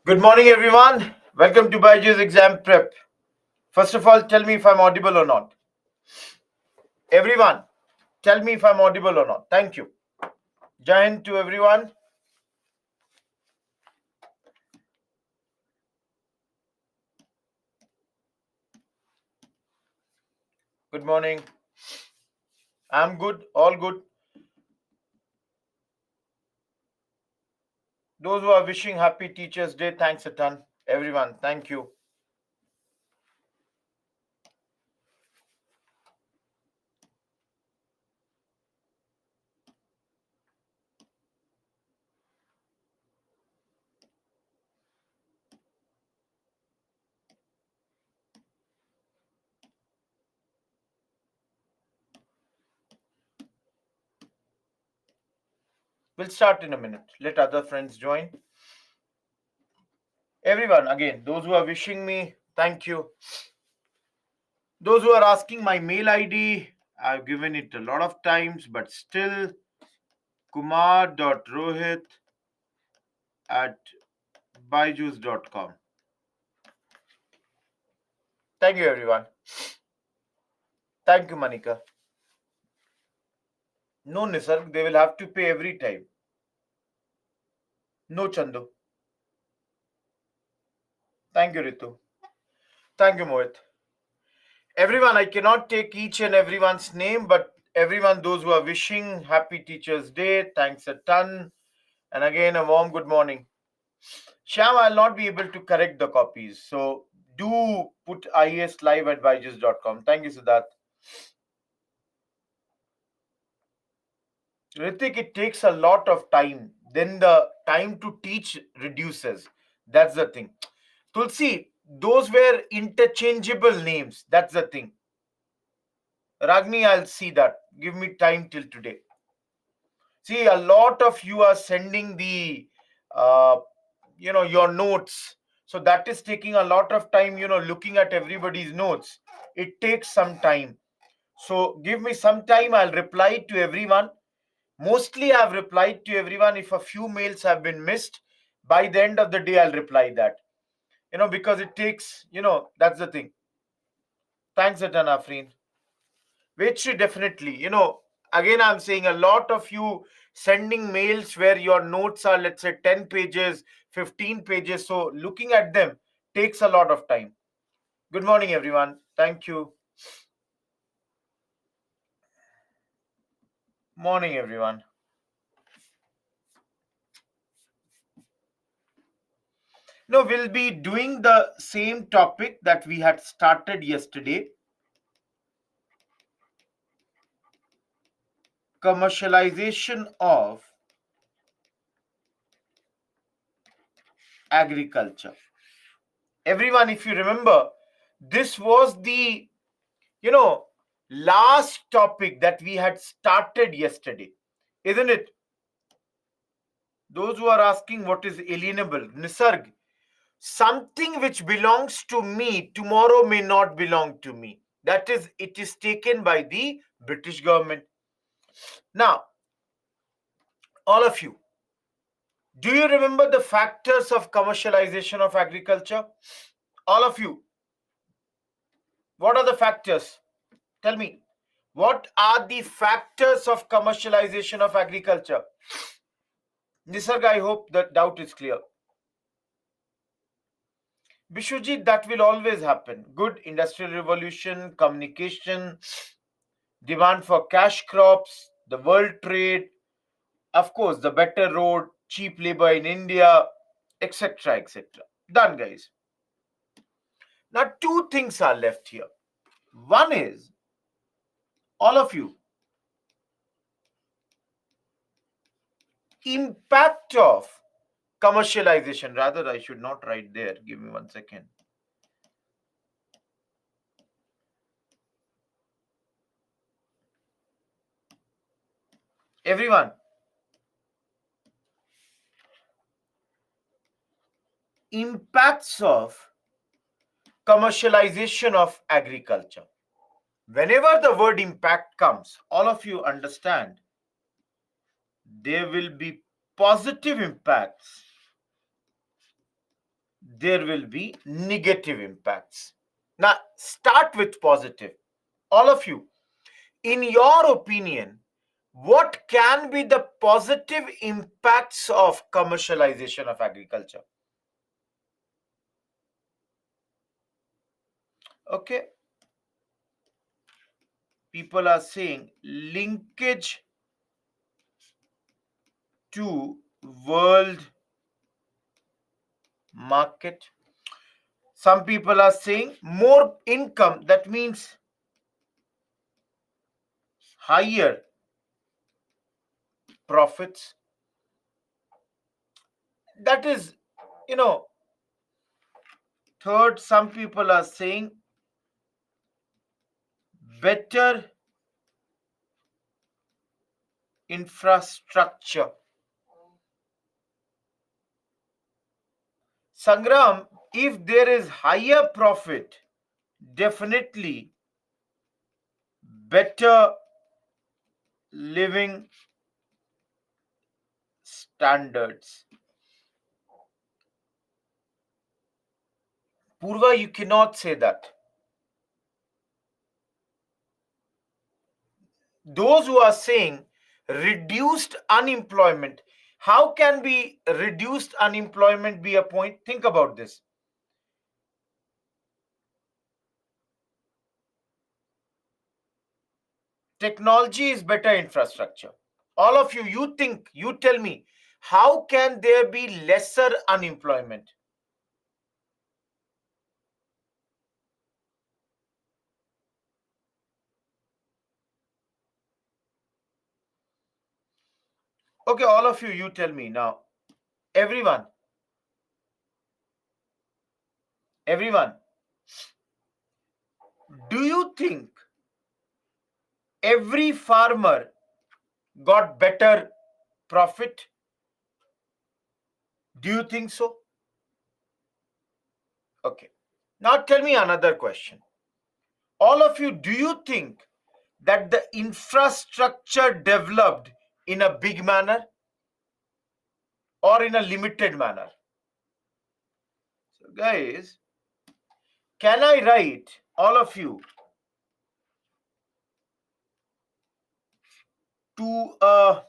Good morning, everyone. Welcome to Byju's exam prep. First of all, tell me if I'm audible or not. Everyone, tell me if I'm audible or not. Thank you. Jai Hind to everyone. Good morning. I'm good. All good. Those who are wishing happy Teachers' Day, thanks a ton. Everyone, thank you. We'll start in a minute. Let other friends join. Everyone, again, those who are wishing me, thank you. Those who are asking my mail ID, I've given it a lot of times, but still, kumar.rohit at byju's.com. Thank you, everyone. Thank you, Manika. No, Nisarg, they will have to pay every time. No, Chandu. Thank you, Ritu. Thank you, Mohit. Everyone, I cannot take each and everyone's name, but everyone, those who are wishing Happy Teachers' Day, thanks a ton. And again, a warm good morning. Shyam, I'll not be able to correct the copies. So do put ieslive@byju's.com. Thank you, Siddharth. Ritik, it takes a lot of time. Then the time to teach reduces. That's the thing. Tulsi, those were interchangeable names. That's the thing. Ragni, I'll see that. Give me time till today. See, a lot of you are sending the, uh, your notes. So that is taking a lot of time, looking at everybody's notes. It takes some time. So give me some time. I'll reply to everyone. Mostly I've replied to everyone. If a few mails have been missed, by the end of the day, I'll reply that. Because it takes, that's the thing. Thanks, Atan Afreen. Vetri, definitely. Again, I'm saying a lot of you sending mails where your notes are, let's say, 10 pages, 15 pages. So looking at them takes a lot of time. Good morning, everyone. Thank you. Morning, everyone. No, we'll be doing the same topic that we had started yesterday. Commercialization of agriculture. Everyone, if you remember, this was the, you know, last topic that we had started yesterday, isn't it? Those who are asking what is alienable, Nisarg, something which belongs to me tomorrow may not belong to me. That is, it is taken by the British government. Now, all of you, do you remember the factors of commercialization of agriculture? All of you, what are the factors? Tell me, what are the factors of commercialization of agriculture? Nisarg, I hope that doubt is clear. Bishwajit, that will always happen. Good industrial revolution, communication, demand for cash crops, the world trade, of course, the better road, cheap labor in India, etc. etc. Done, guys. Now, two things are left here. One is, all of you, impact of commercialization. Rather, I should not write there. Give me 1 second. Everyone, impacts of commercialization of agriculture. Whenever the word impact comes, all of you understand there will be positive impacts there will be negative impacts. Now, start with positive. All of you, in your opinion, what can be the positive impacts of commercialization of agriculture? Okay, people are saying linkage to world market. Some people are saying more income, that means higher profits. That is, you know, third, some people are saying better infrastructure. Sangram, if there is higher profit, definitely better living standards. Purva, you cannot say that. Those who are saying reduced unemployment, how can be reduced unemployment be a point? Think about this. Technology is better infrastructure. All of you, you think, you tell me, how can there be lesser unemployment? Okay, all of you, you tell me now. Everyone, everyone, do you think every farmer got better profit? Do you think so? Okay. Now tell me another question. All of you, do you think that the infrastructure developed in a big manner or in a limited manner? So, guys, can I write, all of you, to a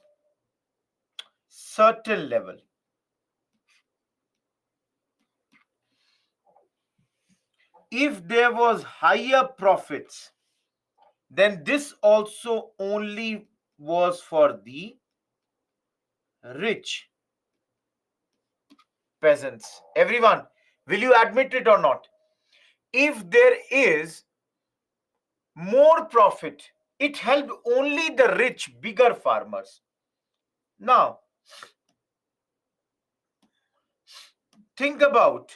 certain level? If there was higher profits, then this also only was for the rich peasants. Everyone, will you admit it or not? If there is more profit, it helped only the rich, bigger farmers. Now, think about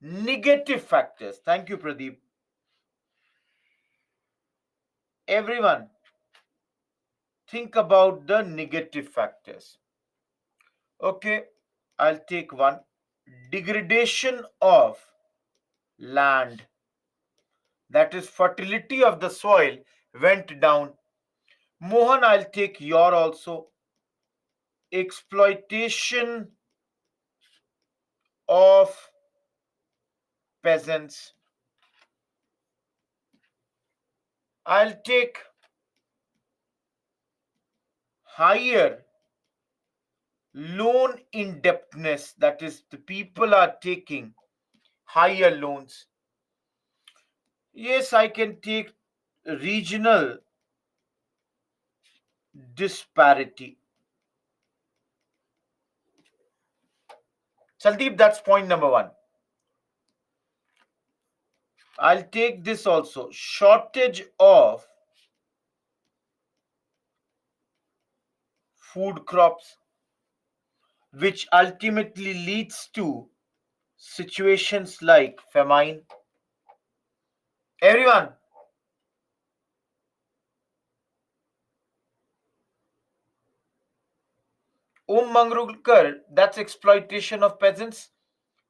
negative factors. Thank you, Pradeep. Everyone, think about the negative factors. Okay, I'll take one. Degradation of land, that is, fertility of the soil went down. Mohan, I'll take your also. Exploitation of peasants. I'll take higher loan indebtedness, that is, the people are taking higher loans. Yes, I can take regional disparity. Sandeep, that's point number one. I'll take this also. Shortage of food crops, which ultimately leads to situations like famine. Everyone, Mangrulkar, that's exploitation of peasants.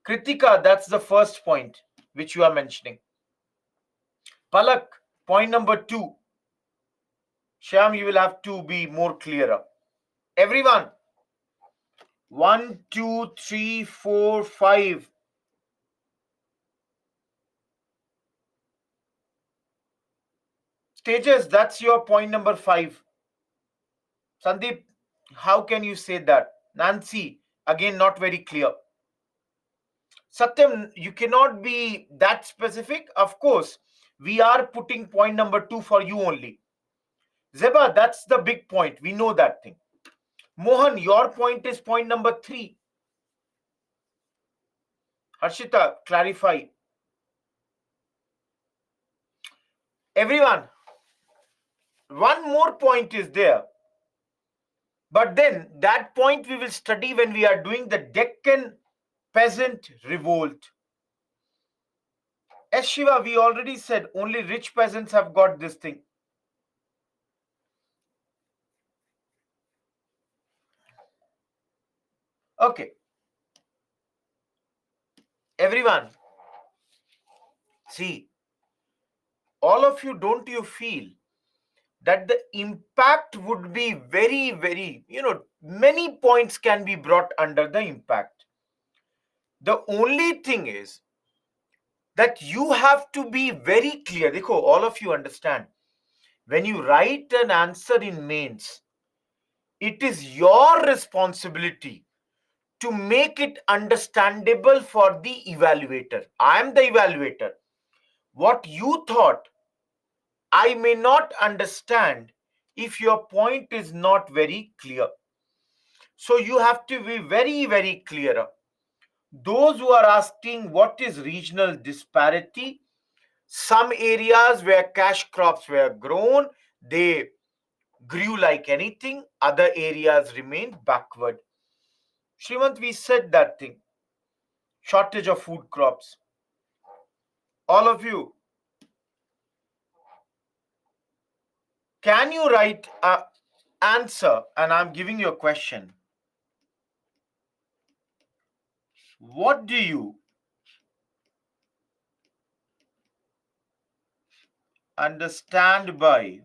Kritika, that's the first point which you are mentioning. Palak, point number two. Shyam, you will have to be more clearer. Everyone, one, two, three, four, five. Tejas, that's your point number 5. Sandeep, how can you say that? Nancy, again, not very clear. Satyam, you cannot be that specific. Of course, we are putting point number 2 for you only. Zeba, that's the big point. We know that thing. Mohan, your point is point number 3. Harshita, clarify. Everyone, one more point is there. But then that point we will study when we are doing the Deccan peasant revolt. As Shiva, we already said only rich peasants have got this thing. Okay. Everyone, see, all of you, don't you feel that the impact would be very, very, many points can be brought under the impact. The only thing is that you have to be very clear. Dekho, all of you understand. When you write an answer in mains, it is your responsibility to make it understandable for the evaluator. I am the evaluator. What you thought, I may not understand if your point is not very clear. So you have to be very, very clear. Those who are asking what is regional disparity, some areas where cash crops were grown, they grew like anything. Other areas remained backward. Srimant, we said that thing. Shortage of food crops. All of you, can you write a answer? And I'm giving you a question. What do you understand by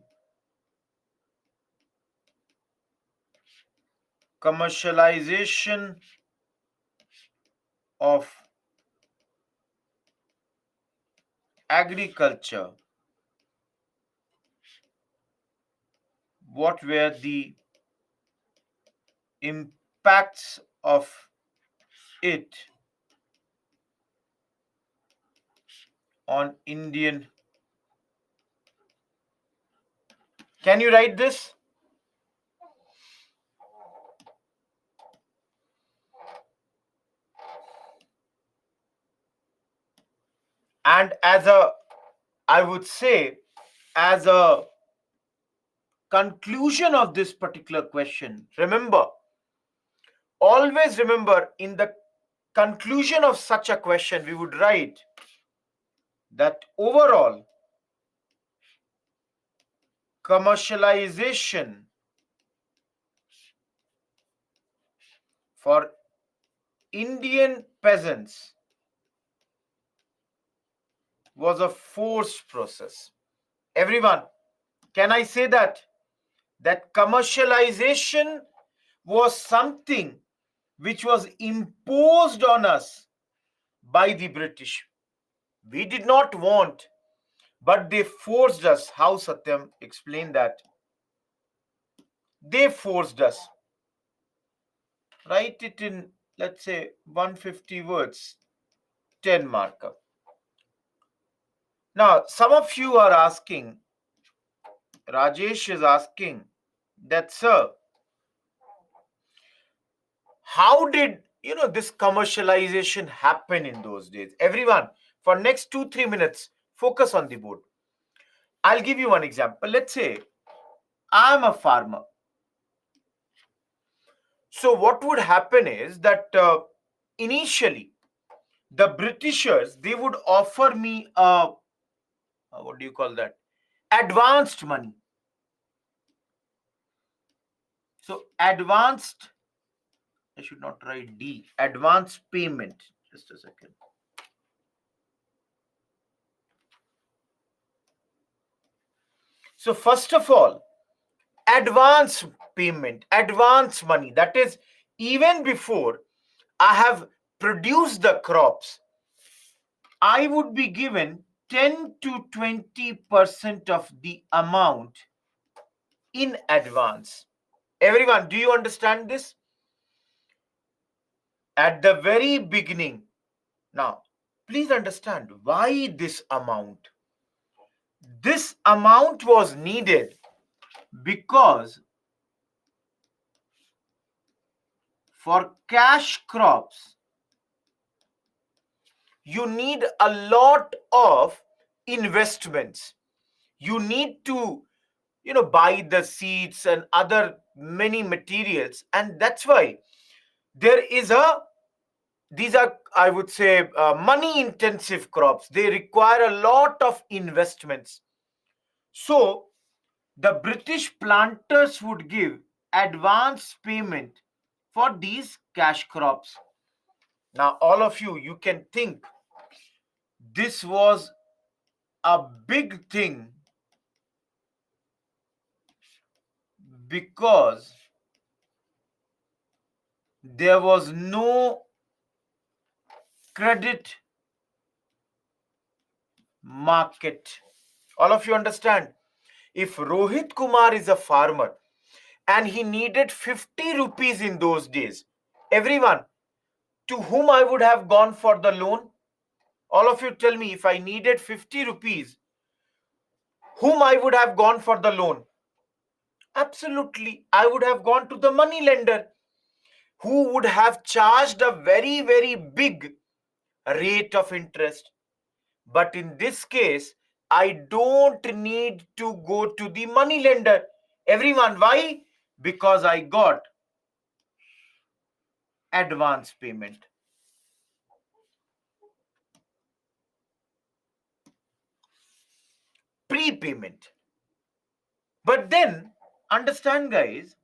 commercialization of agriculture? What were the impacts of it on Indian? Can you write this? And I would say, as a conclusion of this particular question, always remember, in the conclusion of such a question, we would write that overall commercialization for Indian peasants was a forced process. Everyone, can I say that? That commercialization was something which was imposed on us by the British. We did not want, but they forced us. How, Satyam? Explain that. They forced us. Write it in, let's say, 150 words, 10 marker. Now, some of you are asking, Rajesh is asking that, sir, how did this commercialization happen in those days? Everyone, for next 2-3 minutes, focus on the board. I'll give you one example. Let's say I'm a farmer. So what would happen is that initially the Britishers, they would offer me what do you call that, advanced money. So advanced, I should not write D, advance payment. Just a second. So first of all, advance payment, advance money, that is, even before I have produced the crops, I would be given 10 to 20% of the amount in advance. Everyone, do you understand this? At the very beginning. Now, please understand why this amount. This amount was needed because for cash crops, you need a lot of investments. You need to, buy the seeds and other many materials. And that's why there is these are, I would say, money intensive crops. They require a lot of investments. So the British planters would give advance payment for these cash crops. Now, all of you can think this was a big thing because there was no credit market. All of you understand? If Rohit Kumar is a farmer and he needed 50 rupees in those days, everyone, to whom I would have gone for the loan? All of you tell me, if I needed 50 rupees, whom I would have gone for the loan? Absolutely, I would have gone to the money lender who would have charged a very, very big rate of interest. But in this case, I don't need to go to the money lender. Everyone, why? Because I got advance payment. Prepayment. But then, understand, guys,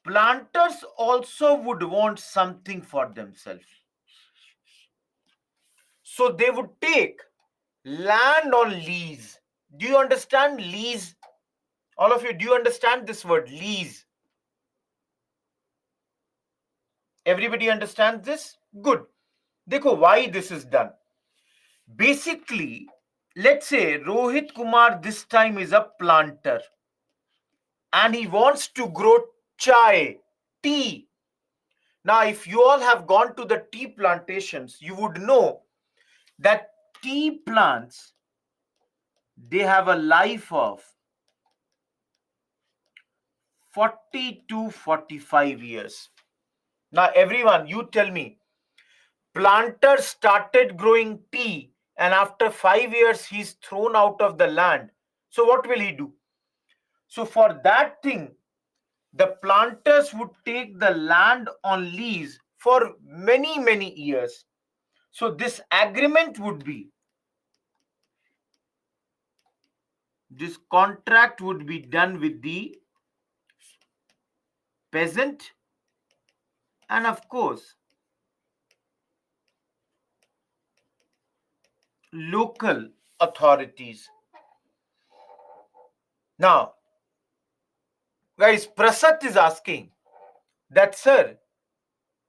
planters also would want something for themselves. So they would take land on lease. Do you understand lease? All of you, do you understand this word lease? Everybody understands this? Good. Dekho, why this is done? Basically, let's say Rohit Kumar this time is a planter and he wants to grow chai, tea. Now, if you all have gone to the tea plantations, you would know that tea plants, they have a life of 40 to 45 years. Now, everyone, you tell me, planter started growing tea and after 5 years, he's thrown out of the land. So what will he do? So for that thing, the planters would take the land on lease for many, many years. So this agreement would be, this contract would be done with the peasant and of course local authorities. Now, guys, Prasad is asking that, sir,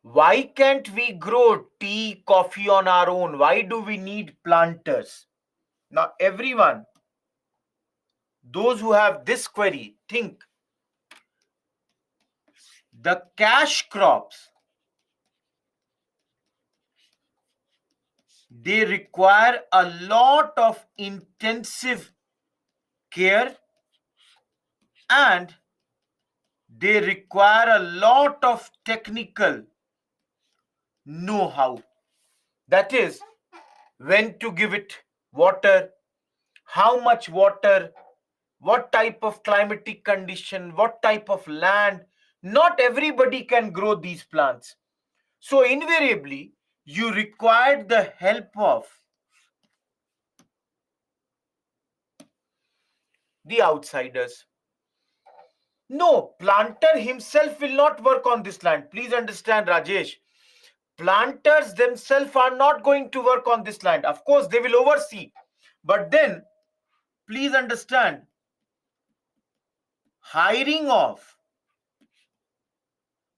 why can't we grow tea, coffee on our own? Why do we need planters? Now, everyone, those who have this query, think the cash crops, they require a lot of intensive care and they require a lot of technical know-how. That is, when to give it water, how much water, what type of climatic condition, what type of land. Not everybody can grow these plants. So invariably, you require the help of the outsiders. No, planter himself will not work on this land. Please understand, Rajesh. Planters themselves are not going to work on this land. Of course, they will oversee. But then, please understand, hiring of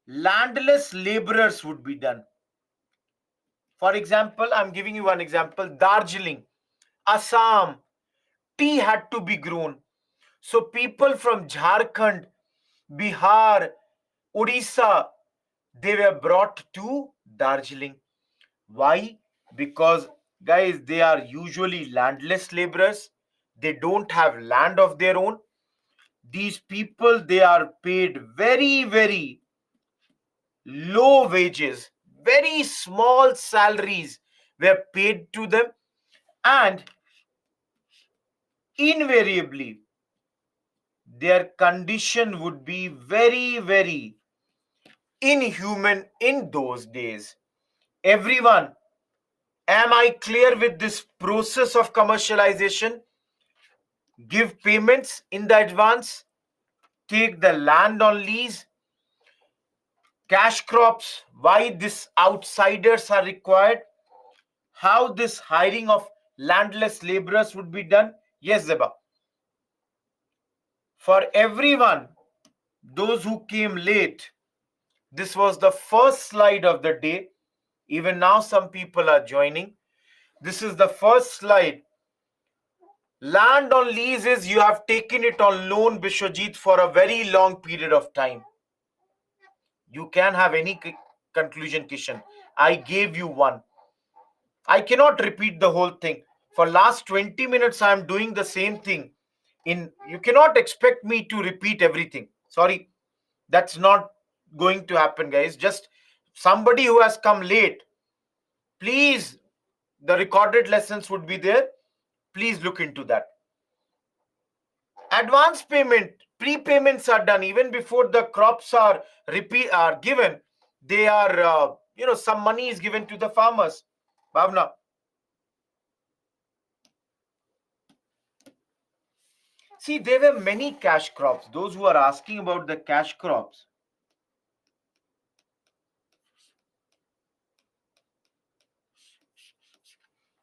landless laborers would be done. For example, I'm giving you one example, Darjeeling. Assam, tea had to be grown. So people from Jharkhand, Bihar, Odisha, they were brought to Darjeeling. Why? Because, guys, they are usually landless laborers. They don't have land of their own. These people, they are paid very, very low wages, very small salaries were paid to them, and invariably their condition would be very, very inhuman in those days. Everyone, am I clear with this process of commercialization? Give payments in the advance, take the land on lease, cash crops, why these outsiders are required, how this hiring of landless laborers would be done. Yes, Zeba. For everyone, those who came late, this was the first slide of the day. Even now, some people are joining. This is the first slide. Land on leases, you have taken it on loan, Bishwajit, for a very long period of time. You can have any conclusion, Kishan. I gave you one. I cannot repeat the whole thing. For last 20 minutes, I am doing the same thing. You cannot expect me to repeat everything. Sorry, that's not going to happen, guys. Just somebody who has come late, please, the recorded lessons would be there. Please look into that. Advance payment, prepayments are done even before the crops are given. They are, some money is given to the farmers. Bhavna. See, there were many cash crops. Those who are asking about the cash crops,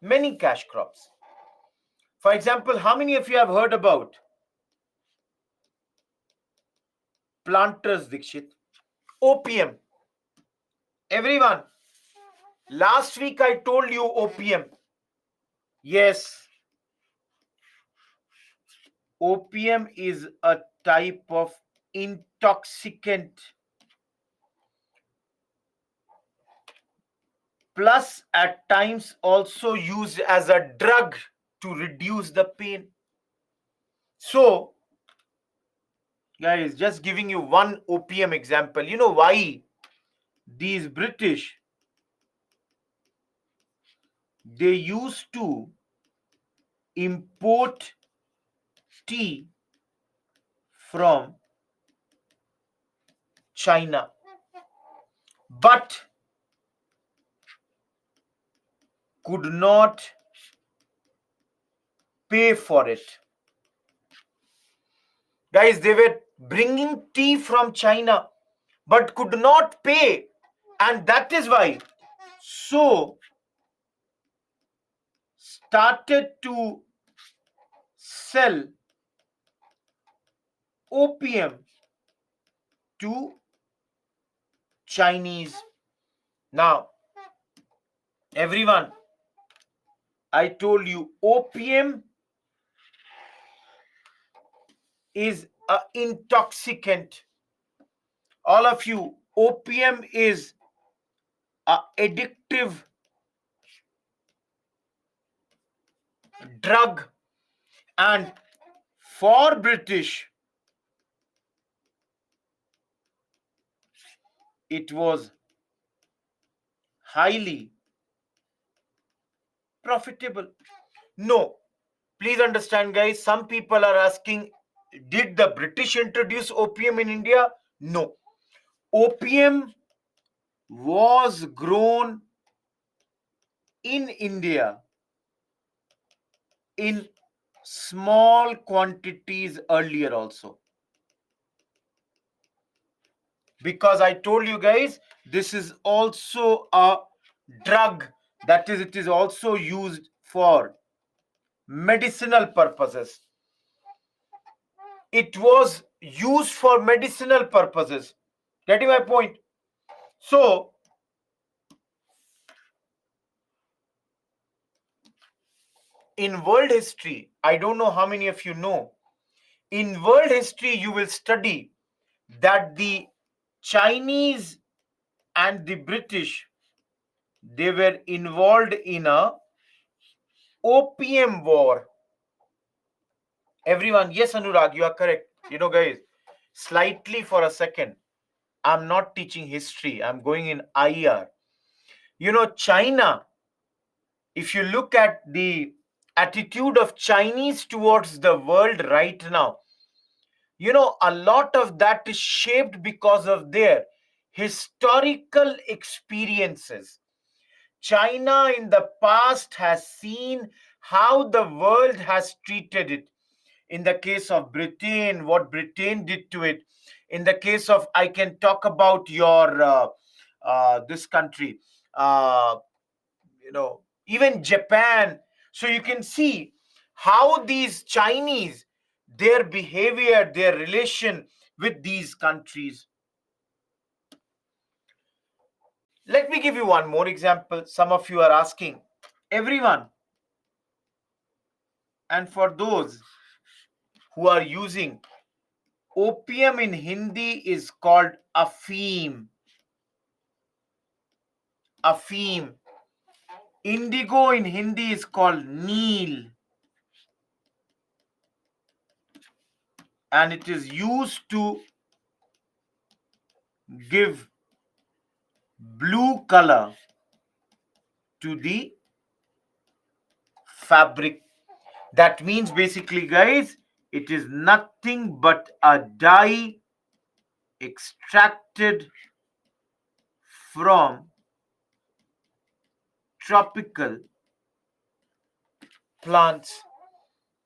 many cash crops. For example, how many of you have heard about planters, Dikshit? Opium. Everyone, last week I told you opium. Yes, opium is a type of intoxicant, plus at times also used as a drug to reduce the pain. So, guys, just giving you one opium example. You know why these British, they used to import tea from China, but could not pay for it. Guys, they were bringing tea from China but could not pay, and that is why so started to sell opium to Chinese. Now, everyone, I told you opium is an intoxicant. All of you, opium is a addictive drug, and for British it was highly profitable. No, please understand, guys, some people are asking, did the British introduce opium in India? No. Opium was grown in India in small quantities earlier also. Because I told you guys, this is also a drug, that is, it is also used for medicinal purposes. It was used for medicinal purposes. Getting my point? So, in world history, I don't know how many of you know, in world history, you will study that the Chinese and the British, they were involved in a opium war. Everyone, yes, Anurag, you are correct. Guys, slightly for a second, I'm not teaching history, I'm going in IR. China, if you look at the attitude of Chinese towards the world right now, a lot of that is shaped because of their historical experiences. China in the past has seen how the world has treated it. In the case of Britain, what Britain did to it. In the case of, I can talk about your this country, uh, even Japan. So you can see how these Chinese, their behavior, their relation with these countries. Let me give you one more example. Some of you are asking, everyone, and for those who are using, opium in Hindi is called afim. Afim. Indigo in Hindi is called neel. And it is used to give blue color to the fabric. That means basically, guys, it is nothing but a dye extracted from tropical plants.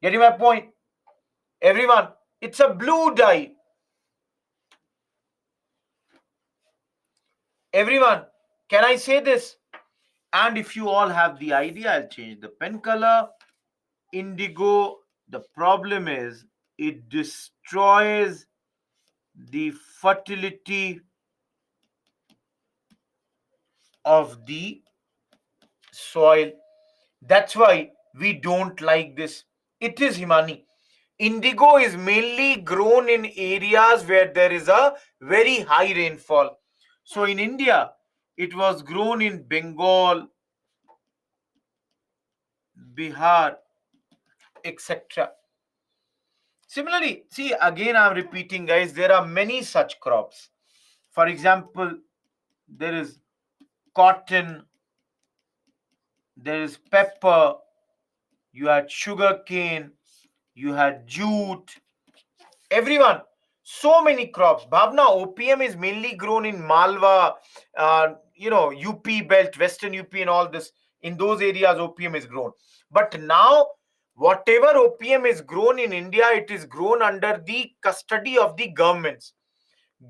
Getting my point? Everyone, it's a blue dye. Everyone, can I say this? And if you all have the idea, I'll change the pen color. Indigo, the problem is it destroys the fertility of the soil. That's why we don't like this. It is Himani. Indigo is mainly grown in areas where there is a very high rainfall. So in India, it was grown in Bengal, Bihar, etc. Similarly, see, again, I'm repeating, guys, there are many such crops. For example, there is cotton, there is pepper, you had sugar cane, you had jute. Everyone, so many crops. Bhavna, opium is mainly grown in Malwa, UP belt, Western UP, and all this. In those areas, opium is grown. But now, whatever opium is grown in India, it is grown under the custody of the governments.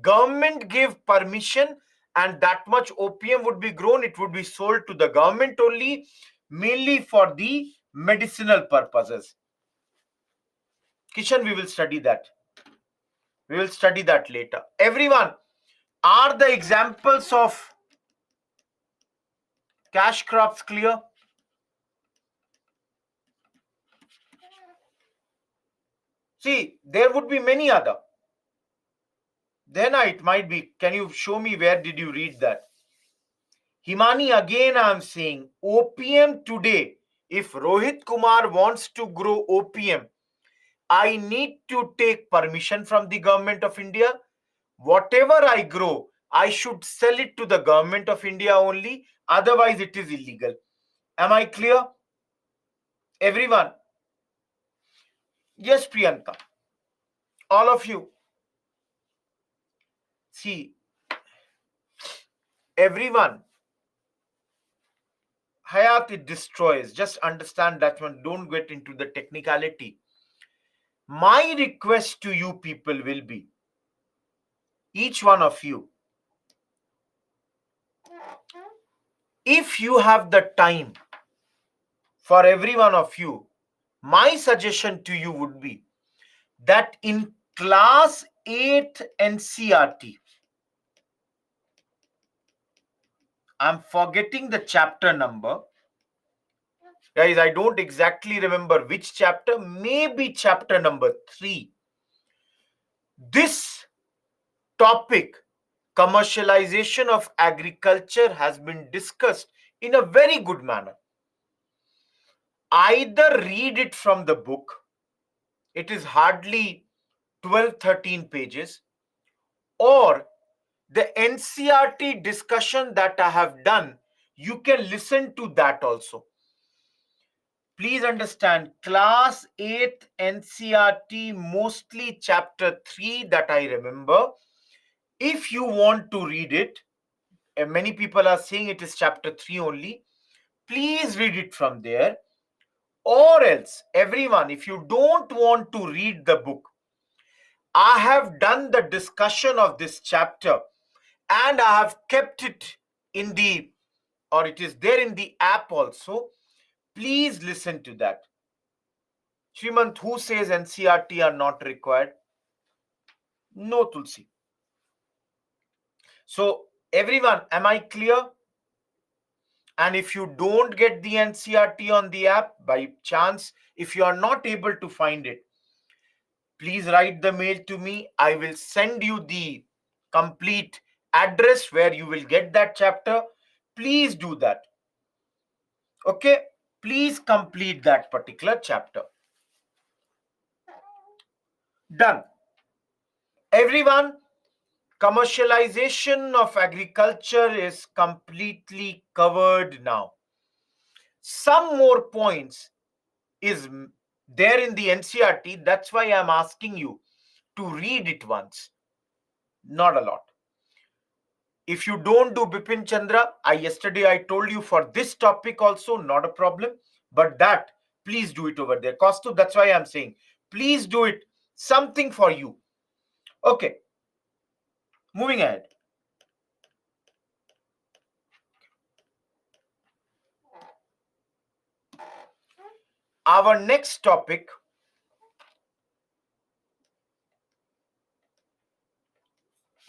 Government give permission, and that much opium would be grown. It would be sold to the government only, mainly for the medicinal purposes. Kishan, we will study that. We will study that later. Everyone, are the examples of cash crops clear? See, there would be many other. Then it might be, can you show me where did you read that? Himani, again I am saying, opium today, if Rohit Kumar wants to grow opium, I need to take permission from the government of India. Whatever I grow, I should sell it to the government of India only. Otherwise, it is illegal. Am I clear? Everyone? Yes, Priyanka. All of you. See, everyone. Hayat, it destroys. Just understand that one. Don't get into the technicality. My request to you people will be, each one of you, if you have the time, for every one of you, my suggestion to you would be that in class 8 NCRT, I'm forgetting the chapter number. Guys, I don't exactly remember which chapter, maybe chapter number 3. This topic, commercialization of agriculture, has been discussed in a very good manner. Either read it from the book, it is hardly 12-13 pages, or the NCRT discussion that I have done, you can listen to that also. Please understand, class 8th NCRT, mostly chapter 3 that I remember. If you want to read it, and many people are saying it is chapter 3 only, please read it from there. Or else, everyone, if you don't want to read the book, I have done the discussion of this chapter and I have kept it in the, or it is there in the app also. Please listen to that. Srimant, who says NCRT are not required? No, Tulsi. So, everyone, am I clear? And if you don't get the NCRT on the app, by chance, if you are not able to find it, please write the mail to me. I will send you the complete address where you will get that chapter. Please do that. Okay? Please complete that particular chapter. Done. Everyone, commercialization of agriculture is completely covered now. Some more points is there in the NCRT. That's why I'm asking you to read it once. Not a lot. If you don't do Bipin Chandra, yesterday I told you for this topic also, not a problem. But that, please do it over there. Kostu, that's why I'm saying, please do it. Something for you. Okay, moving ahead. Our next topic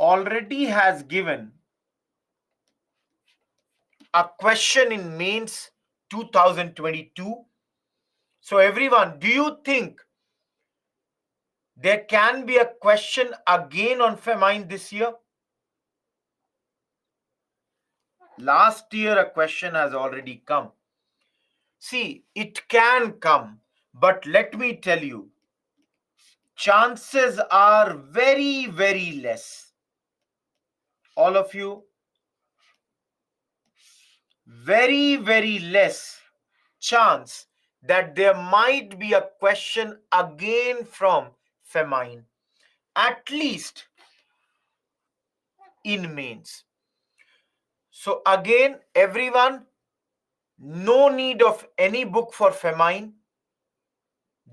already has given a question in mains 2022. So everyone, do you think there can be a question again on famine this year? Last year a question has already come. See, it can come, but let me tell you, chances are very, very less. All of you, very, very less chance that there might be a question again from famine, at least in mains. So again, everyone, no need of any book for famine.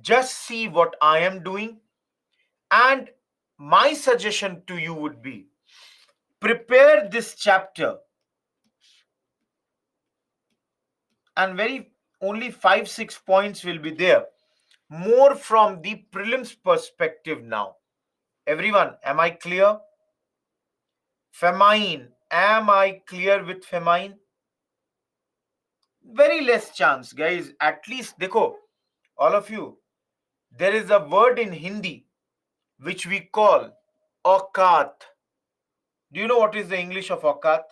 Just see what I am doing. And my suggestion to you would be, prepare this chapter, and very only 5-6 points will be there, more from the prelims perspective now. Everyone, am I clear? Famine, am I clear with famine? Very less chance, guys. At least dekho, all of you, there is a word in Hindi which we call aukat. Do you know what is the English of aukat?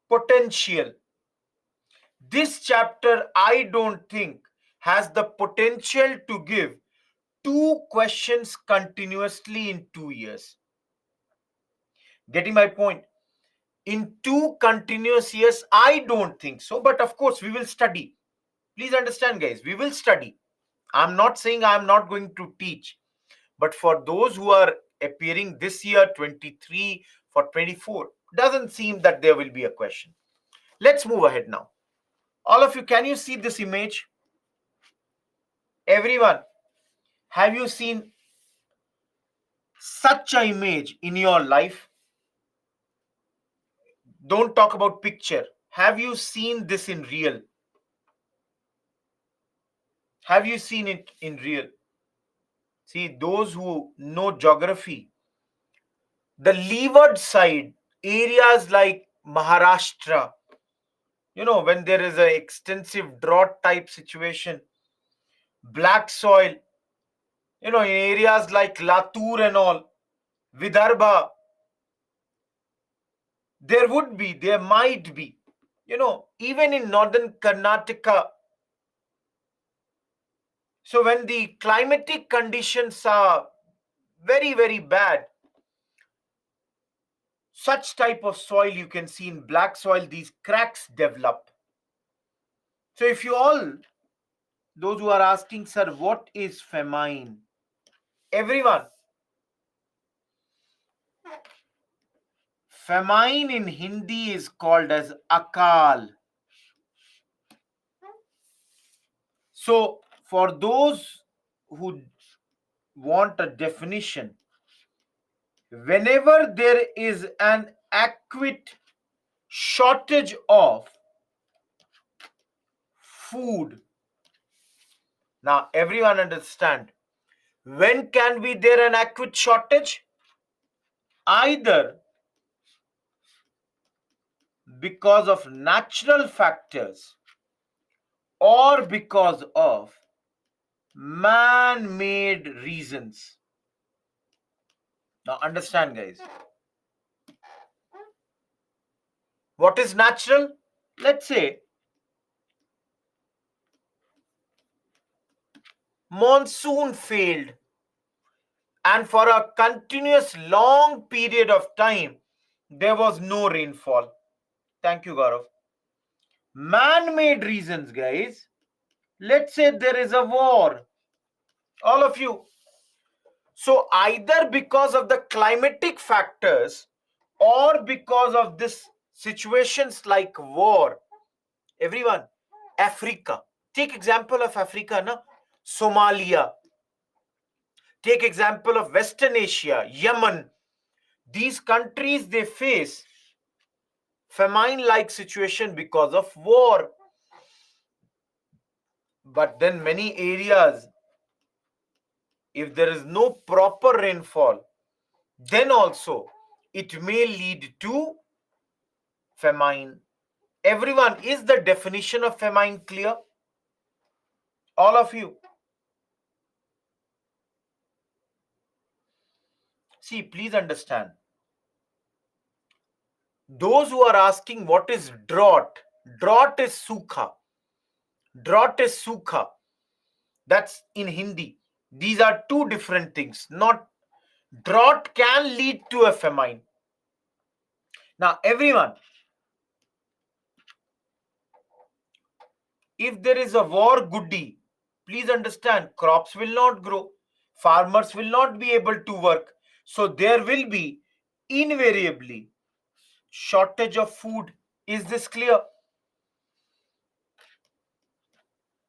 Potential. This chapter, I don't think, has the potential to give 2 questions continuously in 2 years. Getting my point? In 2 continuous years, I don't think so. But of course, we will study. Please understand, guys, we will study. I'm not saying I'm not going to teach. But for those who are appearing this year, 23, for 24, doesn't seem that there will be a question. Let's move ahead now. All of you, can you see this image? Everyone, have you seen such an image in your life? Don't talk about picture. Have you seen this in real? Have you seen it in real? See, those who know geography, the leeward side, areas like Maharashtra, When there is a extensive drought type situation, black soil, in areas like Latur and all, Vidarbha, there might be, even in northern Karnataka. So when the climatic conditions are very, very bad, such type of soil you can see in black soil, these cracks develop. So if you all, those who are asking, sir, what is famine? Everyone, famine in Hindi is called as akal. So for those who want a definition, whenever there is an acute shortage of food, now everyone understand, when can be there an acute shortage? Either because of natural factors or because of man-made reasons. Now understand, guys. What is natural? Let's say monsoon failed, and for a continuous long period of time there was no rainfall. Thank you, Gaurav. Man-made reasons, guys. Let's say there is a war. All of you. So either because of the climatic factors or because of this situations like war. Everyone, Africa. Take example of Africa, na? Somalia. Take example of Western Asia, Yemen. These countries, they face famine-like situation because of war. But then many areas, if there is no proper rainfall, then also it may lead to famine. Everyone, is the definition of famine clear? All of you. See, please understand. Those who are asking what is drought, drought is sukha. Drought is sukha. That's in Hindi. These are two different things. Not drought can lead to a famine. Now, everyone, if there is a war goody, please understand, crops will not grow. Farmers will not be able to work. So there will be invariably shortage of food. Is this clear?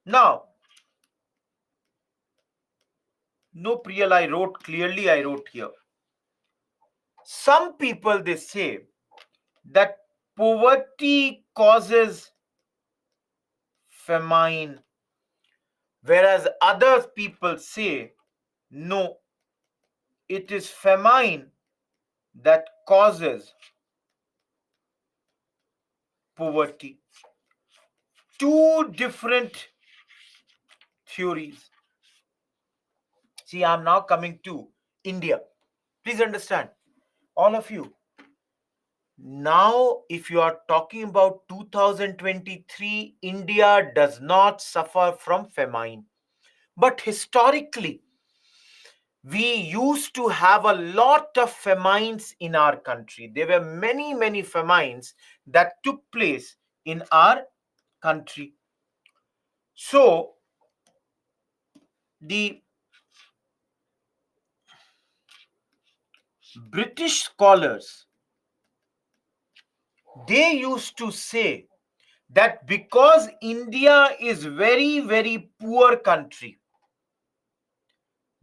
Now, no Priyal, I wrote here. Some people, they say that poverty causes famine, whereas other people say no, it is famine that causes poverty. Two different theories. See, I'm now coming to India. Please understand, all of you. Now, if you are talking about 2023, India does not suffer from famine. But historically, we used to have a lot of famines in our country. There were many, many famines that took place in our country. So, the British scholars, they used to say that because India is very, very poor country,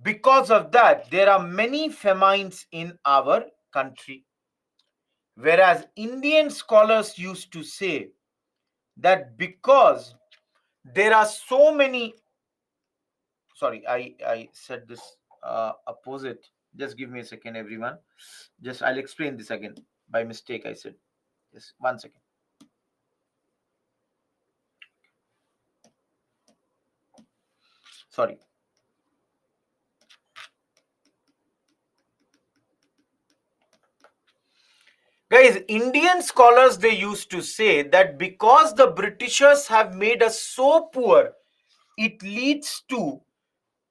because of that, there are many famines in our country. Whereas Indian scholars used to say that because there are so many, sorry, I said this opposite. Just give me a second, everyone. I'll explain this again. By mistake, I said. Just 1 second. Sorry. Guys, Indian scholars, they used to say that because the Britishers have made us so poor, it leads to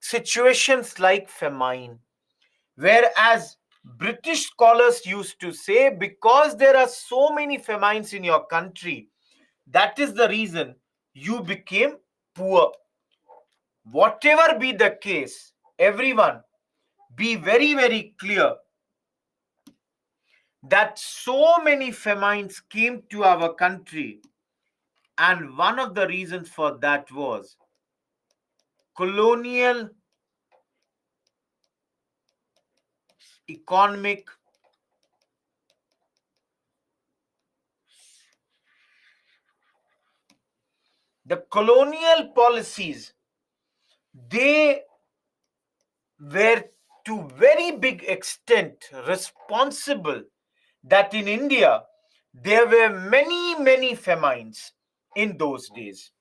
situations like famine. Whereas British scholars used to say because there are so many famines in your country, that is the reason you became poor. Whatever be the case, everyone be very, very clear that so many famines came to our country, and one of the reasons for that was colonial economic the colonial policies, they were to very big extent responsible that in India there were many, many famines in those days.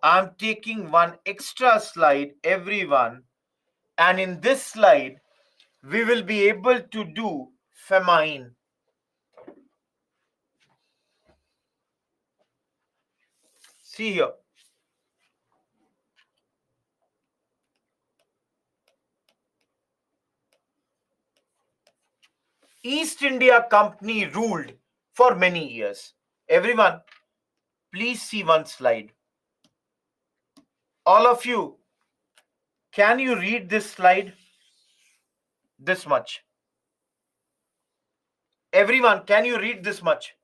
I'm taking one extra slide, everyone, and in this slide we will be able to do famine. See here. East India Company ruled for many years. Everyone, please see one slide. All of you, can you read this slide? This much. Everyone, can you read this much?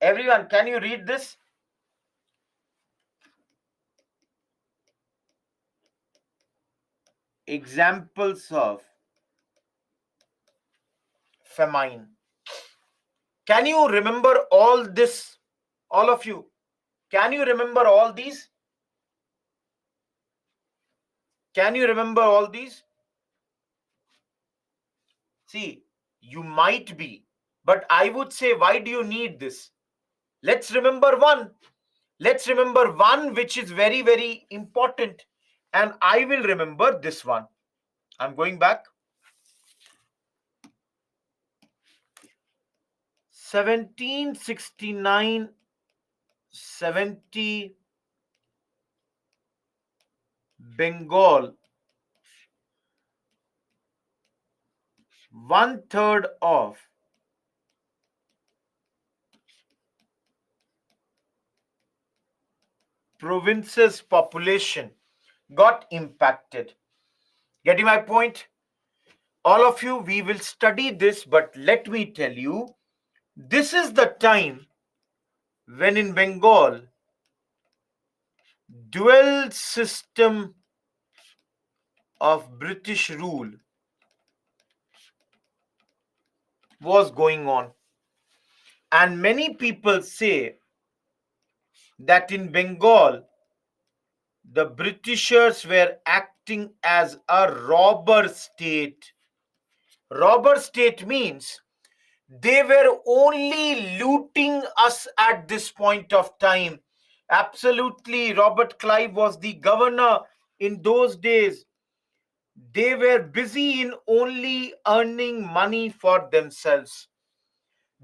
Everyone, can you read this? Examples of famine. Can you remember all this? All of you, can you remember all these? Can you remember all these? See, you might be, but I would say, why do you need this? Let's remember one. Let's remember one which is very, very important. And I will remember this one. I'm going back. 1769, 70, Bengal, one third of province's population got impacted. Getting my point? All of you, we will study this, but let me tell you, this is the time when in Bengal, dual system of British rule was going on. And many people say that in Bengal, the Britishers were acting as a robber state. Robber state means they were only looting us at this point of time. Absolutely, Robert Clive was the governor in those days. They were busy in only earning money for themselves.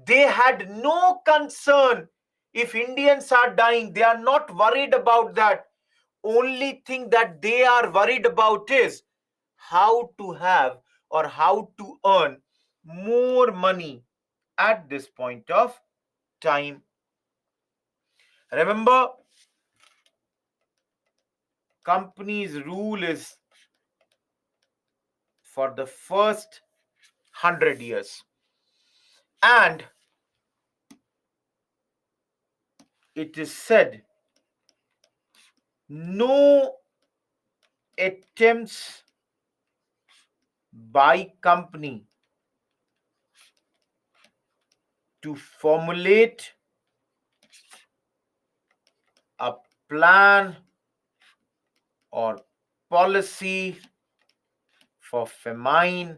They had no concern if Indians are dying. They are not worried about that. Only thing that they are worried about is how to have or how to earn more money at this point of time. Remember, company's rule is for the first 100 years. And it is said no attempts by company to formulate a plan or policy for famine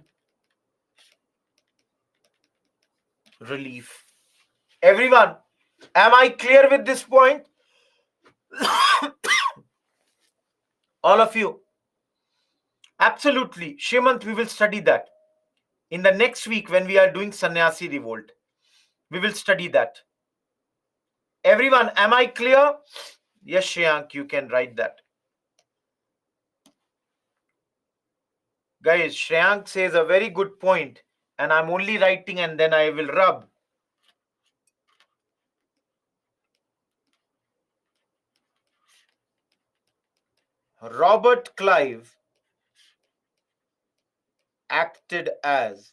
relief. Everyone, am I clear with this point? All of you? Absolutely. Shimant, we will study that in the next week when we are doing Sannyasi Revolt. We will study that. Everyone, am I clear? Yes, Shreyank, you can write that. Guys, Shreyank says a very good point, and I'm only writing and then I will rub. Robert Clive acted as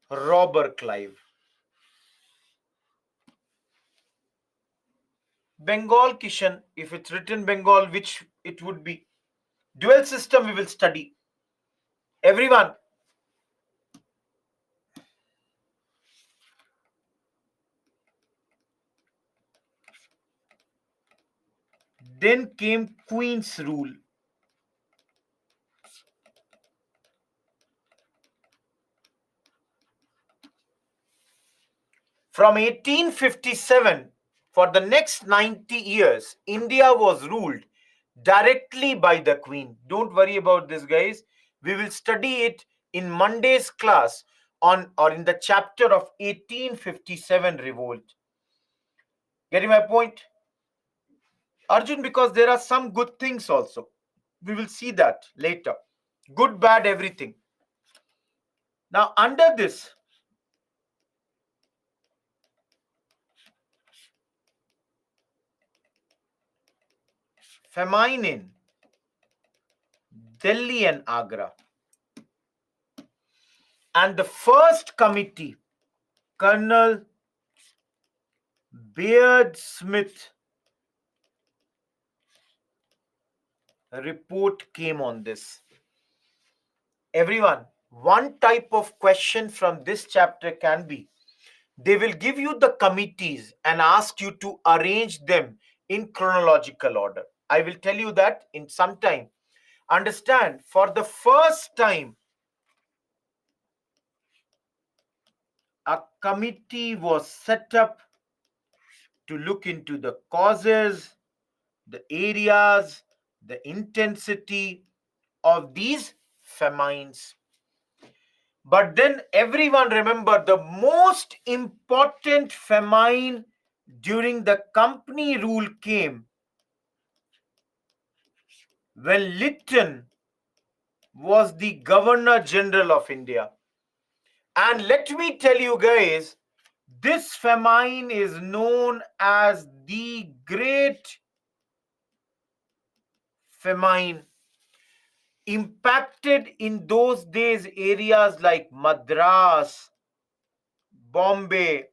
Robber Clive. Bengal, Kishan, if it's written Bengal, which it would be? Dual system we will study. Everyone. Then came Queen's rule. From 1857, for the next 90 years, India was ruled directly by the Queen. Don't worry about this, guys. We will study it in Monday's class on or in the chapter of 1857 revolt. Getting my point? Arjun, because there are some good things also. We will see that later. Good, bad, everything. Now, under this, famine in Delhi and Agra. And the first committee, Colonel Beard Smith report came on this. Everyone, one type of question from this chapter can be, they will give you the committees and ask you to arrange them in chronological order. I will tell you that in some time. Understand, for the first time, a committee was set up to look into the causes, the areas, the intensity of these famines. But then everyone remember the most important famine during the company rule came when Lytton was the Governor General of India. And let me tell you guys, this famine is known as the Great Famine. Impacted in those days areas like Madras, Bombay,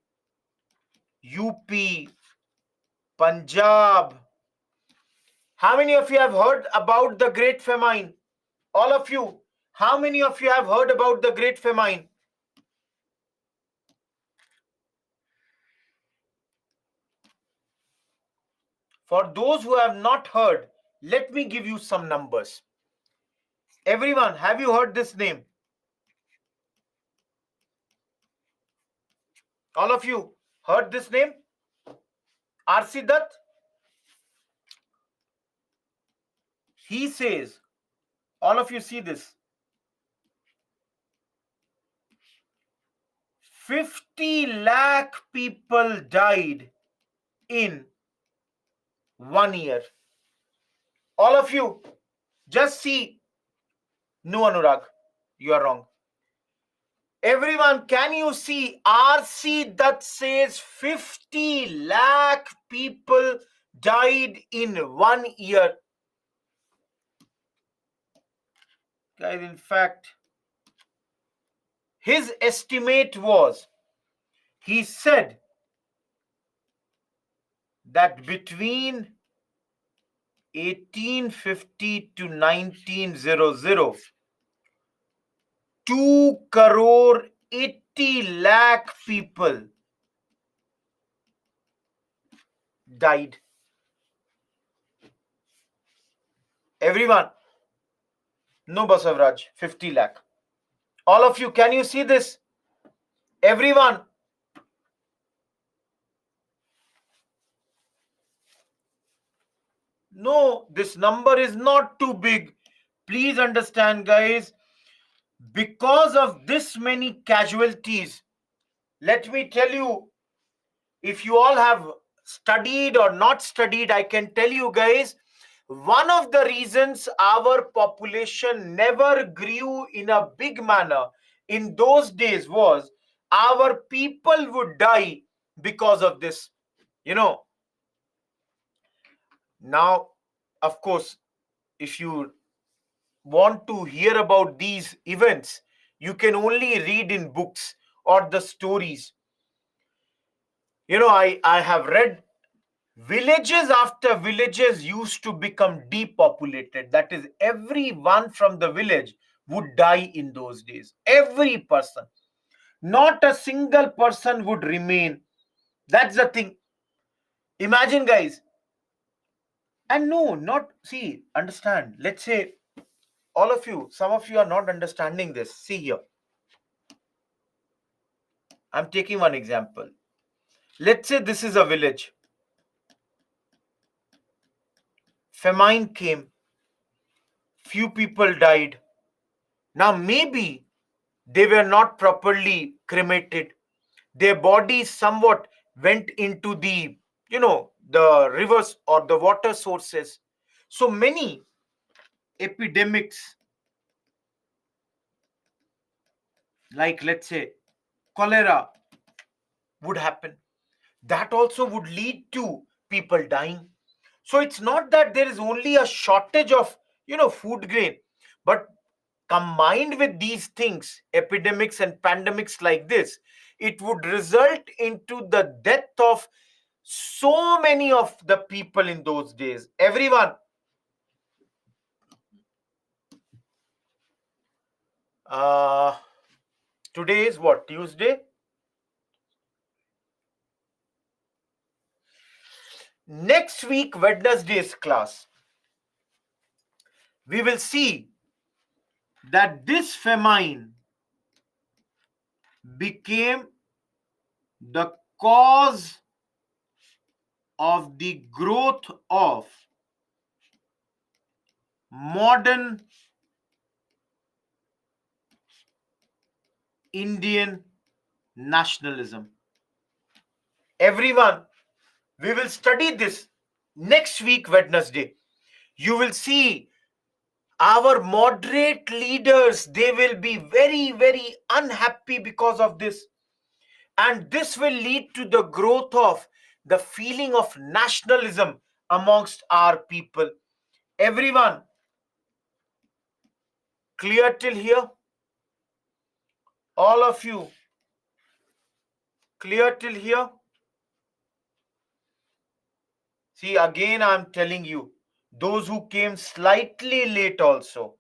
UP, Punjab. How many of you have heard about the Great Famine? All of you. How many of you have heard about the Great Famine? For those who have not heard, let me give you some numbers. Everyone, have you heard this name? All of you heard this name? R.C. Dutt? He says, all of you see this, 50 lakh people died in 1 year. All of you, just see. No, Anurag, you are wrong. Everyone, can you see R.C. that says 50 lakh people died in 1 year? Guys, in fact, his estimate was, he said that between 1850 to 1900, 2 crore 80 lakh people died. Everyone, no Basavraj, 50 lakh. All of you, can you see this? Everyone, no, this number is not too big. Please understand, guys, because of this many casualties, let me tell you, if you all have studied or not studied, I can tell you guys, one of the reasons our population never grew in a big manner in those days was our people would die because of this. You know, now, of course, if you want to hear about these events, you can only read in books or the stories. I have read villages after villages used to become depopulated. That is, everyone from the village would die in those days. Every person. Not a single person would remain. That's the thing. Imagine, guys. And no, not, see, understand. Let's say, all of you, some of you are not understanding this. See here. I'm taking one example. Let's say this is a village. Famine came. Few people died. Now, maybe they were not properly cremated. Their bodies somewhat went into the rivers or the water sources. So many epidemics, like let's say cholera, would happen. That also would lead to people dying. So it's not that there is only a shortage of food grain, but combined with these things, epidemics and pandemics like this, it would result into the death of so many of the people in those days. Everyone, uh today is what, Tuesday? Next week, Wednesday's class, we will see that this famine became the cause of the growth of modern Indian nationalism. Everyone, we will study this next week, Wednesday. You will see our moderate leaders, they will be very, very unhappy because of this. And this will lead to the growth of the feeling of nationalism amongst our people. Everyone, clear till here? All of you, clear till here? See, again, I'm telling you, those who came slightly late also,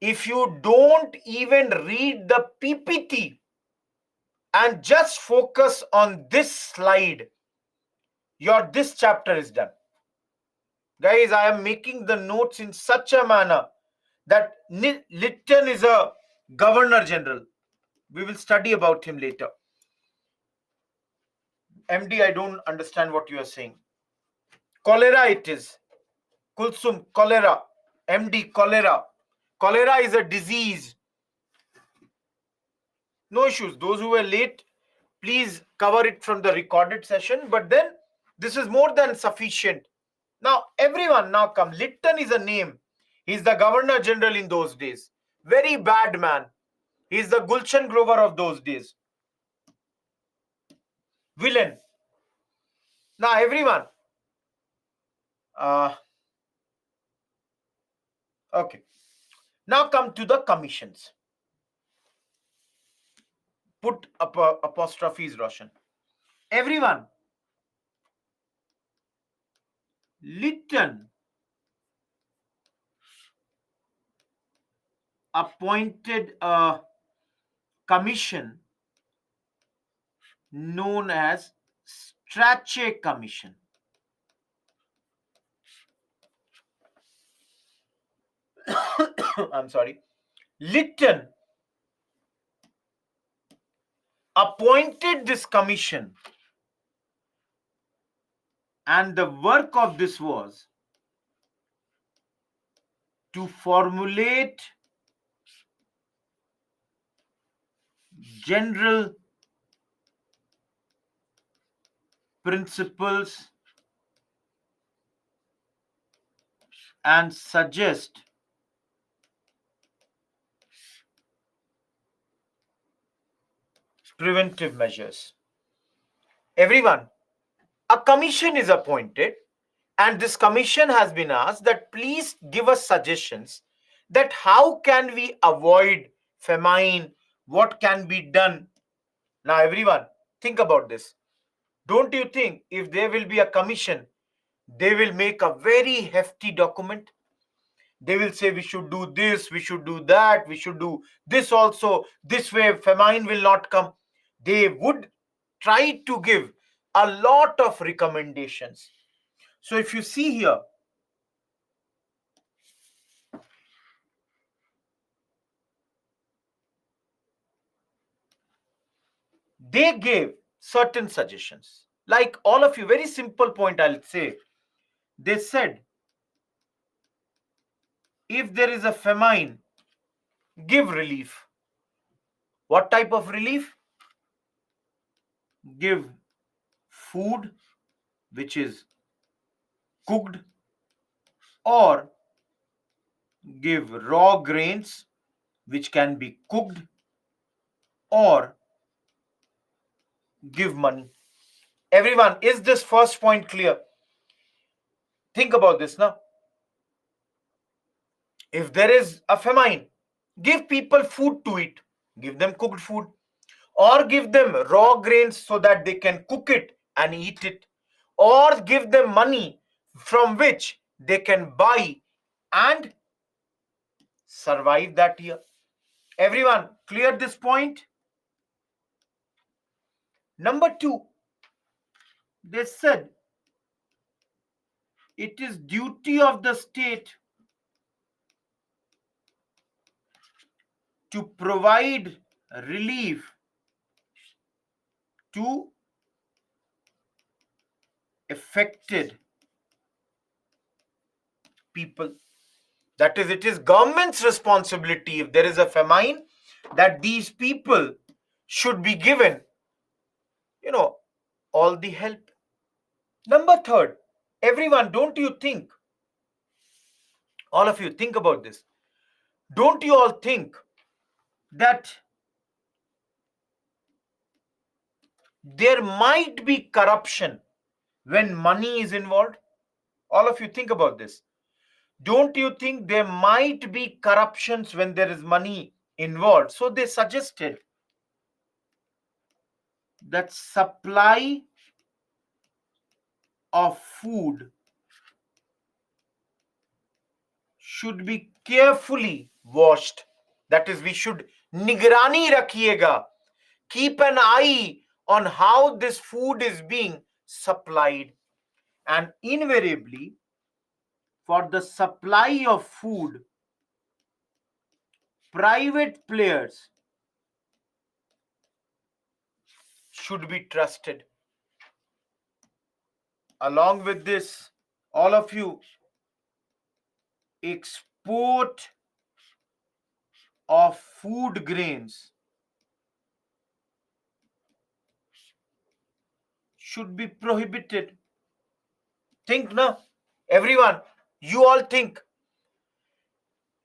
if you don't even read the PPT and just focus on this slide, your this chapter is done. Guys, I am making the notes in such a manner that Lytton is a governor general. We will study about him later. MD, I don't understand what you are saying. Cholera it is. Kulsum, cholera. MD, cholera. Cholera is a disease. No issues. Those who were late, please cover it from the recorded session. But then this is more than sufficient. Now, everyone, now come. Lytton is a name. He's the governor general in those days. Very bad man. He's the Gulshan Grover of those days. Villain. Now, everyone. Uh, okay. Now come to the commissions. Put apostrophes, Roshan. Everyone. Lytton appointed a commission known as Strachey Commission. I'm sorry. Lytton appointed this commission, and the work of this was to formulate general principles and suggest preventive measures. Everyone, a commission is appointed, and this commission has been asked that please give us suggestions that how can we avoid famine, what can be done. Now everyone, think about this. Don't you think if there will be a commission, they will make a very hefty document? They will say we should do this, we should do that, we should do this also. This way famine will not come. They would try to give a lot of recommendations. So if you see here, they gave certain suggestions. Like all of you, very simple point I'll say. They said if there is a famine, give relief. What type of relief? Give food which is cooked, or give raw grains which can be cooked, or give money. Everyone, is this first point clear? Think about this now. If there is a famine, give people food to eat, give them cooked food, or give them raw grains so that they can cook it and eat it, or give them money from which they can buy and survive that year. Everyone, clear this point? Number two, they said it is duty of the state to provide relief to affected people. That is, it is government's responsibility if there is a famine that these people should be given, you know, all the help. Number third, everyone, don't you think, all of you think about this, don't you all think that there might be corruption when money is involved? All of you think about this. Don't you think there might be corruptions when there is money involved? So they suggested that supply of food should be carefully washed. That is, we should nigrani rakhiyega. Keep an eye on how this food is being supplied. And invariably, for the supply of food, private players should be trusted. Along with this, all of you, export of food grains should be prohibited. Think now, everyone, you all think,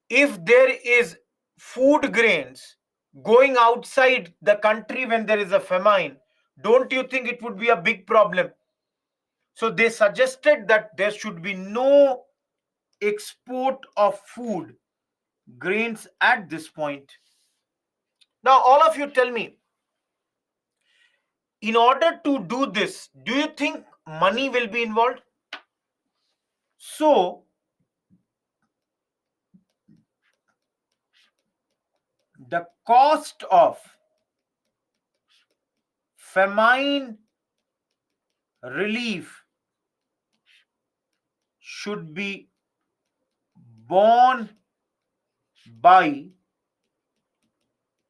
if there is food grains going outside the country when there is a famine, don't you think it would be a big problem? So they suggested that there should be no export of food grains at this point. Now, all of you tell me, in order to do this, do you think money will be involved? So, the cost of famine relief should be borne by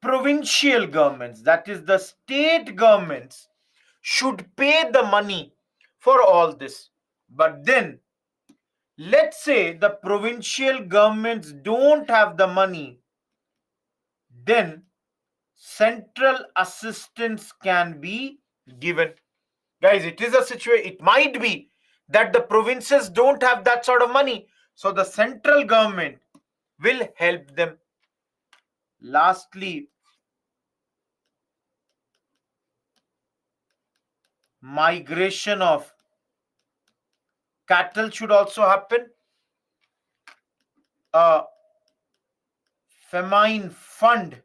provincial governments, that is the state governments, should pay the money for all this. But then, let's say the provincial governments don't have the money, then central assistance can be given. Guys, it is a situation, it might be that the provinces don't have that sort of money, so the central government will help them. Lastly, migration of cattle should also happen. A famine fund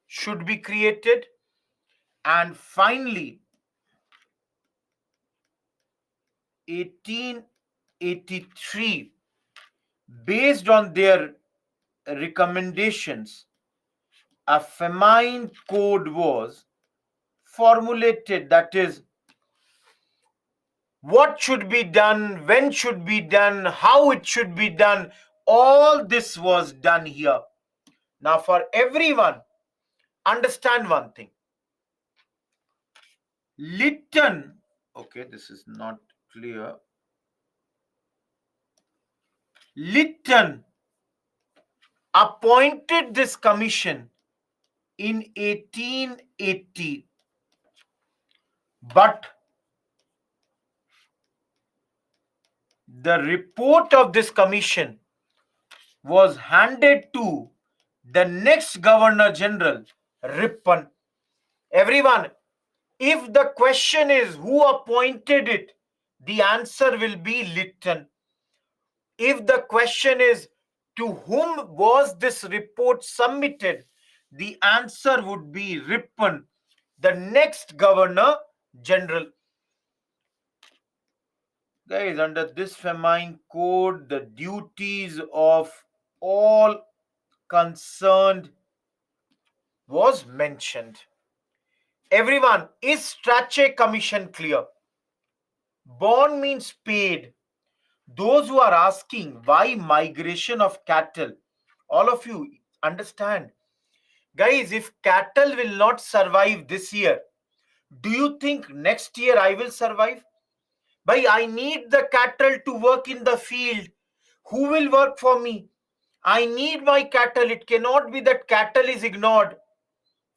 should be created. And finally, 1883, based on their recommendations, a famine code was formulated, that is, what should be done, when should be done, how it should be done. All this was done here. Now, for everyone, understand one thing. Lytton, okay, this is not clear. Lytton appointed this commission in 1880, but the report of this commission was handed to the next Governor General, Ripon. Everyone, if the question is who appointed it, the answer will be Lytton. If the question is to whom was this report submitted, the answer would be Ripon, the next Governor General. Guys, under this famine code, the duties of all concerned was mentioned. Everyone, is Strachey Commission clear? Bond means paid. Those who are asking why migration of cattle, all of you understand. Guys, if cattle will not survive this year, do you think next year I will survive? But I need the cattle to work in the field. Who will work for me? I need my cattle. It cannot be that cattle is ignored.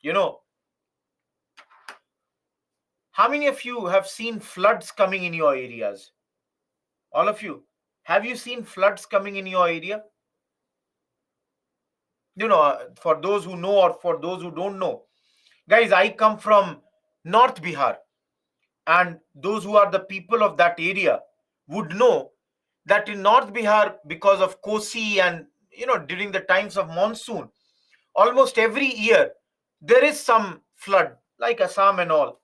You know, how many of you have seen floods coming in your areas? All of you. Have you seen floods coming in your area? For those who know or for those who don't know. Guys, I come from North Bihar. And those who are the people of that area would know that in North Bihar, because of Kosi and, during the times of monsoon, almost every year, there is some flood, like Assam and all.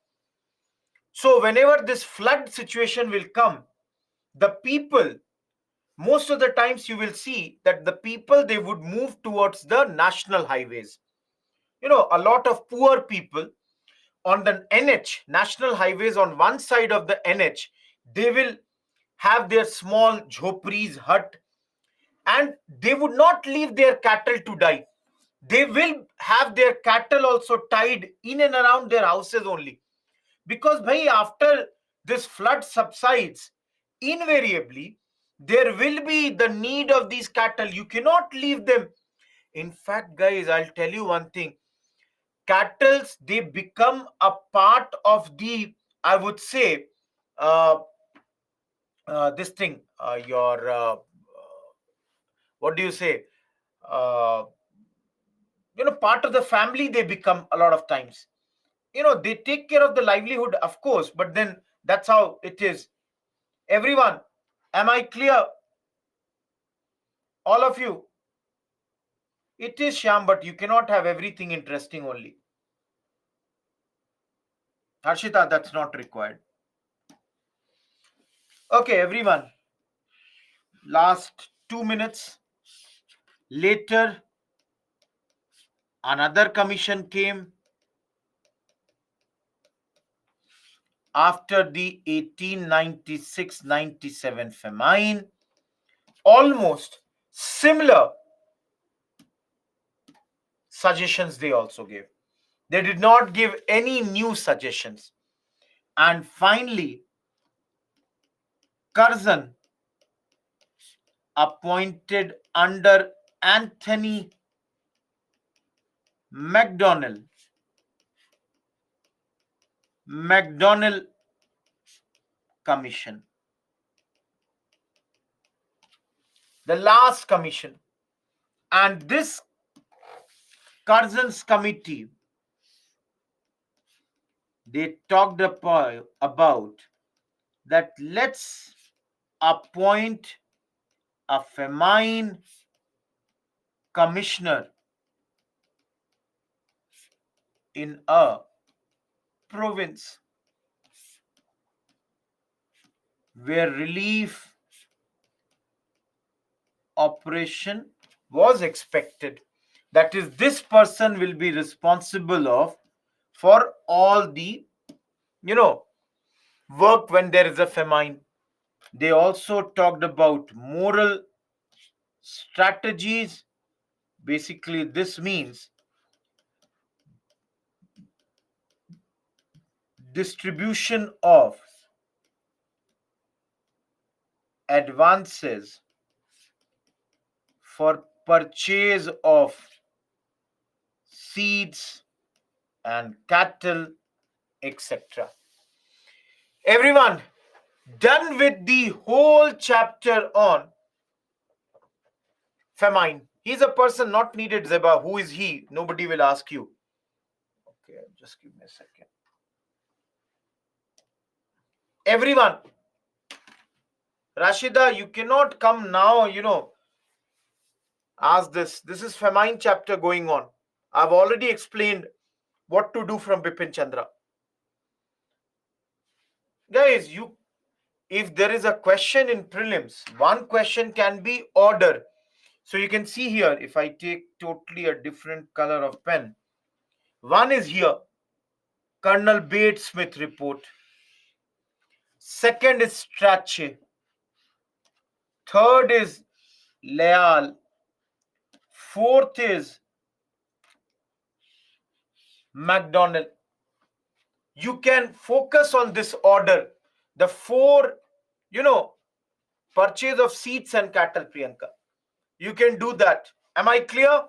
So whenever this flood situation will come, the people, most of the times you will see that the people, they would move towards the national highways. A lot of poor people on the NH, national highways, on one side of the NH, they will have their small jhopris, hut, and they would not leave their cattle to die. They will have their cattle also tied in and around their houses only. Because bhai, after this flood subsides, invariably, there will be the need of these cattle. You cannot leave them. In fact, guys, I'll tell you one thing. Cattle, they become a part of the, I would say, uh, this thing, your, what do you say? Uh, part of the family they become a lot of times. They take care of the livelihood, of course, but then that's how it is. Everyone, am I clear? All of you? It is Sham, but you cannot have everything interesting only. Harshita, that's not required. Okay, everyone. Last 2 minutes. Later, another commission came after the 1896-97 famine. Almost similar suggestions they also gave. They did not give any new suggestions. And finally, Curzon, appointed under Anthony MacDonald, MacDonald Commission, the last commission. And this Curzon's committee, they talked about that let's appoint a famine commissioner in a province where relief operation was expected. That is, this person will be responsible of for all the, you know, work when there is a famine. They also talked about moral strategies. Basically, this means distribution of advances for purchase of seeds and cattle, etc. Everyone, done with the whole chapter on famine. He's a person not needed, Zeba. Who is he? Nobody will ask you. Okay, just give me a second. Everyone, Rashida, you cannot come now, ask this. This is famine chapter going on. I've already explained what to do from Bipin Chandra. Guys, if there is a question in prelims, one question can be order. So you can see here, if I take totally a different color of pen, one is here, Colonel Bates Smith report. Second is Strachey. Third is Leal. Fourth is MacDonald. You can focus on this order. The four, purchase of seeds and cattle, Priyanka. You can do that. Am I clear?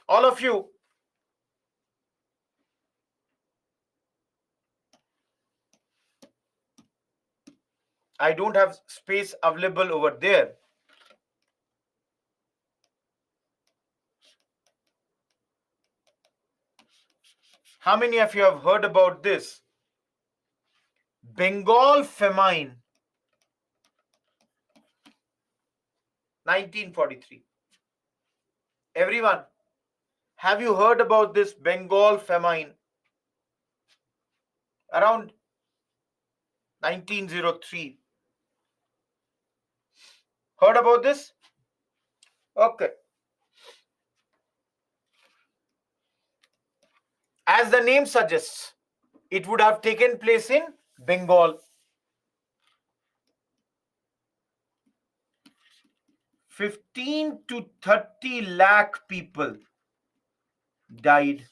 All of you? I don't have space available over there. How many of you have heard about this? Bengal famine, 1943. Everyone, have you heard about this Bengal famine? Around 1903. Heard about this? Okay. As the name suggests, it would have taken place in Bengal. 15 to 30 lakh people died.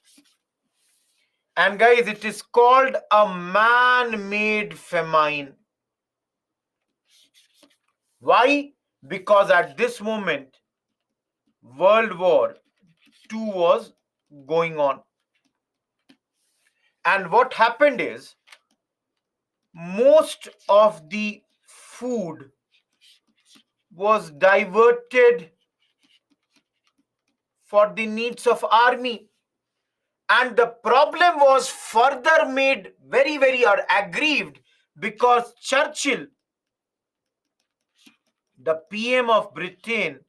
And guys, it is called a man-made famine. Why? Because at this moment, World War II was going on. And what happened is, most of the food was diverted for the needs of army. And the problem was further made very, very aggrieved because Churchill, the PM of Britain,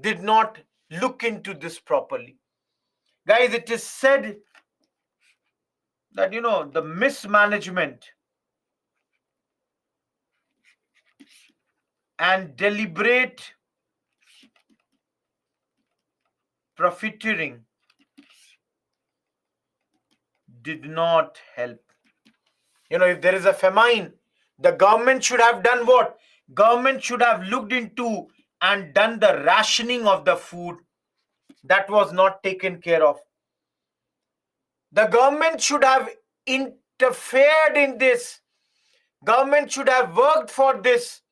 did not look into this properly. Guys, it is said that, the mismanagement and deliberate profiteering did not help. If there is a famine, the government should have done what? Government should have looked into and done the rationing of the food that was not taken care of. The government should have interfered in this. Government should have worked for this.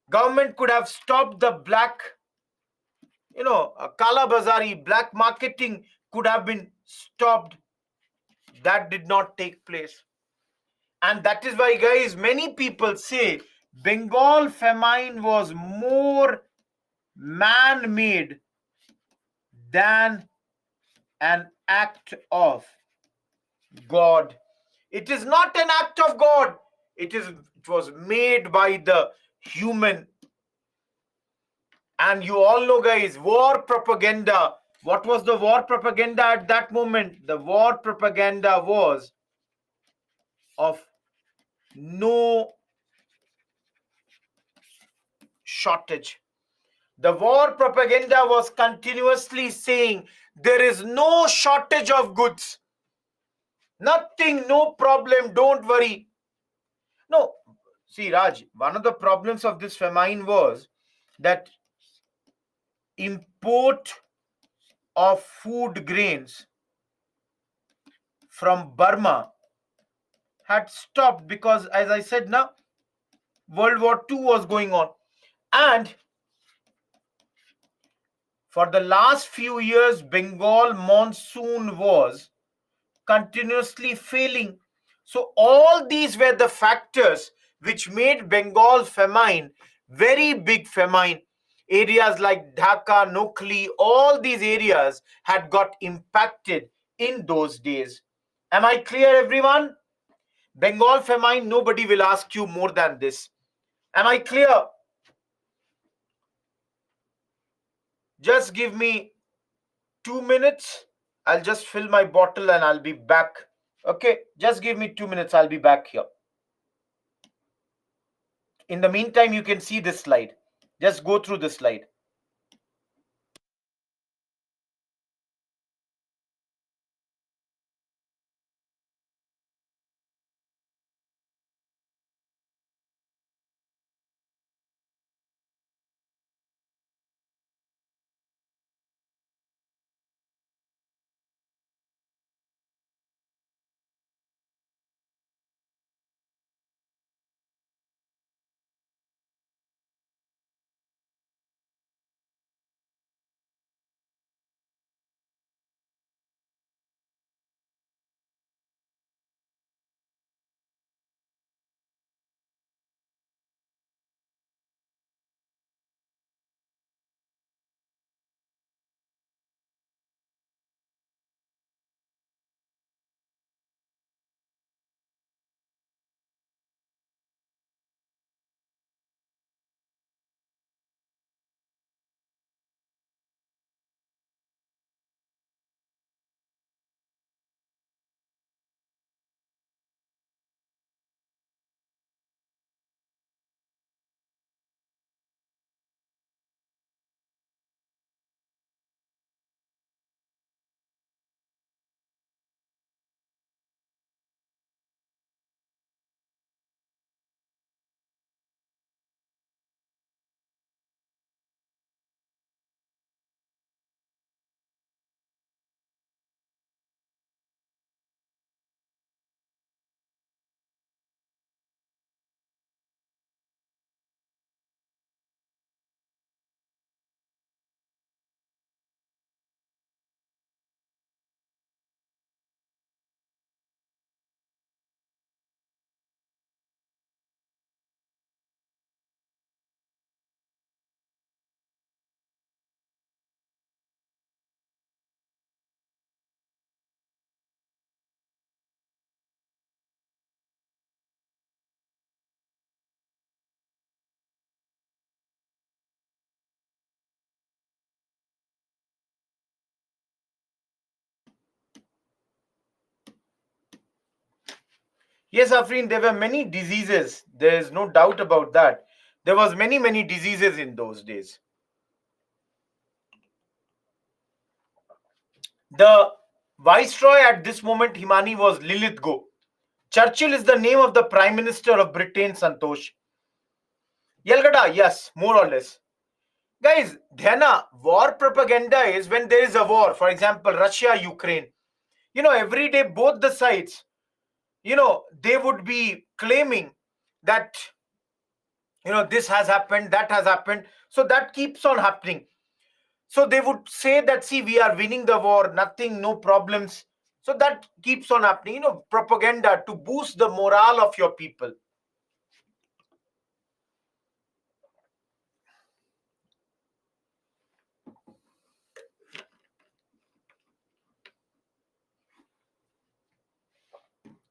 Government could have stopped the black, kala bazari, black marketing could have been stopped. That did not take place. And that is why, guys, many people say Bengal famine was more man-made than an act of God. It is not an act of God. It was made by the human. And you all know, guys, war propaganda. What was the war propaganda at that moment? The war propaganda was of no shortage. The war propaganda was continuously saying there is no shortage of goods. Nothing, no problem, don't worry. No, see, Raj, one of the problems of this famine was that import of food grains from Burma had stopped because, as I said now, World War II was going on. And for the last few years, Bengal monsoon was continuously failing. So all these were the factors which made Bengal famine very big famine. Areas like Dhaka, Nokhli, all these areas had got impacted in those days. Am I clear, everyone? Bengal famine, nobody will ask you more than this. Am I clear? Just give me 2 minutes. I'll just fill my bottle and I'll be back. Okay, just give me 2 minutes. I'll be back here. In the meantime, you can see this slide. Just go through this slide. Yes, Afrin, there were many diseases. There is no doubt about that. There was many diseases in those days. The viceroy at this moment, Himani, was Lilithgo. Churchill is the name of the Prime Minister of Britain, Santosh. Yelgada, yes, more or less. Guys, Dhyana, war propaganda is when there is a war. For example, Russia, Ukraine. Every day both the sides, they would be claiming that, this has happened, that has happened. So that keeps on happening. So they would say that, see, we are winning the war, nothing, no problems. So that keeps on happening, propaganda to boost the morale of your people.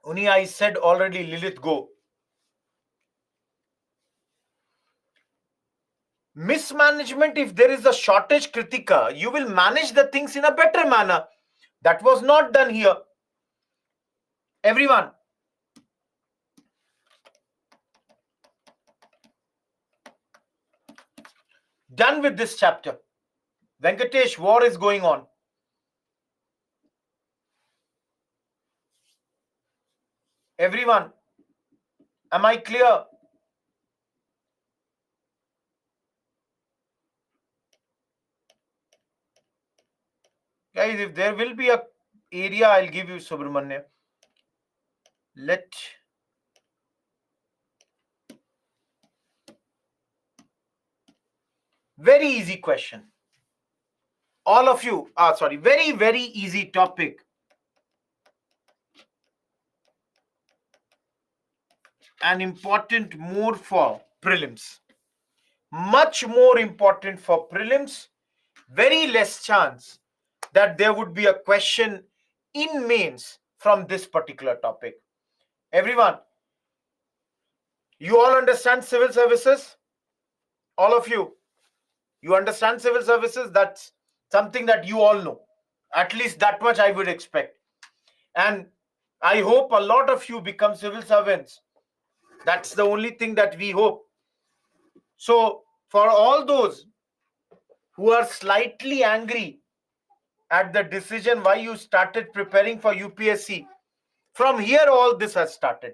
Uni, I said already, Lilith, go. Mismanagement, if there is a shortage, Kritika, you will manage the things in a better manner. That was not done here. Everyone, done with this chapter. Venkatesh, war is going on. Everyone, am I clear? Guys, if there will be a area, I'll give you Subramanya. Let very easy question. All of you, sorry, very, very easy topic. And important more for prelims. Much more important for prelims. Very less chance that there would be a question in mains from this particular topic. Everyone, you all understand civil services? All of you, you understand civil services? That's something that you all know. At least that much I would expect. And I hope a lot of you become civil servants. That's the only thing that we hope. So, for all those who are slightly angry at the decision why you started preparing for UPSC, from here all this has started.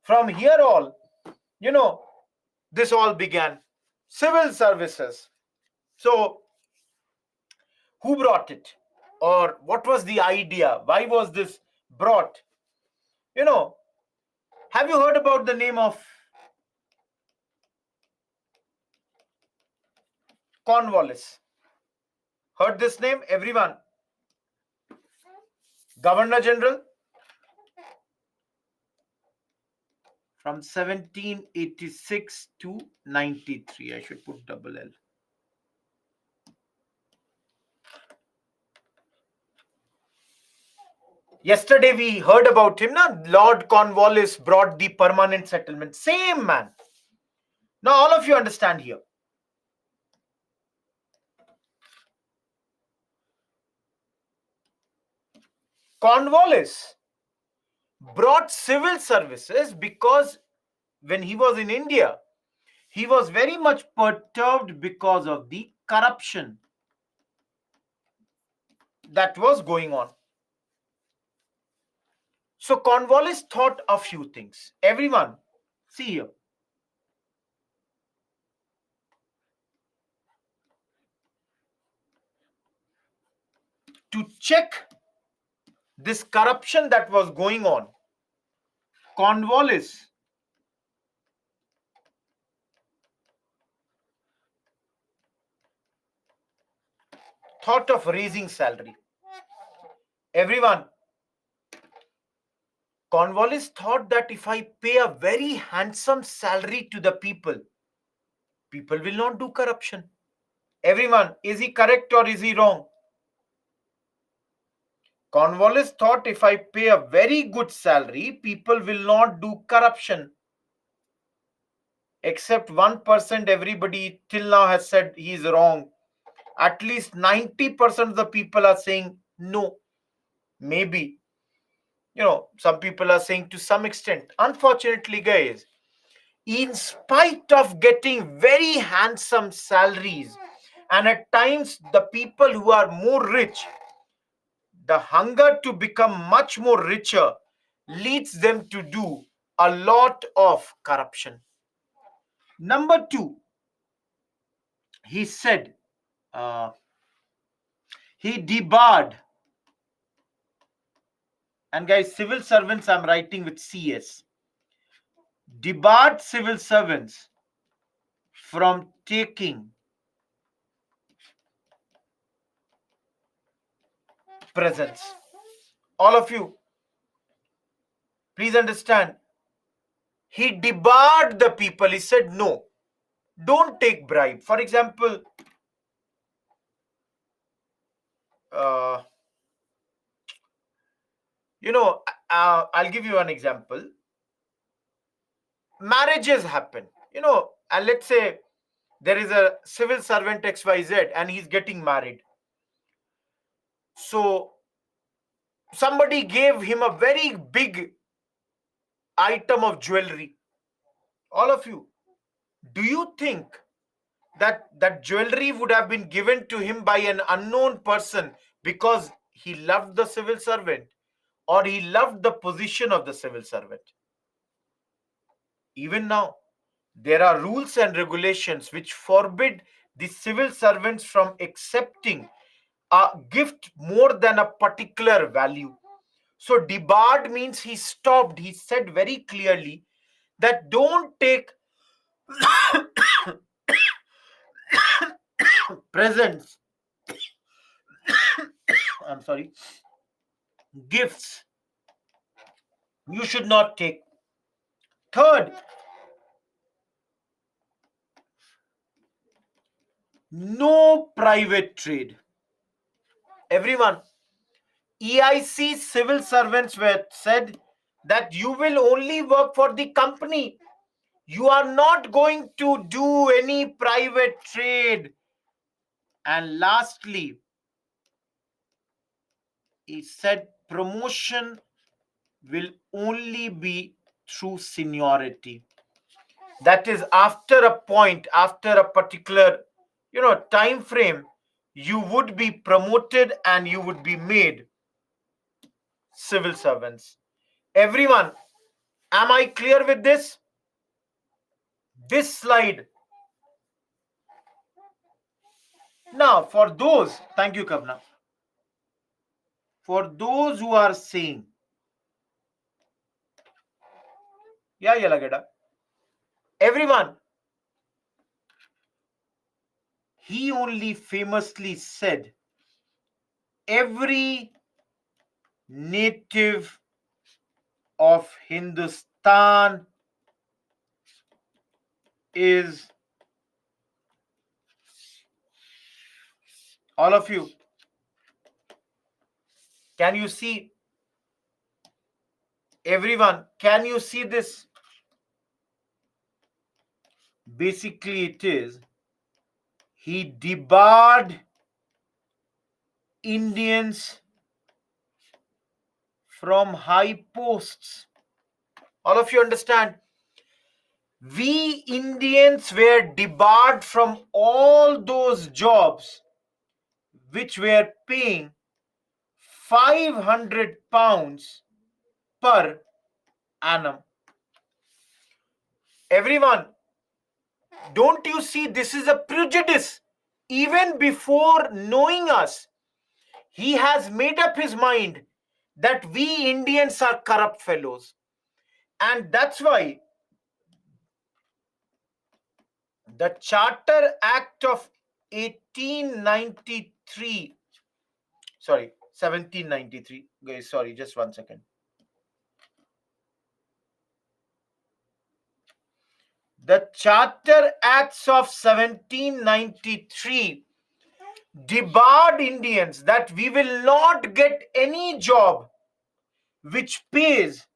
From here all, this all began. Civil services. So, who brought it? Or what was the idea? Why was this brought? Have you heard about the name of Cornwallis? Heard this name? Everyone? Governor General from 1786 to 93. I should put double L. Yesterday we heard about him, na? Lord Cornwallis brought the permanent settlement. Same man. Now all of you understand here. Cornwallis brought civil services because when he was in India, he was very much perturbed because of the corruption that was going on. So Cornwallis thought a few things. Everyone, see here. To check this corruption that was going on, Cornwallis thought of raising salary. Everyone, Cornwallis thought that if I pay a very handsome salary to the people, people will not do corruption. Everyone, is he correct or is he wrong? Cornwallis thought if I pay a very good salary, people will not do corruption. Except 1%, everybody till now has said he is wrong. At least 90% of the people are saying no. Maybe. Some people are saying to some extent. Unfortunately, guys, in spite of getting very handsome salaries, and at times the people who are more rich, the hunger to become much more richer leads them to do a lot of corruption. Number two, he said, he debarred, and guys, civil servants I'm writing with CS, debarred civil servants from taking presents. All of you, please understand, he debarred the people. He said, no, don't take bribe. For example, uh, I'll give you an example. Marriages happen, and let's say there is a civil servant XYZ and he's getting married. So somebody gave him a very big item of jewelry. All of you, do you think that that jewelry would have been given to him by an unknown person because he loved the civil servant, or he loved the position of the civil servant? Even now, there are rules and regulations which forbid the civil servants from accepting a gift more than a particular value. So debarred means he stopped. He said very clearly that don't take presents, I'm sorry, gifts. You should not take. Third, no private trade. Everyone, EIC civil servants were said that you will only work for the company. You are not going to do any private trade. And lastly, he said promotion will only be through seniority. That is, after a point, after a particular time frame, you would be promoted and you would be made civil servants. Everyone, am I clear with this? This slide. Now, for those, thank you, Kavna. For those who are saying, yeah, Lagada, everyone, he only famously said, every native of Hindustan is, all of you, can you see? Everyone, can you see this? Basically, it is, he debarred Indians from high posts. All of you understand? We Indians were debarred from all those jobs which were paying 500 pounds per annum. Everyone, don't you see this is a prejudice? Even before knowing us, he has made up his mind that we Indians are corrupt fellows. And that's why the Charter Act of 1893, sorry, 1793, guys, sorry, just 1 second. The Charter Acts of 1793 debarred Indians that we will not get any job which pays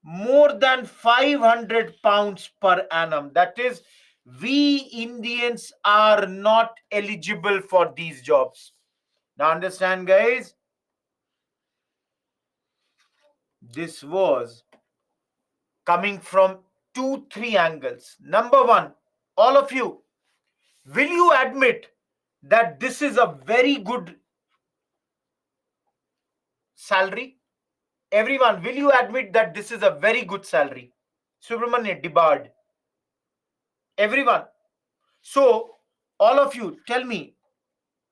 more than 500 pounds per annum. That is, we Indians are not eligible for these jobs. Now understand, guys, this was coming from 2-3 angles. Number one, all of you, will you admit that this is a very good salary? Everyone, will you admit that this is a very good salary? Subramania, debarred. Everyone. So All of you, tell me,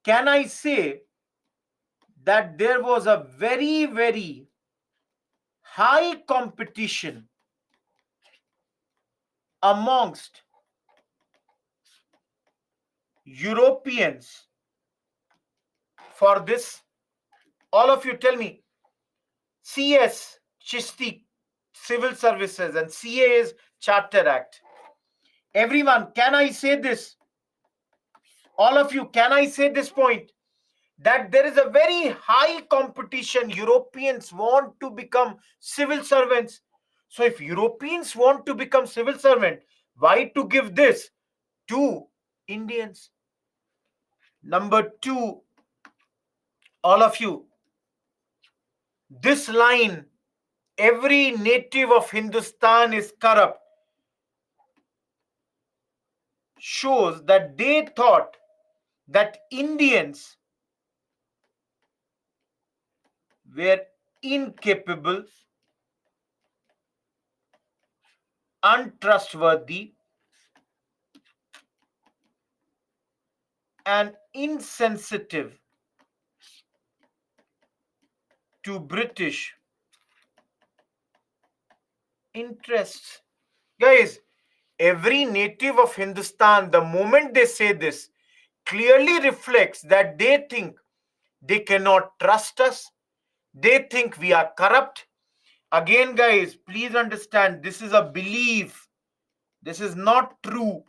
can I say that there was a very, very high competition amongst Europeans for this? All of you, tell me. CS, Chishti, Civil Services, and CA is Charter Act. Everyone, can I say this? All of you, can I say this point? That there is a very high competition. Europeans want to become civil servants. So if Europeans want to become civil servant, why to give this to Indians? Number two, all of you, this line, every native of Hindustan is corrupt, shows that they thought that Indians were incapable, untrustworthy, and insensitive to British interests. Guys, every native of Hindustan, the moment they say this, clearly reflects that they think they cannot trust us. They think we are corrupt. Again, guys, please understand, this is a belief. This is not true.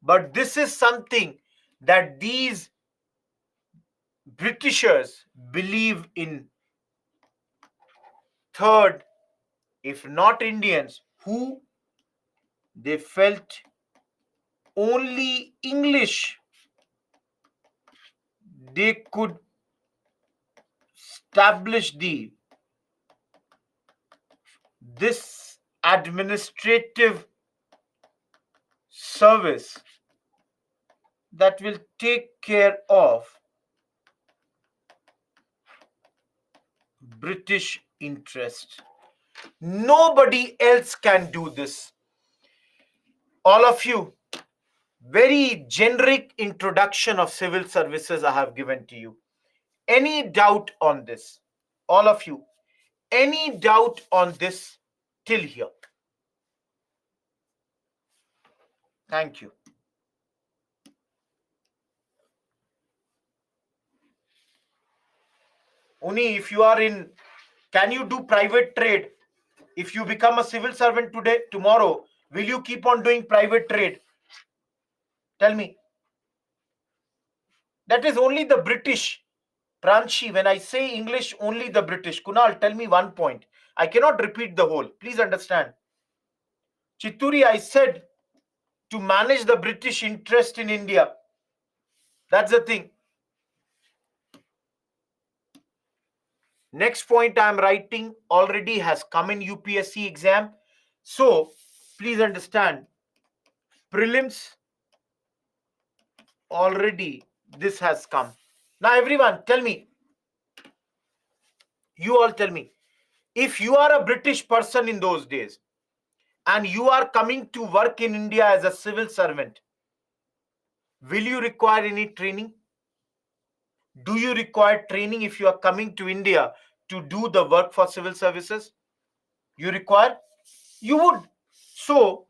But this is something that these Britishers believe in. Third, if not Indians, who? They felt only English they could establish this administrative service that will take care of British interest. Nobody else can do this. All of you, very generic introduction of civil services I have given to you. Any doubt on this? All of you, any doubt on this till here? Thank you. Only if you are in, can you do private trade? If you become a civil servant today, tomorrow, will you keep on doing private trade? Tell me. That is only the British. Pranshi, when I say English, only the British. Kunal, tell me one point. I cannot repeat the whole. Please understand. Chitturi, I said to manage the British interest in India. That's the thing. Next point I am writing already has come in UPSC exam. So, please understand. Prelims, already this has come. Now, everyone, tell me. You all tell me. If you are a British person in those days and you are coming to work in India as a civil servant, will you require any training? Do you require training if you are coming to India to do the work for civil services? You require? You would. So,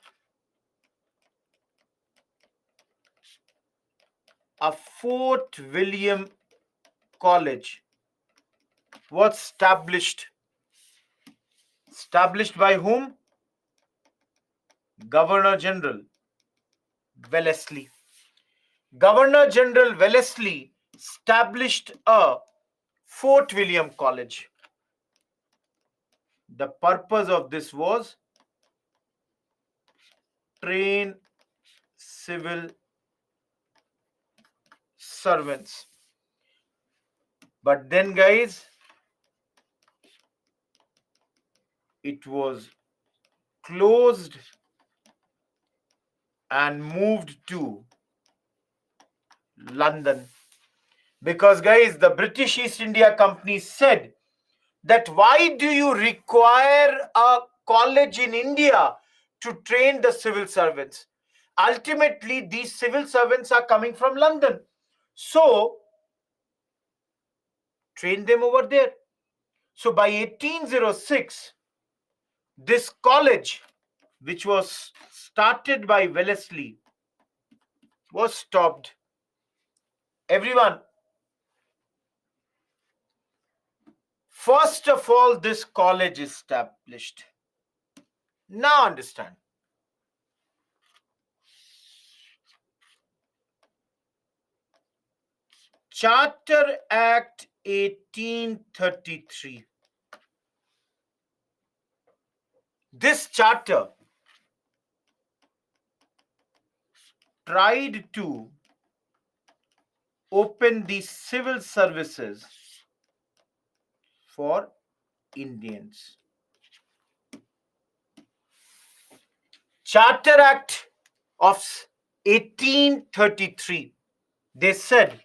a Fort William College was established. Established by whom? Governor General Wellesley. Governor General Wellesley established a Fort William College. The purpose of this was train civil servants. But then, guys, it was closed and moved to London. Because, guys, the British East India Company said that why do you require a college in India to train the civil servants? ultimately these civil servants are coming from London. So train them over there. So by 1806, this college, which was started by Wellesley, was stopped. Everyone, first of all, this college established. Now understand. Charter Act 1833. This charter tried to open the civil services for Indians. Charter Act of 1833. They said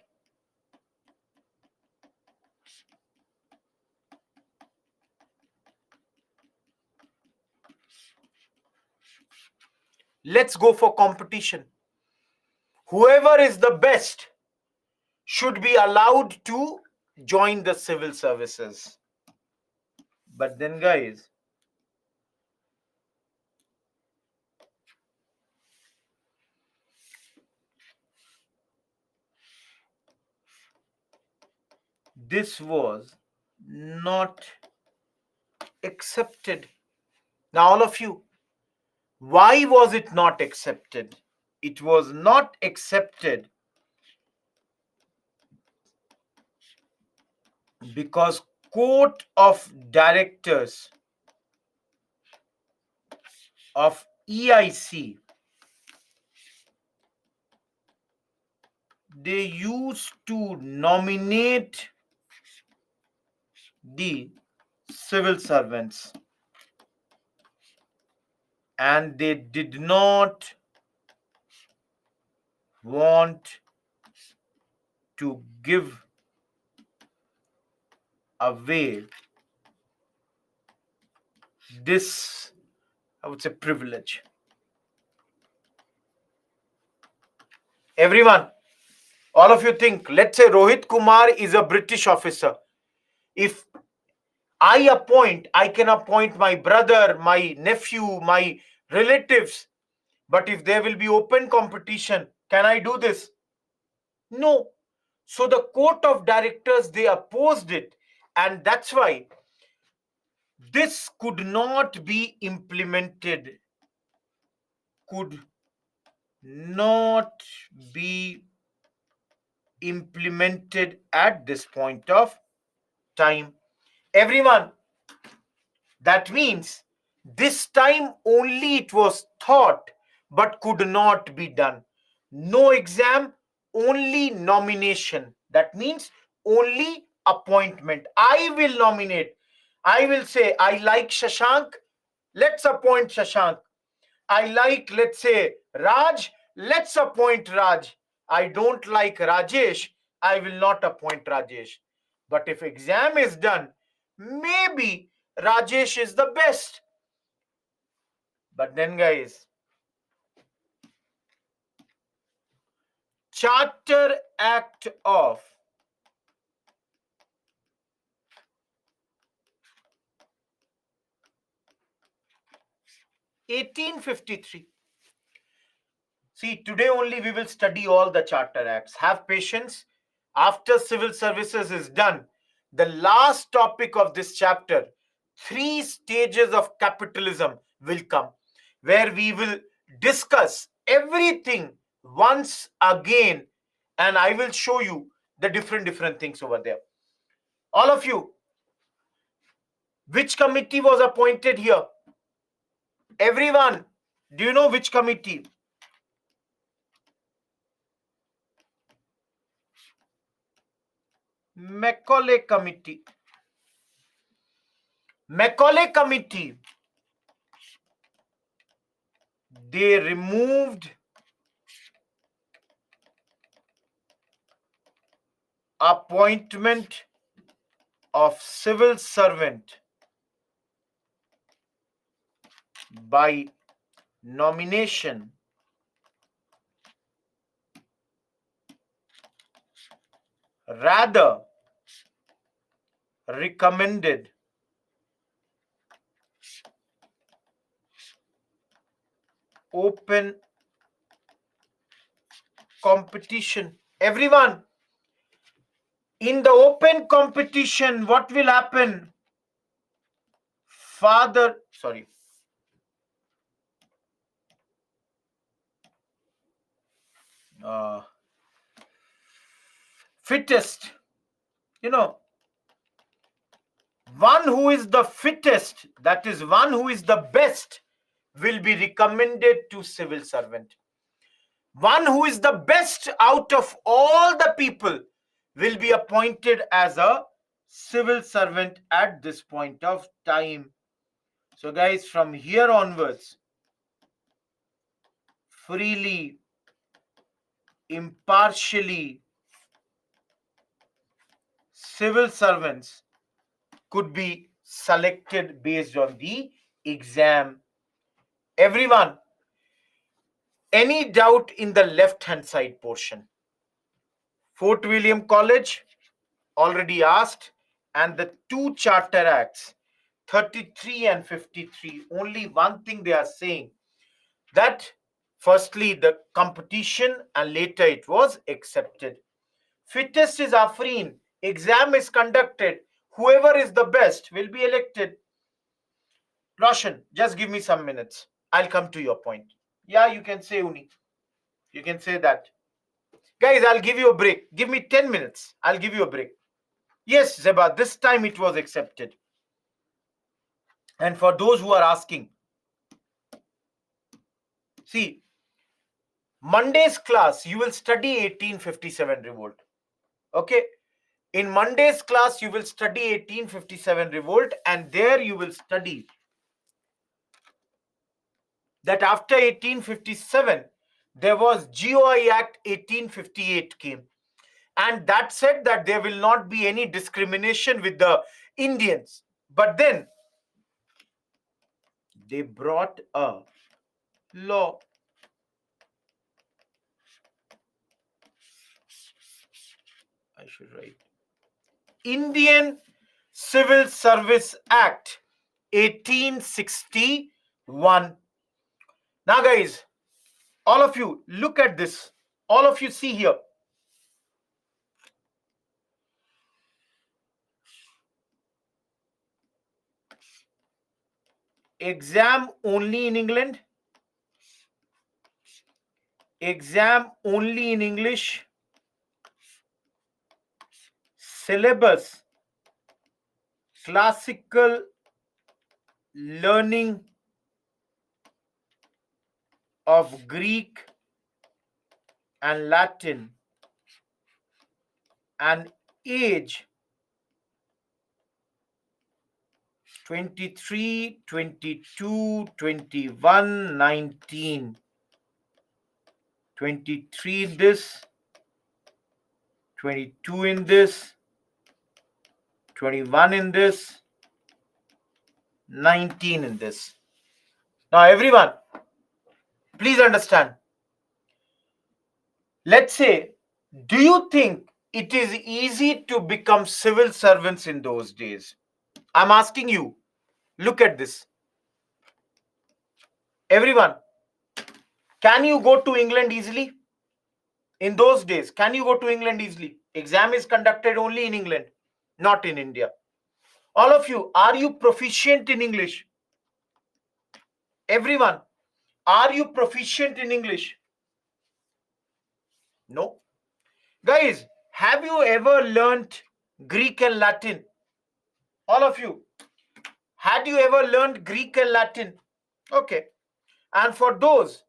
let's go for competition. Whoever is the best should be allowed to join the civil services. But then, guys, this was not accepted. Now, all of you, why was it not accepted? It was not accepted because court of directors of EIC, they used to nominate the civil servants and they did not want to give away this, I would say, privilege. Everyone, all of you think, let's say Rohit Kumar is a British officer. If I can appoint my brother, my nephew, my relatives. But if there will be open competition, can I do this? No. So the court of directors, they opposed it. And that's why this could not be implemented. Could not be implemented at this point of time. Everyone, that means this time only it was thought but could not be done. No exam, only nomination. That means only appointment. I will nominate. I will say, I like Shashank. Let's appoint Shashank. I like, let's say, Raj. Let's appoint Raj. I don't like Rajesh. I will not appoint Rajesh. But if exam is done, maybe Rajesh is the best. But then, guys, Charter Act of 1853. See, today only we will study all the Charter Acts. Have patience. After civil services is done, the last topic of this chapter, three stages of capitalism, will come, where we will discuss everything once again, and I will show you the different things over there. All of you, which committee was appointed here? Everyone, do you know which committee? Macaulay Committee. Macaulay Committee, they removed appointment of civil servant by nomination rather recommended open competition. Everyone, in the open competition, what will happen? Father, sorry, uh, fittest, you know, one who is the fittest, that is one who is the best, will be recommended to civil servant. One who is the best out of all the people will be appointed as a civil servant at this point of time. So guys, from here onwards, freely, impartially, civil servants could be selected based on the exam. Everyone, any doubt in the left hand side portion? Fort William College, already asked, and the two charter acts, 33 and 53. Only one thing they are saying, that firstly the competition and later it was accepted. Fittest is Afreen. Exam is conducted. Whoever is the best will be elected. Roshan, just give me some minutes. I'll come to your point. Yeah, you can say Uni. You can say that. Guys, I'll give you a break. Give me 10 minutes. I'll give you a break. Yes, Zeba, this time it was accepted. And for those who are asking, see, Monday's class, you will study 1857 revolt. Okay? In Monday's class, you will study 1857 revolt, and there you will study that after 1857, there was GOI Act 1858 came. And that said that there will not be any discrimination with the Indians. But then they brought a law. I should write Indian Civil Service Act 1861. Now, guys, all of you, look at this. All of you see here. Exam only in England. Exam only in English. Syllabus. Classical learning of Greek and Latin, and age 23, 22, 21, 19. 23 in this, 22 in this, 21 in this, 19 in this. Now, everyone, please understand. Let's say, do you think it is easy to become civil servants in those days? I'm asking you, look at this. Everyone, can you go to England easily? In those days, can you go to England easily? Exam is conducted only in England, not in India. All of you, are you proficient in English? Everyone, are you proficient in English? No. Guys, have you ever learnt Greek and Latin? All of you, had you ever learned Greek and Latin? Okay. And for those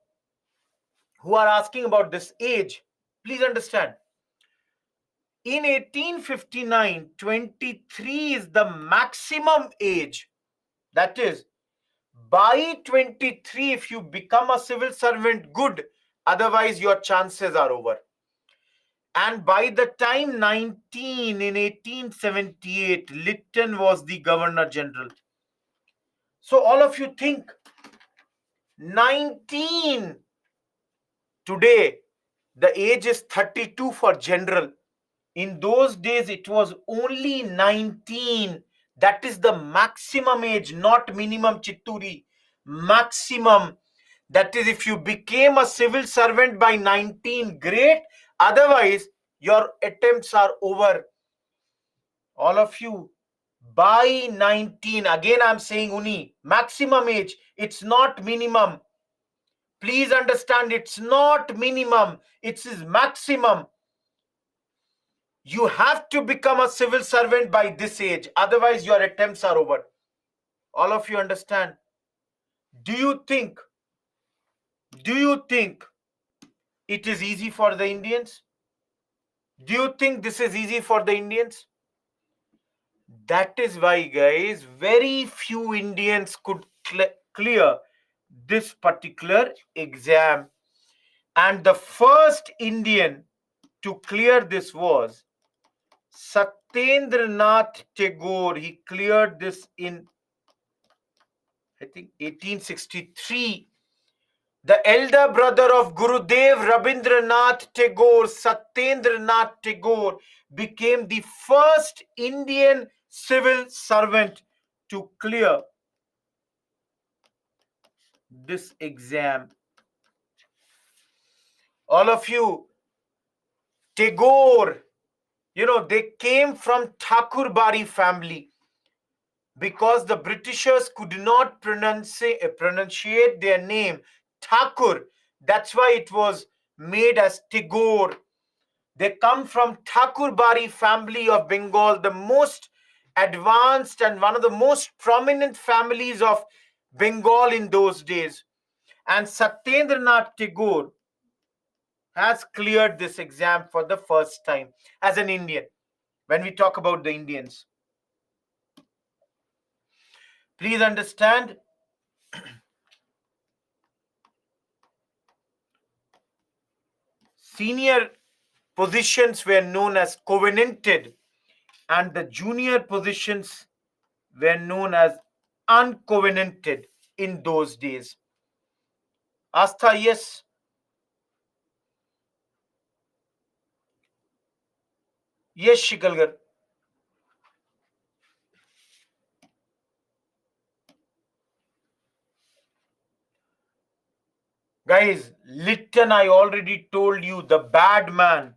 who are asking about this age, please understand. In 1859, 23 is the maximum age. That is, by 23, if you become a civil servant, good. Otherwise, your chances are over. And by the time 19 in 1878, Lytton was the Governor General. So all of you think 19 today, the age is 32 for general. In those days, it was only 19. That is the maximum age, not minimum, Chitturi. Maximum. That is, if you became a civil servant by 19, great. Otherwise, your attempts are over. All of you, by 19, again I'm saying Uni, maximum age, it's not minimum. Please understand, it's not minimum, it's maximum. You have to become a civil servant by this age, otherwise your attempts are over. All of you understand? Do you think it is easy for the Indians? Do you think this is easy for the Indians? That is why, guys, very few Indians could clear this particular exam. And the first Indian to clear this was Satyendranath Tagore. He cleared this in, I think, 1863. The elder brother of Gurudev Rabindranath Tagore, Satyendranath Tagore, became the first Indian civil servant to clear this exam. All of you, Tagore, they came from Thakurbari family because the Britishers could not pronunciate their name Thakur. That's why it was made as Tagore. They come from Thakurbari family of Bengal, the most advanced and one of the most prominent families of Bengal in those days. And Satyendranath Tagore has cleared this exam for the first time as an Indian. When we talk about the Indians, please understand, senior positions were known as covenanted and the junior positions were known as uncovenanted in those days. Astha, yes. Yes, Shikalgar. Guys, Lytton, I already told you, the bad man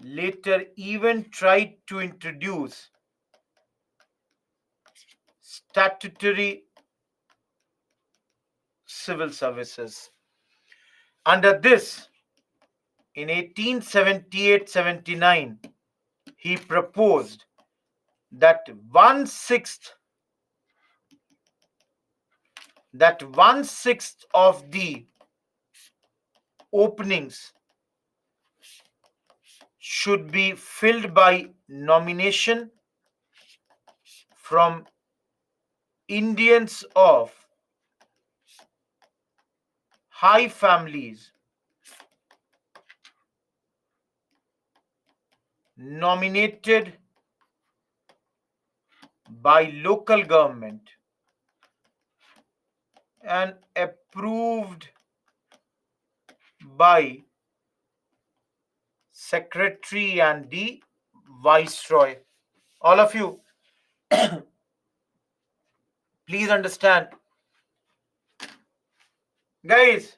later even tried to introduce statutory civil services. Under this, in 1878-79, he proposed that one-sixth of the openings should be filled by nomination from Indians of high families nominated by local government and approved by secretary and the viceroy. All of you, please understand. Guys,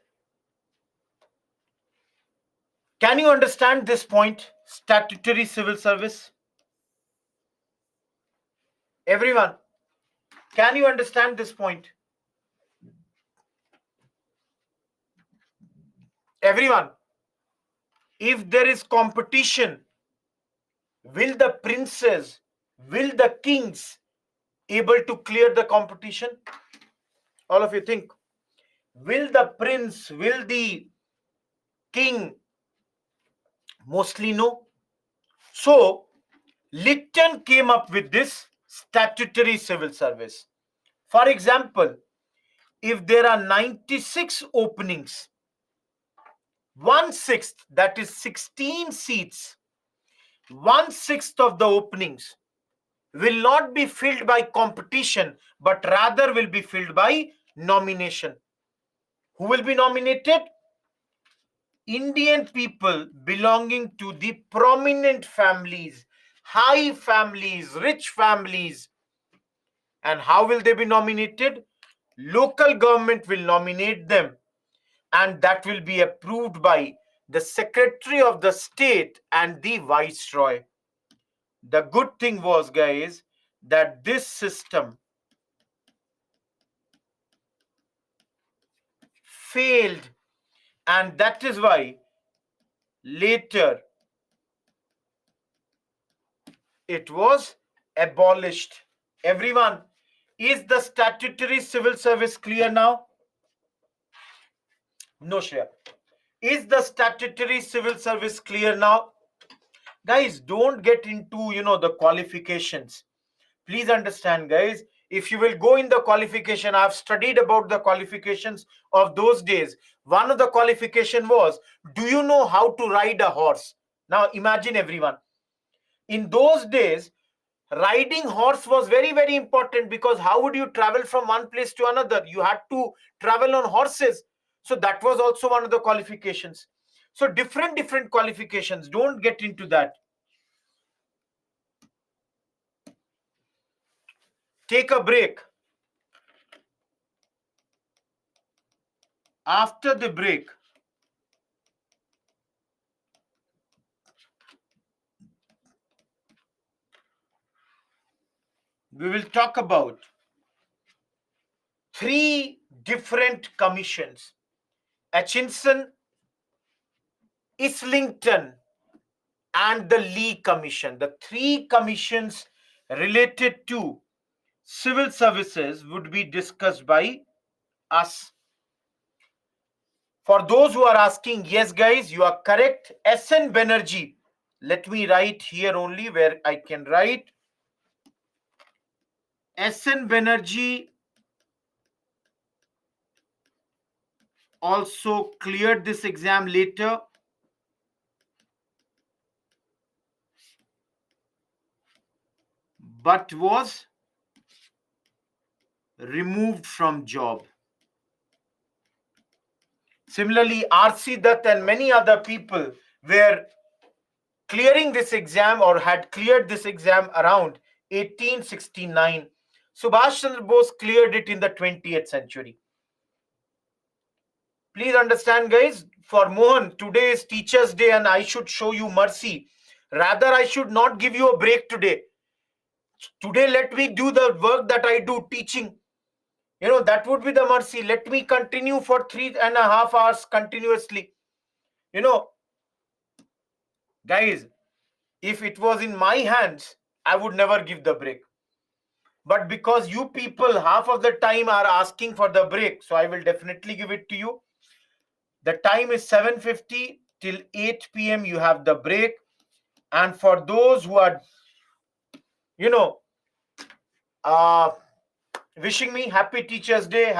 can you understand this point? Statutory civil service? Everyone, can you understand this point? Everyone, if there is competition, will the princes, will the kings able to clear the competition? All of you think. Will the prince, will the king? Mostly no. So, Lytton came up with this statutory civil service. For example, if there are 96 openings, one-sixth, that is 16 seats, one-sixth of the openings will not be filled by competition, but rather will be filled by nomination. Who will be nominated? Indian people belonging to the prominent families, high families, rich families. And how will they be nominated? Local government will nominate them, and that will be approved by the Secretary of the State and the Viceroy. The good thing was, guys, that this system failed, and that is why later it was abolished. Everyone, is the statutory civil service clear now? No, Shreya. Is the statutory civil service clear now? Guys, don't get into, the qualifications. Please understand, guys, if you will go in the qualification, I've studied about the qualifications of those days. One of the qualification was, do you know how to ride a horse? Now imagine, everyone, in those days, riding horse was very, very important, because how would you travel from one place to another? You had to travel on horses. So that was also one of the qualifications. So different qualifications, don't get into that. Take a break. After the break, we will talk about three different commissions: Atchison, Islington, and the Lee Commission. The three commissions related to civil services would be discussed by us. For those who are asking, yes, guys, you are correct. SN Banerjee. Let me write here only where I can write. SN Banerjee also cleared this exam later, but was removed from job. Similarly, R.C. Dutt and many other people were clearing this exam or had cleared this exam around 1869. Subhash Chandra Bose cleared it in the 20th century. Please understand, guys, for Mohan, today is Teacher's Day and I should show you mercy. Rather, I should not give you a break today. Today, let me do the work that I do, teaching. That would be the mercy. Let me continue for 3.5 hours continuously. You know, guys, if it was in my hands, I would never give the break. But because you people half of the time are asking for the break, so I will definitely give it to you. The time is 7:50 till 8 p.m. You have the break. And for those who are, you know, uh, wishing me happy Teachers Day.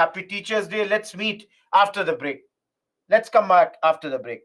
Let's meet after the break. Let's come back after the break.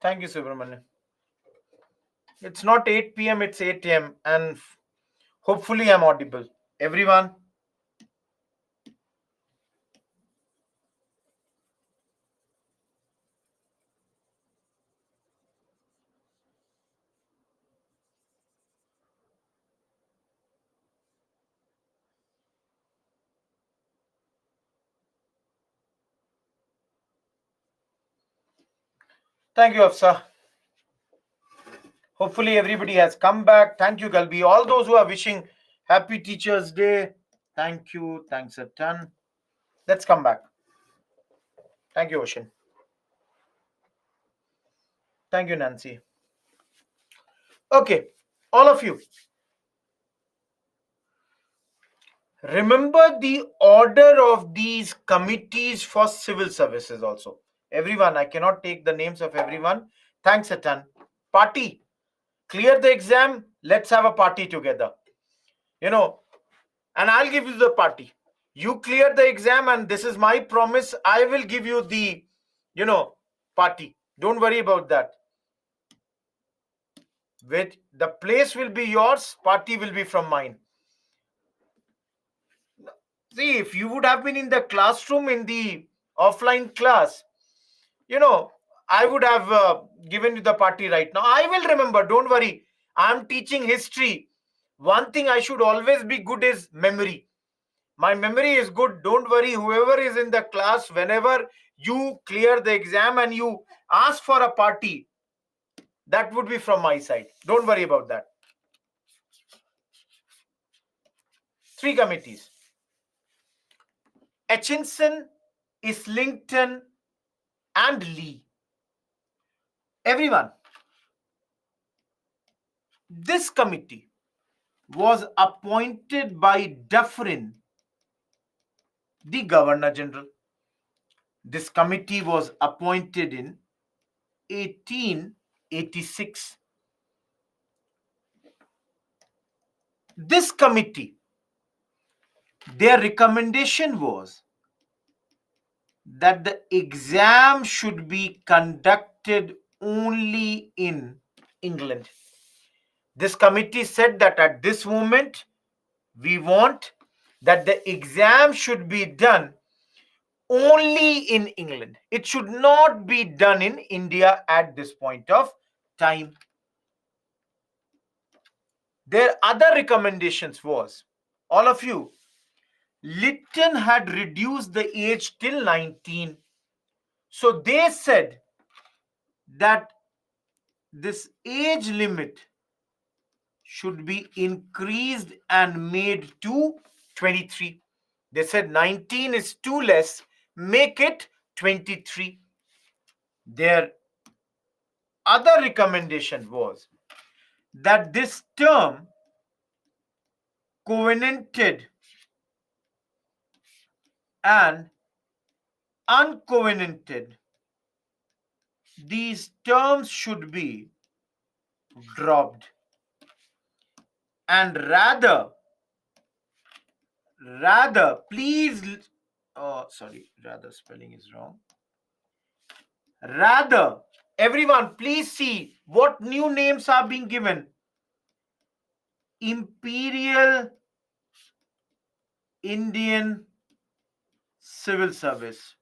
Thank you, Subramanian. It's not 8 p.m., it's 8 a.m. And hopefully I'm audible. Everyone, thank you, Afsa. Hopefully everybody has come back. Thank you, Galbi. All those who are wishing Happy Teachers' Day, thank you. Thanks a ton. Let's come back. Thank you, Ocean. Thank you, Nancy. Okay, all of you, remember the order of these committees for civil services also. Everyone, I cannot take the names of everyone. Thanks a ton. Party, clear the exam. Let's have a party together. You know, and I'll give you the party. You clear the exam, and this is my promise. I will give you the, you know, party. Don't worry about that. With the place will be yours, party will be from mine. See, if you would have been in the classroom in the offline class, you know, I would have given you the party right now. I will remember. Don't worry. I'm teaching history. One thing I should always be good is memory. My memory is good. Don't worry. Whoever is in the class, whenever you clear the exam and you ask for a party, that would be from my side. Don't worry about that. Three committees: Atchison, Islington, and Lee. Everyone, this committee was appointed by Dufferin, the Governor General. This committee was appointed in 1886. This committee, their recommendation was that the exam should be conducted only in England. This committee said that at this moment, we want that the exam should be done only in England. It should not be done in India at this point of time. Their other recommendations was, all of you, Lytton had reduced the age till 19. So they said that this age limit should be increased and made to 23. They said 19 is too less, make it 23. Their other recommendation was that this term, covenanted and uncovenanted, these terms should be dropped, and rather please, oh sorry, rather spelling is wrong. Rather, everyone, please see what new names are being given: Imperial Indian Civil Service,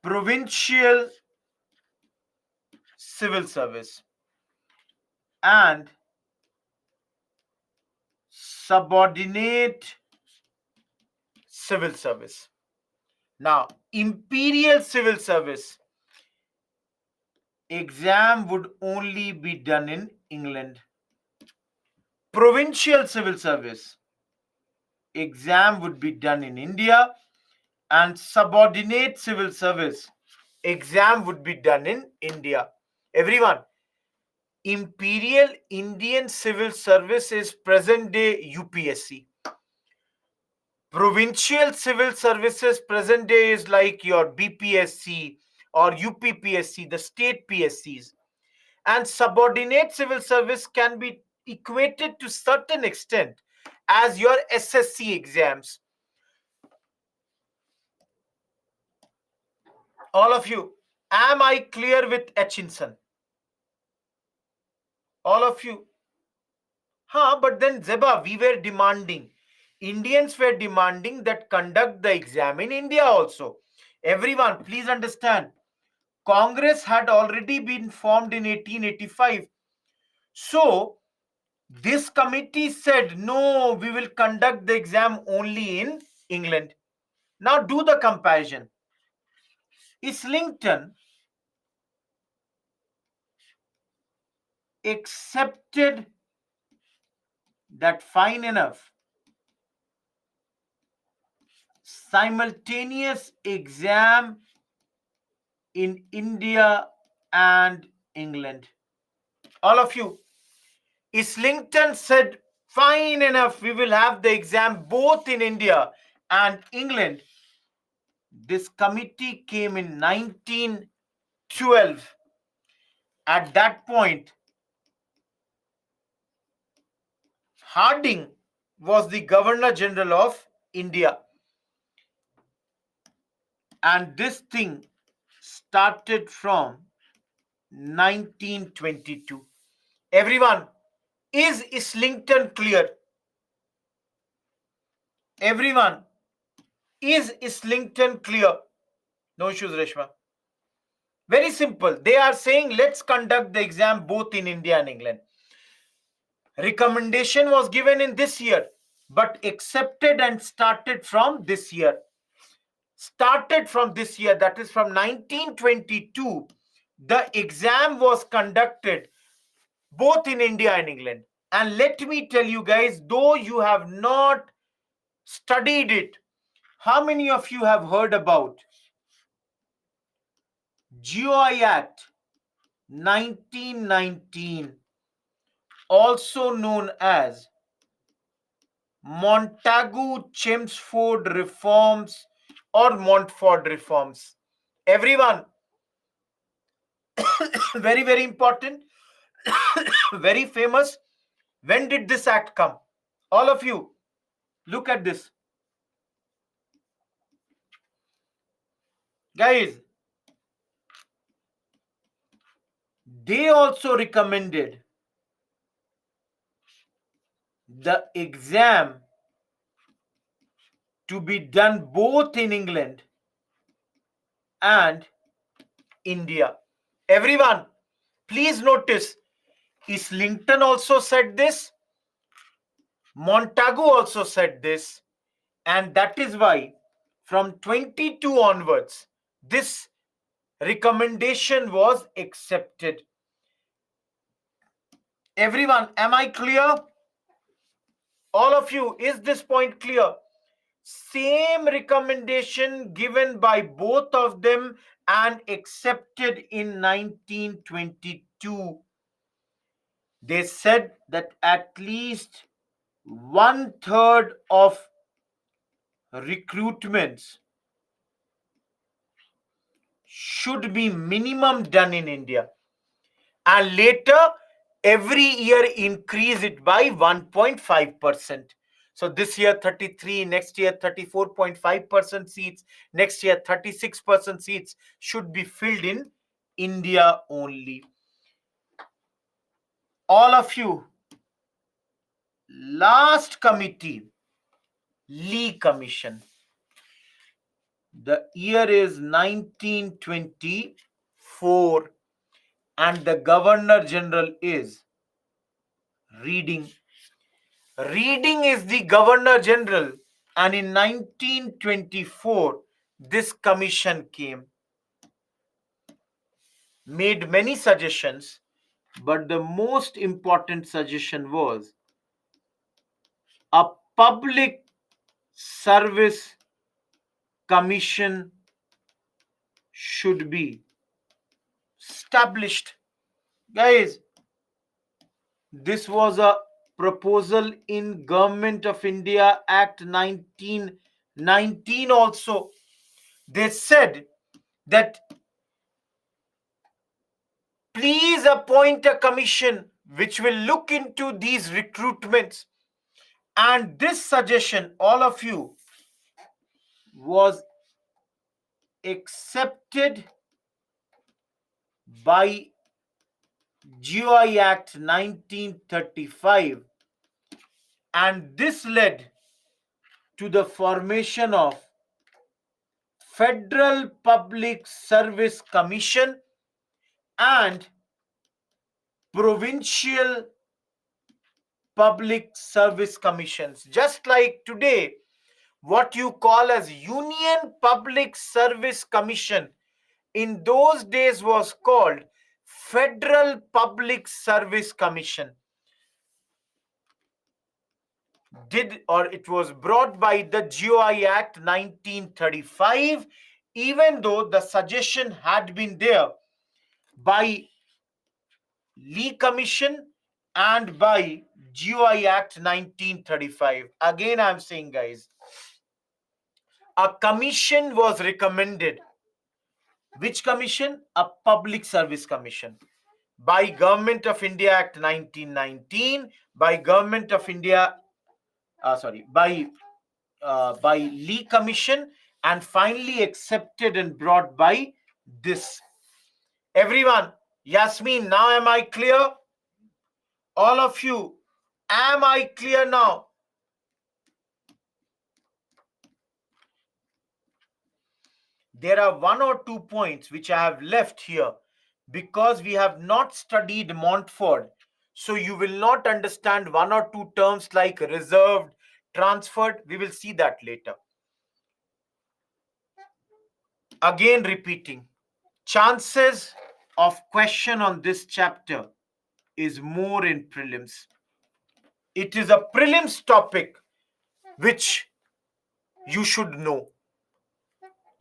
Provincial Civil Service, and Subordinate Civil Service. Now, Imperial Civil Service exam would only be done in England. Provincial Civil Service exam would be done in India, and Subordinate Civil Service exam would be done in India. Everyone, Imperial Indian Civil Service is present day UPSC. Provincial Civil Services present day is like your BPSC or UPPSC, the state PSCs. And subordinate civil service can be equated to certain extent as your SSC exams. All of you, Am I clear with Hutchinson? All of you? Huh, but then Zeba, we were demanding, Indians were demanding that conduct the exam in India also. Everyone, please understand, Congress had already been formed in 1885. So, this committee said, no, we will conduct the exam only in England. Now, do the comparison. Islington accepted that fine enough. Simultaneous exam in India and England. All of you, Islington said, fine enough, we will have the exam both in India and England. This committee came in 1912. At that point, Harding was the Governor General of India. And this thing started from 1922. Everyone, is Islington clear? Everyone, is Islington clear? No issues, Reshma. Very simple. They are saying let's conduct the exam both in India and England. Recommendation was given in this year, but accepted and started from this year. Started from this year, that is from 1922. The exam was conducted both in India and England. And let me tell you guys, though you have not studied it, how many of you have heard about GOI Act 1919, also known as Montagu-Chelmsford reforms or Montfort reforms? Everyone, very, very important, very famous. When did this act come? All of you, look at this. Guys, they also recommended the exam to be done both in England and India. Everyone, please notice, Islington also said this, Montagu also said this, and that is why from 22 onwards, this recommendation was accepted. Everyone, am I clear? All of you, is this point clear? Same recommendation given by both of them and accepted in 1922. They said that at least 1/3 of recruitments should be minimum done in India, and later every year increase it by 1.5%. So this year 33, next year 34.5% seats, next year 36% seats should be filled in India only. All of you, last committee, Lee Commission. The year is 1924 and the Governor General is Reading. Reading is the Governor General, and in 1924 this commission came, made many suggestions, but the most important suggestion was a public service commission should be established. Guys, this was a proposal in Government of India Act 1919 also. They said that please appoint a commission which will look into these recruitments. And this suggestion, all of you, was accepted by GI Act 1935, and this led to the formation of Federal Public Service Commission and Provincial Public Service Commissions. Just like today, what you call as Union Public Service Commission in those days was called Federal Public Service Commission. It was brought by the GOI Act 1935, even though the suggestion had been there by Lee Commission and by GOI Act 1935. Again, I'm saying, guys, a commission was recommended. Which commission? A public service commission. By Government of India Act 1919, by Government of India, by Lee Commission, and finally accepted and brought by this. Everyone, Yasmin, now am I clear? All of you, am I clear now? There are one or two points which I have left here because we have not studied Montfort. So you will not understand one or two terms like reserved, transferred. We will see that later. Again repeating, chances of question on this chapter is more in prelims. It is a prelims topic which you should know.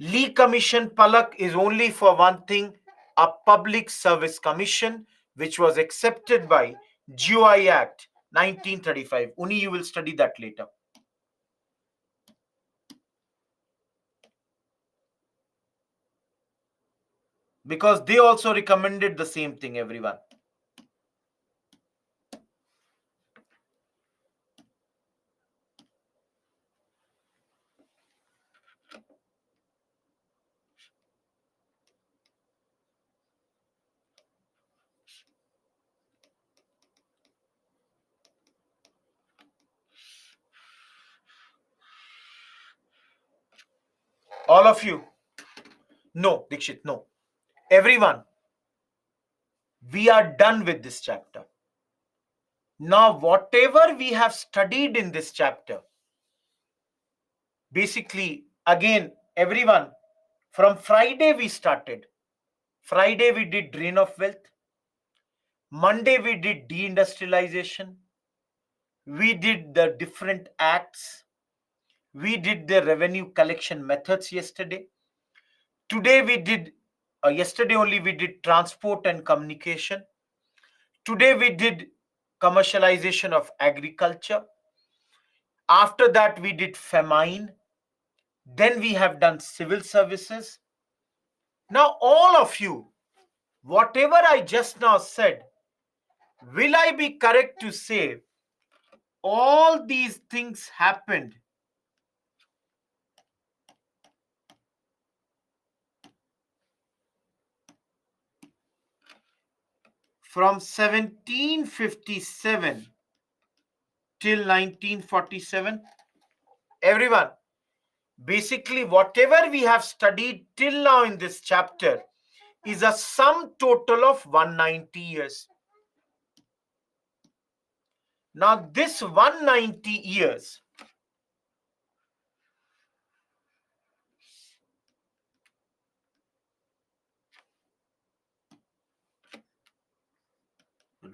Lee Commission Palak is only for one thing, a public service commission which was accepted by GOI Act 1935. Only you will study that later. Because they also recommended the same thing, everyone. All of you. No, Dikshit, no. Everyone, we are done with this chapter. Now, whatever we have studied in this chapter, basically, again, everyone, from Friday we started. Friday we did drain of wealth. Monday we did deindustrialization. We did the different acts. We did the revenue collection methods yesterday. Today we did, yesterday only we did transport and communication. Today we did commercialization of agriculture. After that we did famine. Then we have done civil services. Now all of you, whatever I just now said, will I be correct to say all these things happened from 1757 till 1947? Everyone, basically whatever we have studied till now in this chapter is a sum total of 190 years. Now this 190 years,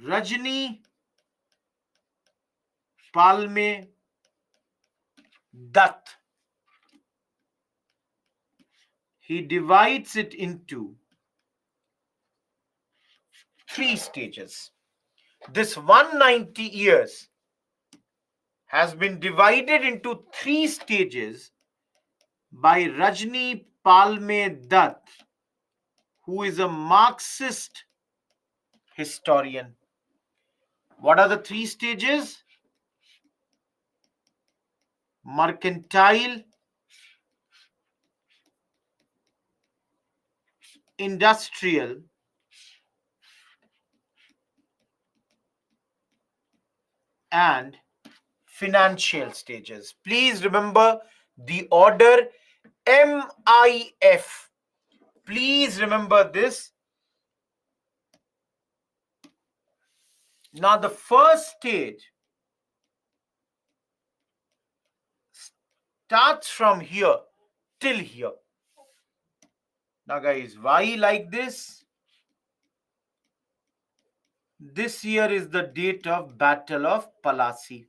Rajni Palme Dutt, he divides it into three stages. This 190 years has been divided into three stages by Rajni Palme Dutt, who is a Marxist historian. What are the three stages? Mercantile, industrial, and financial stages. Please remember the order MIF. Please remember this. Now, the first stage starts from here till here. Now, guys, why like this? This year is the date of Battle of Palasi.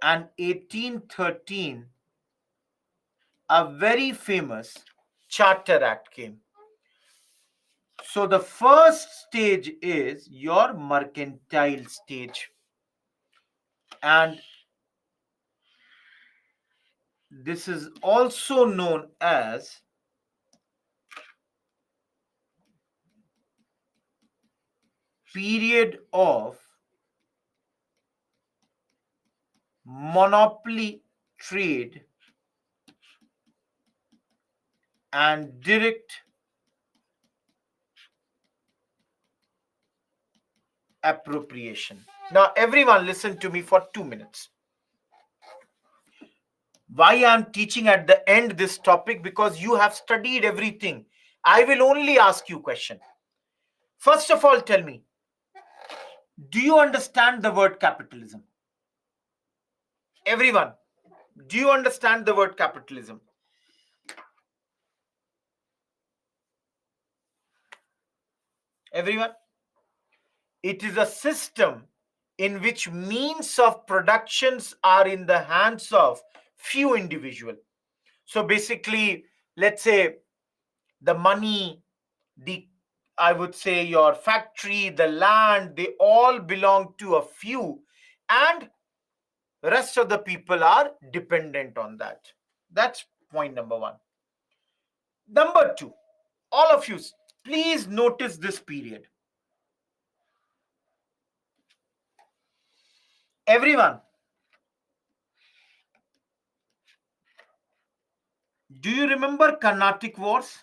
And 1813, a very famous Charter Act came. So the first stage is your mercantile stage. And this is also known as period of monopoly trade and direct appropriation. Now, everyone, listen to me for 2 minutes. Why I'm teaching at the end this topic? Because you have studied everything. I will only ask you question. First of all, tell me, do you understand the word capitalism? Everyone, do you understand the word capitalism? Everyone? It is a system in which means of productions are in the hands of few individuals. So basically, let's say the money, the I would say your factory, the land, they all belong to a few, and rest of the people are dependent on that. That's point number one. Number two, all of you, please notice this period. Everyone, do you remember Carnatic Wars?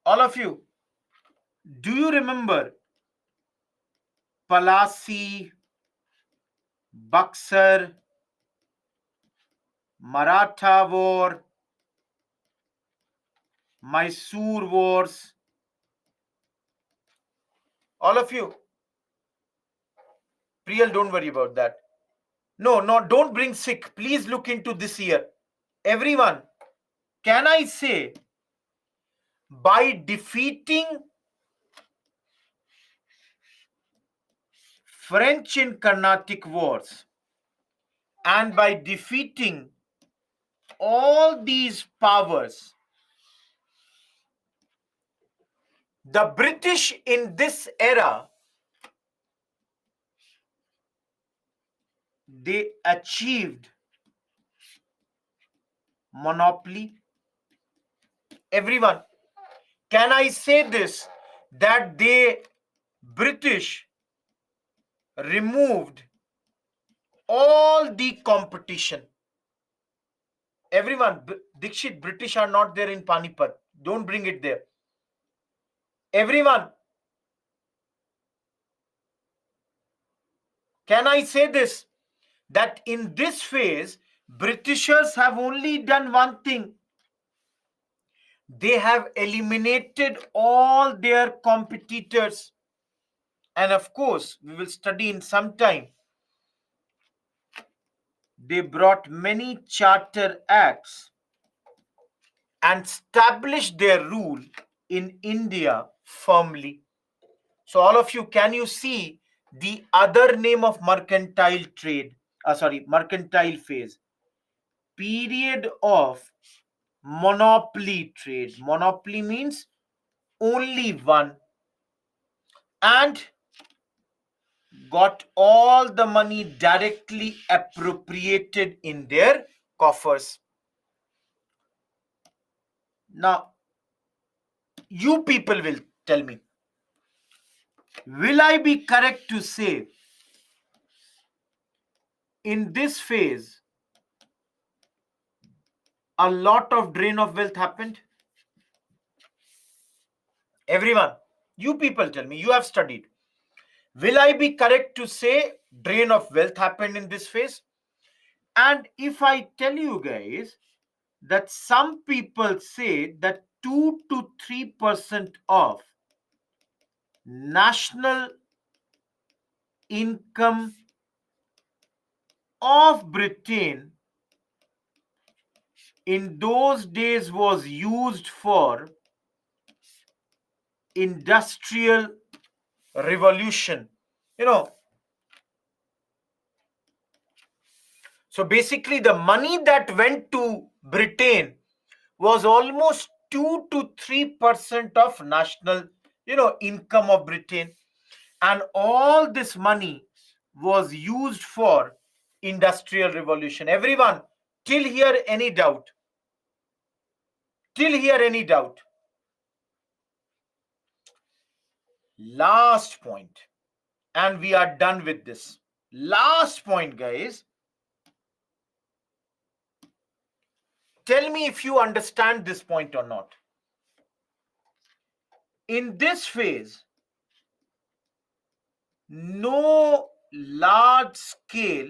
All of you, do you remember Palasi, Buxar, Maratha War, Mysore Wars? All of you, Priyal, don't worry about that. No, no, don't bring sick. Please look into this year. Everyone, can I say by defeating French in Carnatic Wars and by defeating all these powers, the British in this era, they achieved monopoly. Everyone, can I say this, that they British removed all the competition? Everyone, Dikshit, British are not there in Panipat. Don't bring it there. Everyone, can I say this, that in this phase, Britishers have only done one thing. They have eliminated all their competitors. And of course, we will study in some time. They brought many charter acts and established their rule in India firmly. So all of you, can you see the other name of mercantile trade? Mercantile phase. Period of monopoly trade. Monopoly means only one, and got all the money directly appropriated in their coffers. Now, you people will tell me, will I be correct to say in this phase a lot of drain of wealth happened? Everyone, you people tell me, you have studied. Will I be correct to say drain of wealth happened in this phase? And if I tell you guys that some people say that 2 to 3% of national income of Britain in those days was used for industrial revolution. You know, so basically the money that went to Britain was almost 2 to 3% of national, income of Britain. And all this money was used for industrial revolution. Everyone, till here any doubt? Till here any doubt? Last point, and we are done with this. Last point, guys. Tell me if you understand this point or not. In this phase, no large scale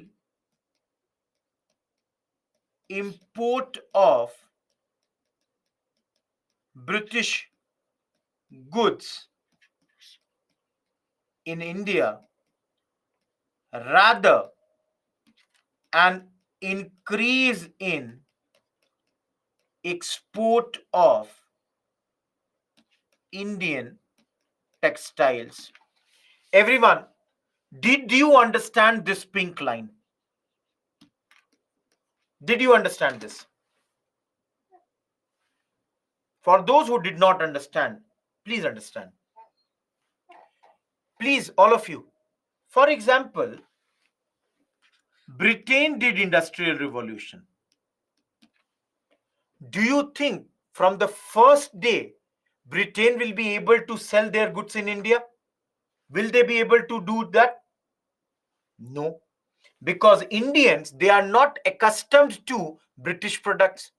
import of British goods in India, rather an increase in export of Indian textiles. Everyone, did you understand this pink line? Did you understand this? For those who did not understand, please understand. Please, all of you. For example, Britain did industrial revolution. Do you think from the first day Britain will be able to sell their goods in India? Will they be able to do that? No, because Indians, they are not accustomed to British products.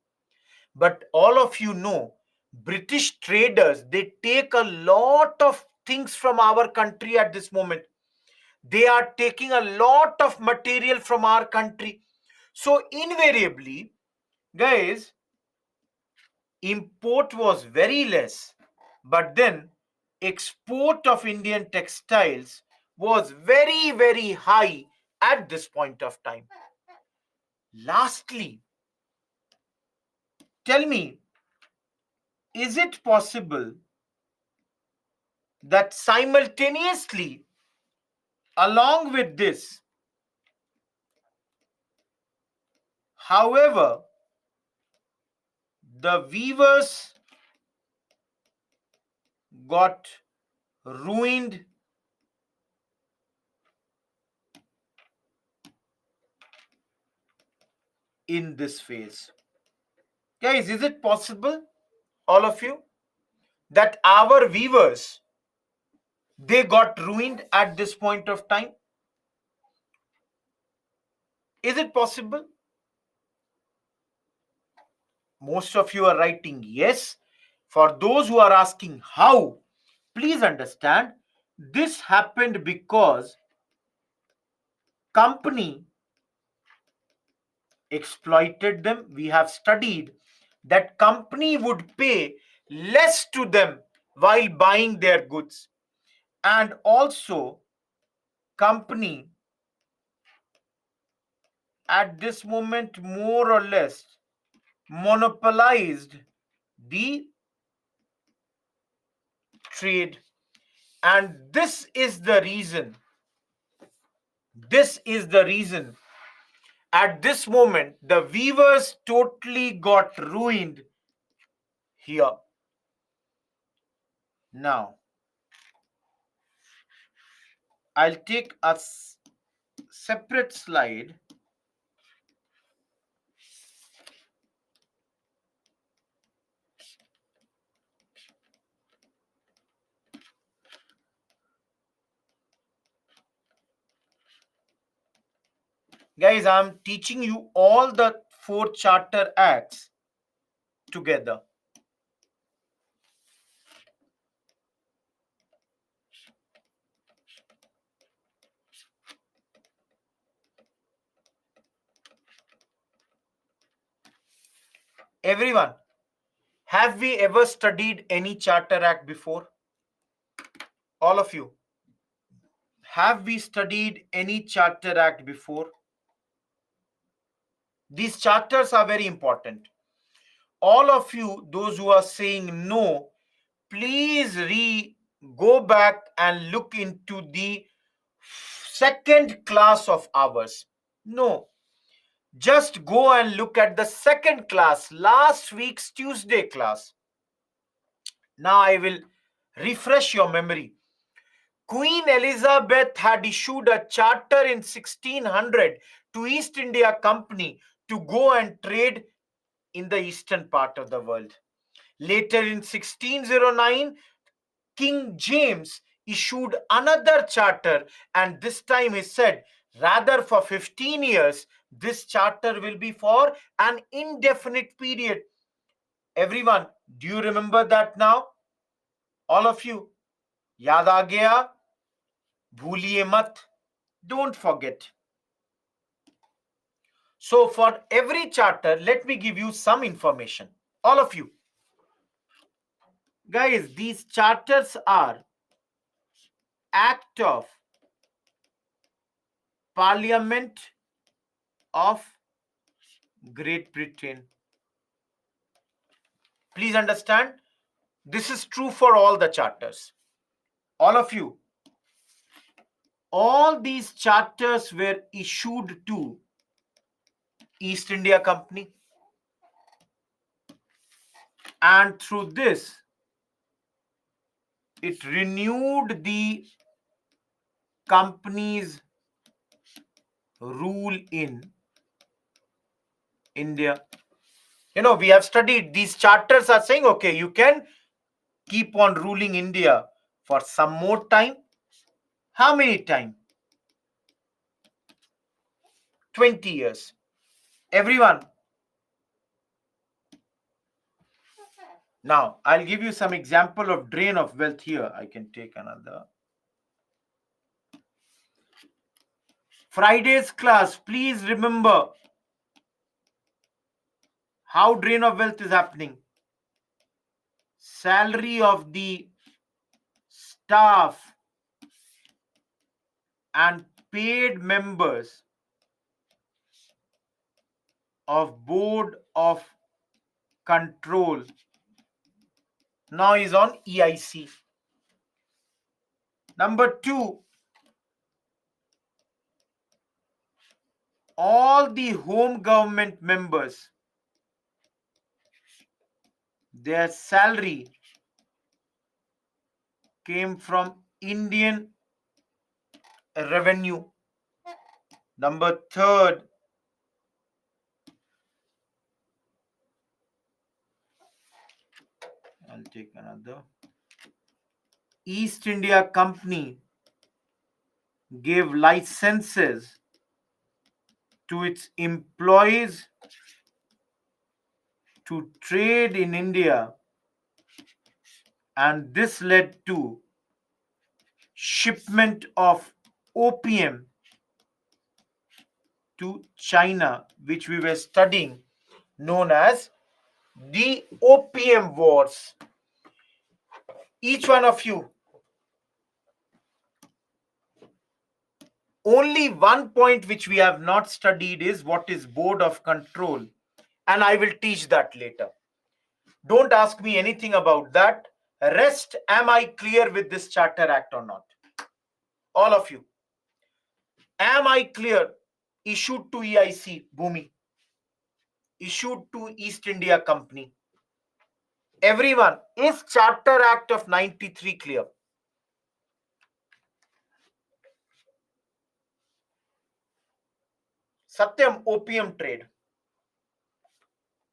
But all of you know, British traders, they take a lot of things from our country at this moment. They are taking a lot of material from our country. So invariably, guys, import was very less, but then export of Indian textiles was very, very high at this point of time. Lastly, tell me, is it possible that simultaneously, along with this, however, the weavers got ruined in this phase? Guys, is it possible, all of you, that our weavers, they got ruined at this point of time? Is it possible? Most of you are writing yes. For those who are asking how, please understand, this happened because company exploited them. We have studied that company would pay less to them while buying their goods, and also company at this moment more or less monopolized the trade. And this is the reason at this moment the weavers totally got ruined here. Now I'll take a separate slide. Guys, I'm teaching you all the 4 charter acts together. Everyone, have we ever studied any Charter Act before? All of you, have we studied any Charter Act before? These charters are very important. All of you, those who are saying no, please go back and look into the second class of ours. No, just go and look at the second class, last week's Tuesday class. Now I will refresh your memory. Queen Elizabeth had issued a charter in 1600 to East India Company to go and trade in the eastern part of the world. Later in 1609, King James issued another charter, and this time he said, rather for 15 years, this charter will be for an indefinite period. Everyone, do you remember that now? All of you, याद आ गया? भूलिए मत. Don't forget. So for every charter, let me give you some information. All of you. Guys, these charters are Act of Parliament of Great Britain. Please understand, this is true for all the charters. All of you. All these charters were issued to East India Company. And through this, it renewed the company's rule in India. We have studied these charters are saying, okay, you can keep on ruling India for some more time. How many time? 20 years. Everyone. Now, I'll give you some example of drain of wealth here. I can take another. Friday's class, please remember how drain of wealth is happening. Salary of the staff and paid members of board of control now is on EIC. Number 2, all the home government members, their salary came from Indian revenue. Number 3, I'll take another. East India Company gave licenses to its employees to trade in India, and this led to shipment of opium to China, which we were studying, known as the Opium Wars. Each one of you, only one point which we have not studied is what is board of control, and I will teach that later. Don't ask me anything about that. Rest, am I clear with this Charter Act or not? All of you. Am I clear? Issued to EIC, Bhumi. Issued to East India Company. Everyone, is Charter Act of 93 clear? Satyam, opium trade.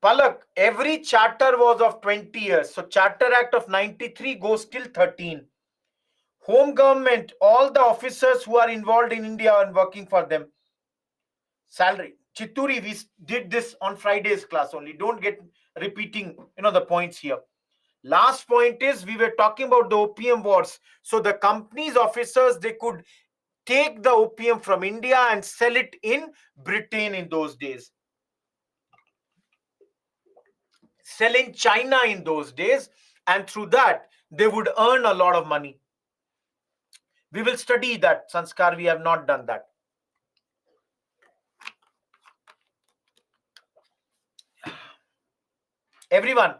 Palak, every charter was of 20 years. So Charter Act of 93 goes till 13. Home government, all the officers who are involved in India and working for them. Salary. Chituri, we did this on Friday's class only. Don't get repeating, the points here. Last point is we were talking about the opium wars. So the company's officers, they could take the opium from India and sell it in Britain in those days. sell in China in those days, and through that they would earn a lot of money. We will study that, Sanskar. We have not done that. Everyone,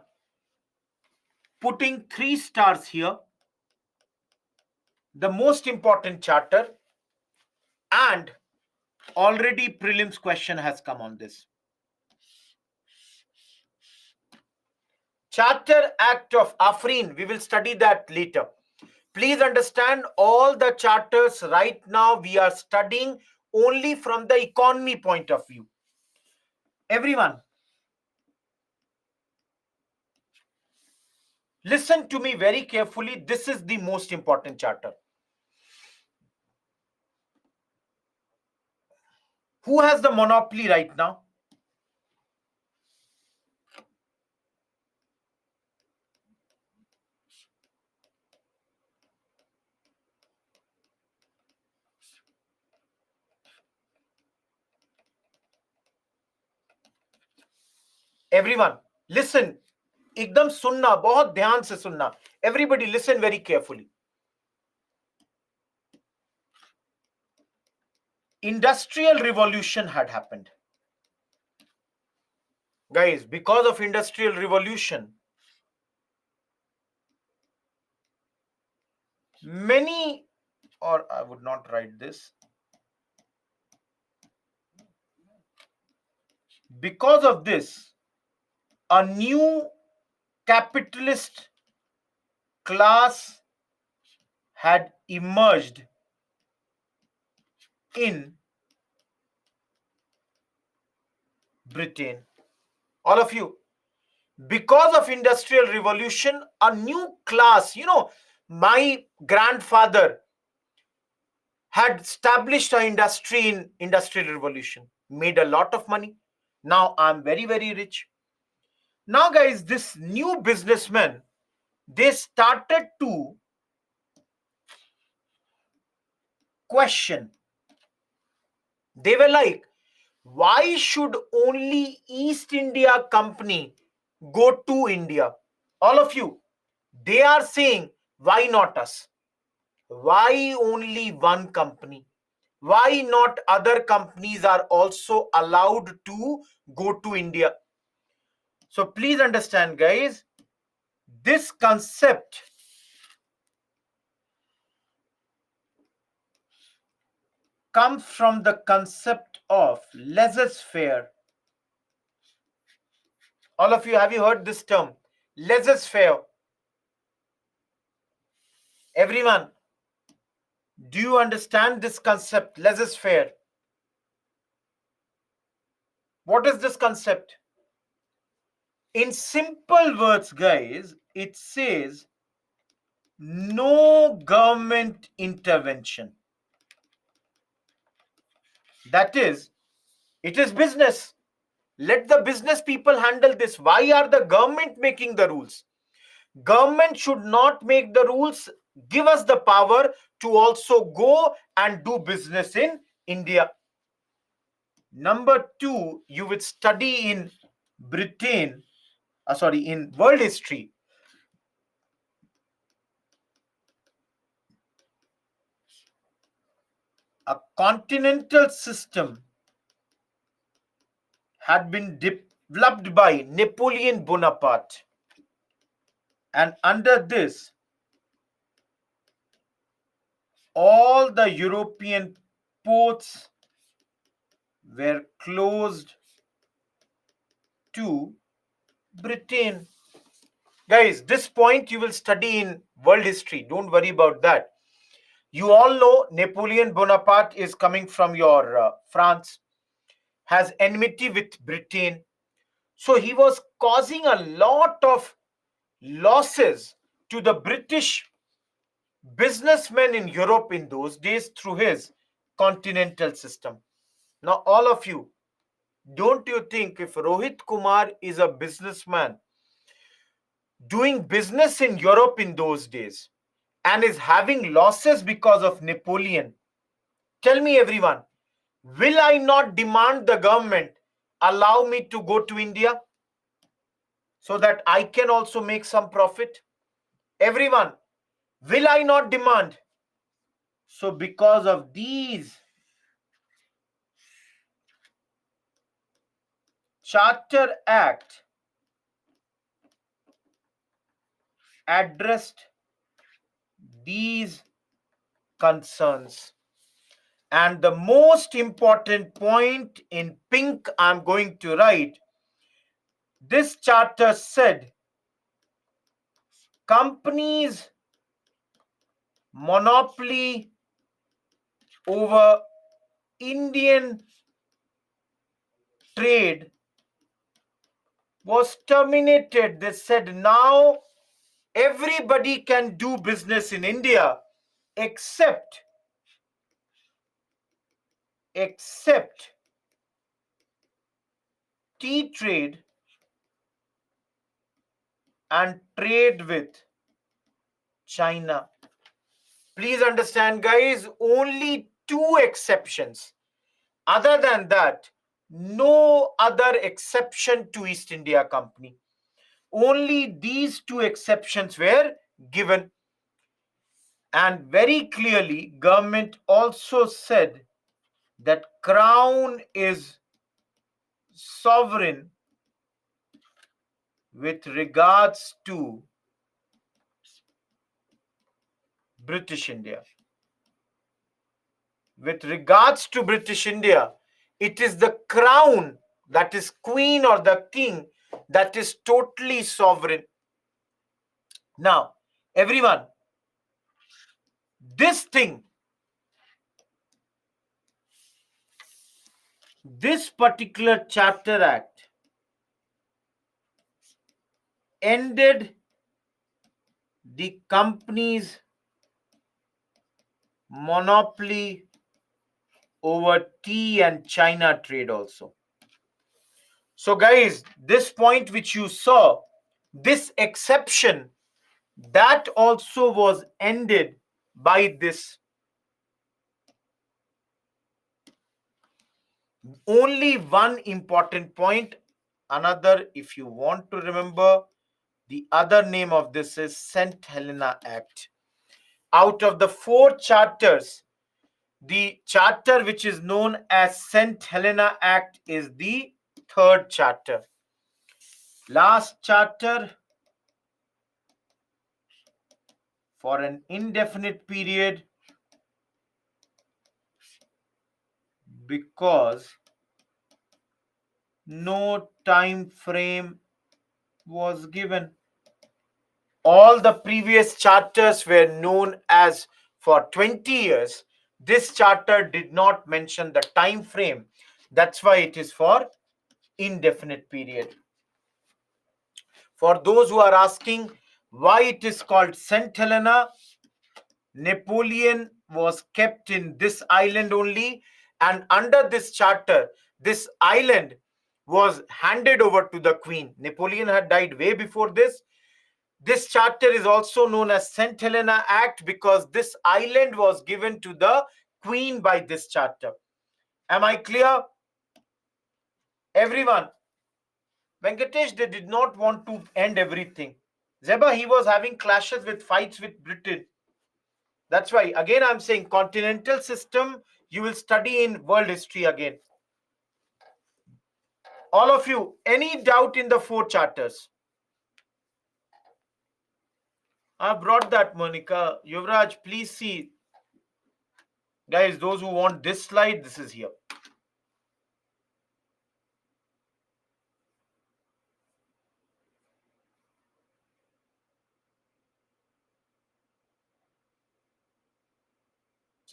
putting 3 stars here. The most important charter, and already prelims question has come on this. Charter Act of Afrin, we will study that later. Please understand, all the charters right now we are studying only from the economy point of view. Everyone, listen to me very carefully. This is the most important charter. Who has the monopoly right now? Everyone, listen. एकदम सुनना, बहुत ध्यान से सुनना. Everybody listen very carefully. Industrial revolution had happened. Guys, because of industrial revolution, many, or I would not write this, because of this, a new capitalist class had emerged in Britain. All of you, because of industrial revolution, a new class, my grandfather had established an industry in industrial revolution, made a lot of money. Now I'm very, very rich. Now, guys, this new businessmen, they started to question. They were like, why should only East India Company go to India? All of you, they are saying, why not us? Why only one company? Why not other companies are also allowed to go to India? So please understand, guys, this concept comes from the concept of laissez-faire. All of you, have you heard this term? Laissez-faire. Everyone, do you understand this concept, laissez-faire? What is this concept? In simple words, guys, it says no government intervention. That is, it is business. Let the business people handle this. Why are the government making the rules? Government should not make the rules. Give us the power to also go and do business in India. Number 2, you would study in Britain, in world history. A continental system had been developed by Napoleon Bonaparte. And under this, all the European ports were closed to Britain. Guys, this point you will study in world history. Don't worry about that. You all know Napoleon Bonaparte is coming from your France, has enmity with Britain. So he was causing a lot of losses to the British businessmen in Europe in those days through his continental system. Now, all of you, don't you think if Rohit Kumar is a businessman doing business in Europe in those days and is having losses because of Napoleon, tell me, everyone, will I not demand the government allow me to go to India? so that I can also make some profit? Everyone, will I not demand? So because of these, Charter Act addressed these concerns. And the most important point in pink I'm going to write, this charter said companies' monopoly over Indian trade was terminated. They said now everybody can do business in India except tea trade and trade with China. Please understand, guys, only two exceptions. Other than that, no other exception to East India Company. Only these two exceptions were given. And very clearly, government also said that Crown is sovereign with regards to British India. With regards to British India, it is the crown, that is queen or the king, that is totally sovereign. Now, everyone, this thing, this particular Charter Act ended the company's monopoly over tea and China trade also. So, guys, this point which you saw, this exception, that also was ended by this. Only one important point. Another, if you want to remember, the other name of this is St. Helena Act. Out of the four charters, the charter which is known as St. Helena Act is the third charter. Last charter for an indefinite period because no time frame was given. All the previous charters were known as for 20 years. This charter did not mention the time frame. That's why it is for indefinite period. For those who are asking why it is called St. Helena, Napoleon was kept in this island only, and under this charter, this island was handed over to the Queen. Napoleon had died way before this. This charter is also known as St. Helena Act because this island was given to the Queen by this charter. Am I clear? Everyone, Venkatesh, they did not want to end everything. Zeba, he was having clashes with fights with Britain. That's why, again, I'm saying continental system, you will study in world history again. All of you, any doubt in the four charters? I brought that, Monica. Yuvraj, please see. Guys, those who want this slide, this is here.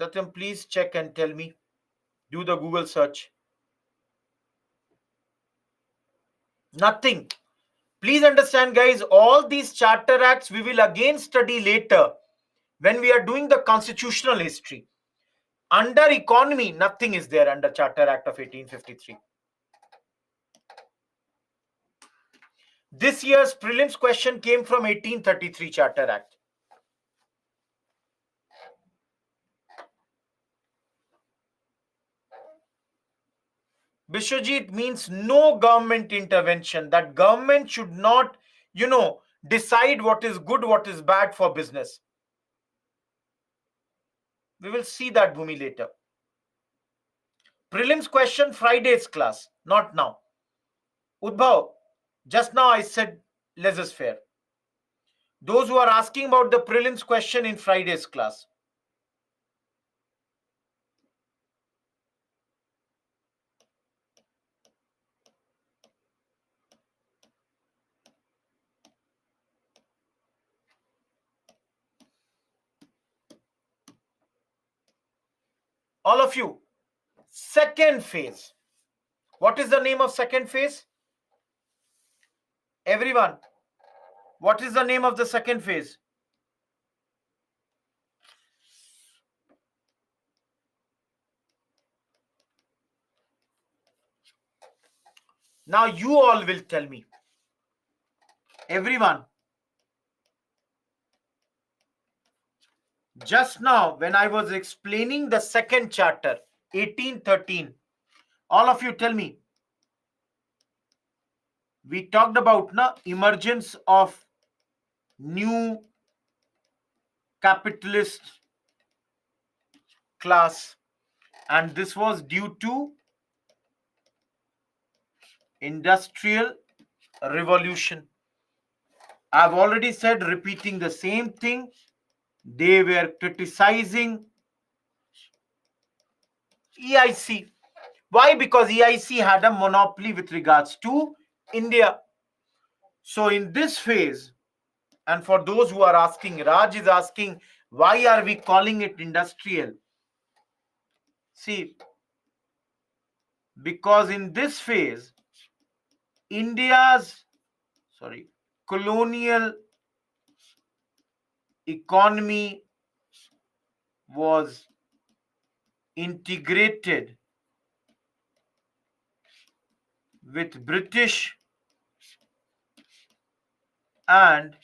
Satyam, please check and tell me. Do the Google search. Nothing. Please understand, guys, all these charter acts we will again study later when we are doing the constitutional history. Under economy, nothing is there under Charter Act of 1853. This year's prelims question came from 1833 Charter Act. Bishwajit means no government intervention. That government should not decide what is good, what is bad for business. We will see that, Bhumi, later. Prelims question, Friday's class, not now. Udbhav, just now I said laissez-faire. Those who are asking about the prelims question in Friday's class. All of you, second phase. What is the name of second phase? Everyone, what is the name of the second phase? Now you all will tell me. Everyone, just now when I was explaining the second charter, 1813, all of you tell me. We talked about emergence of new capitalist class, and this was due to industrial revolution. I've already said, repeating the same thing, they were criticizing EIC. Why? Because EIC had a monopoly with regards to India. So in this phase, and for those who are asking, Raj is asking, why are we calling it industrial? See, because in this phase, India's colonial economy was integrated with British and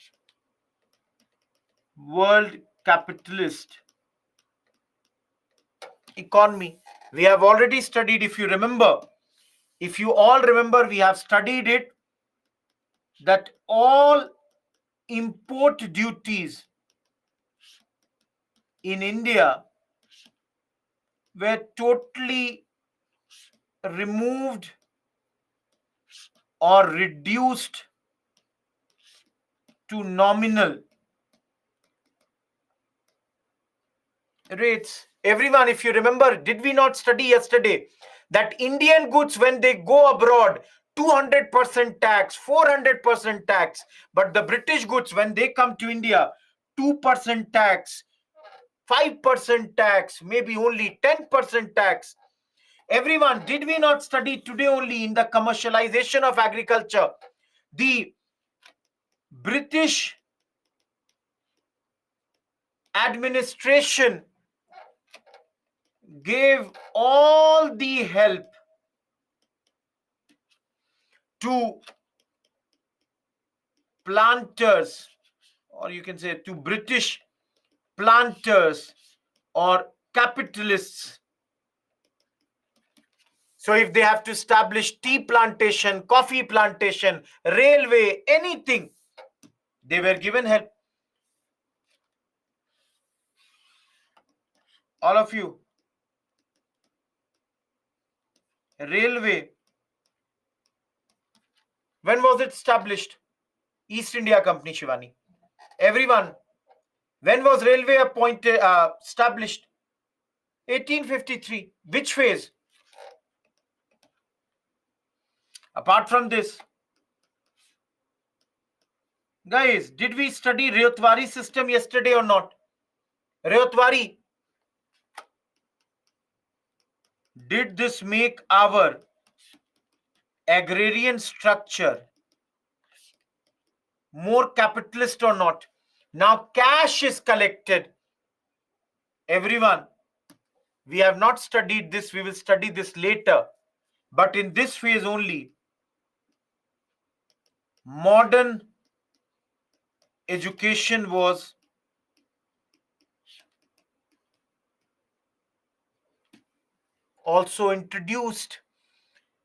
world capitalist economy. We have already studied, if you remember, if you all remember, we have studied it, that all import duties in India were totally removed or reduced to nominal rates. Everyone, if you remember, did we not study yesterday that Indian goods, when they go abroad, 200% tax, 400% tax, but the British goods, when they come to India, 2% tax, 5% tax, maybe only 10% tax. Everyone, did we not study today only in the commercialization of agriculture? The British administration gave all the help to planters, or you can say to British planters or capitalists. So if they have to establish tea plantation, coffee plantation, railway, anything, they were given help. All of you, railway, when was it established? East India Company, Shivani. Everyone, when was railway established? 1853. Which phase? Apart from this, guys, did we study Ryotwari system yesterday or not? Ryotwari. Did this make our agrarian structure more capitalist or not? Now cash is collected. Everyone, we have not studied this. We will study this later. But in this phase only, modern education was also introduced.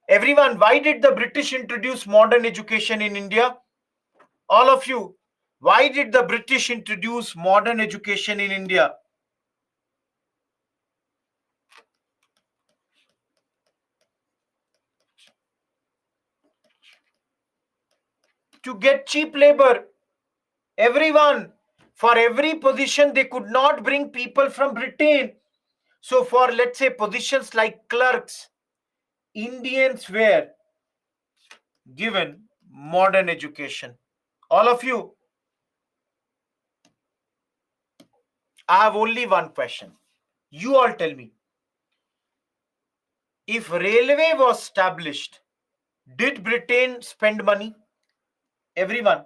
Everyone, why did the British introduce modern education in India? All of you, why did the British introduce modern education in India? To get cheap labor. Everyone, for every position, they could not bring people from Britain. So, for let's say positions like clerks, Indians were given modern education. All of you, I have only one question. You all tell me, if railway was established, did Britain spend money? Everyone,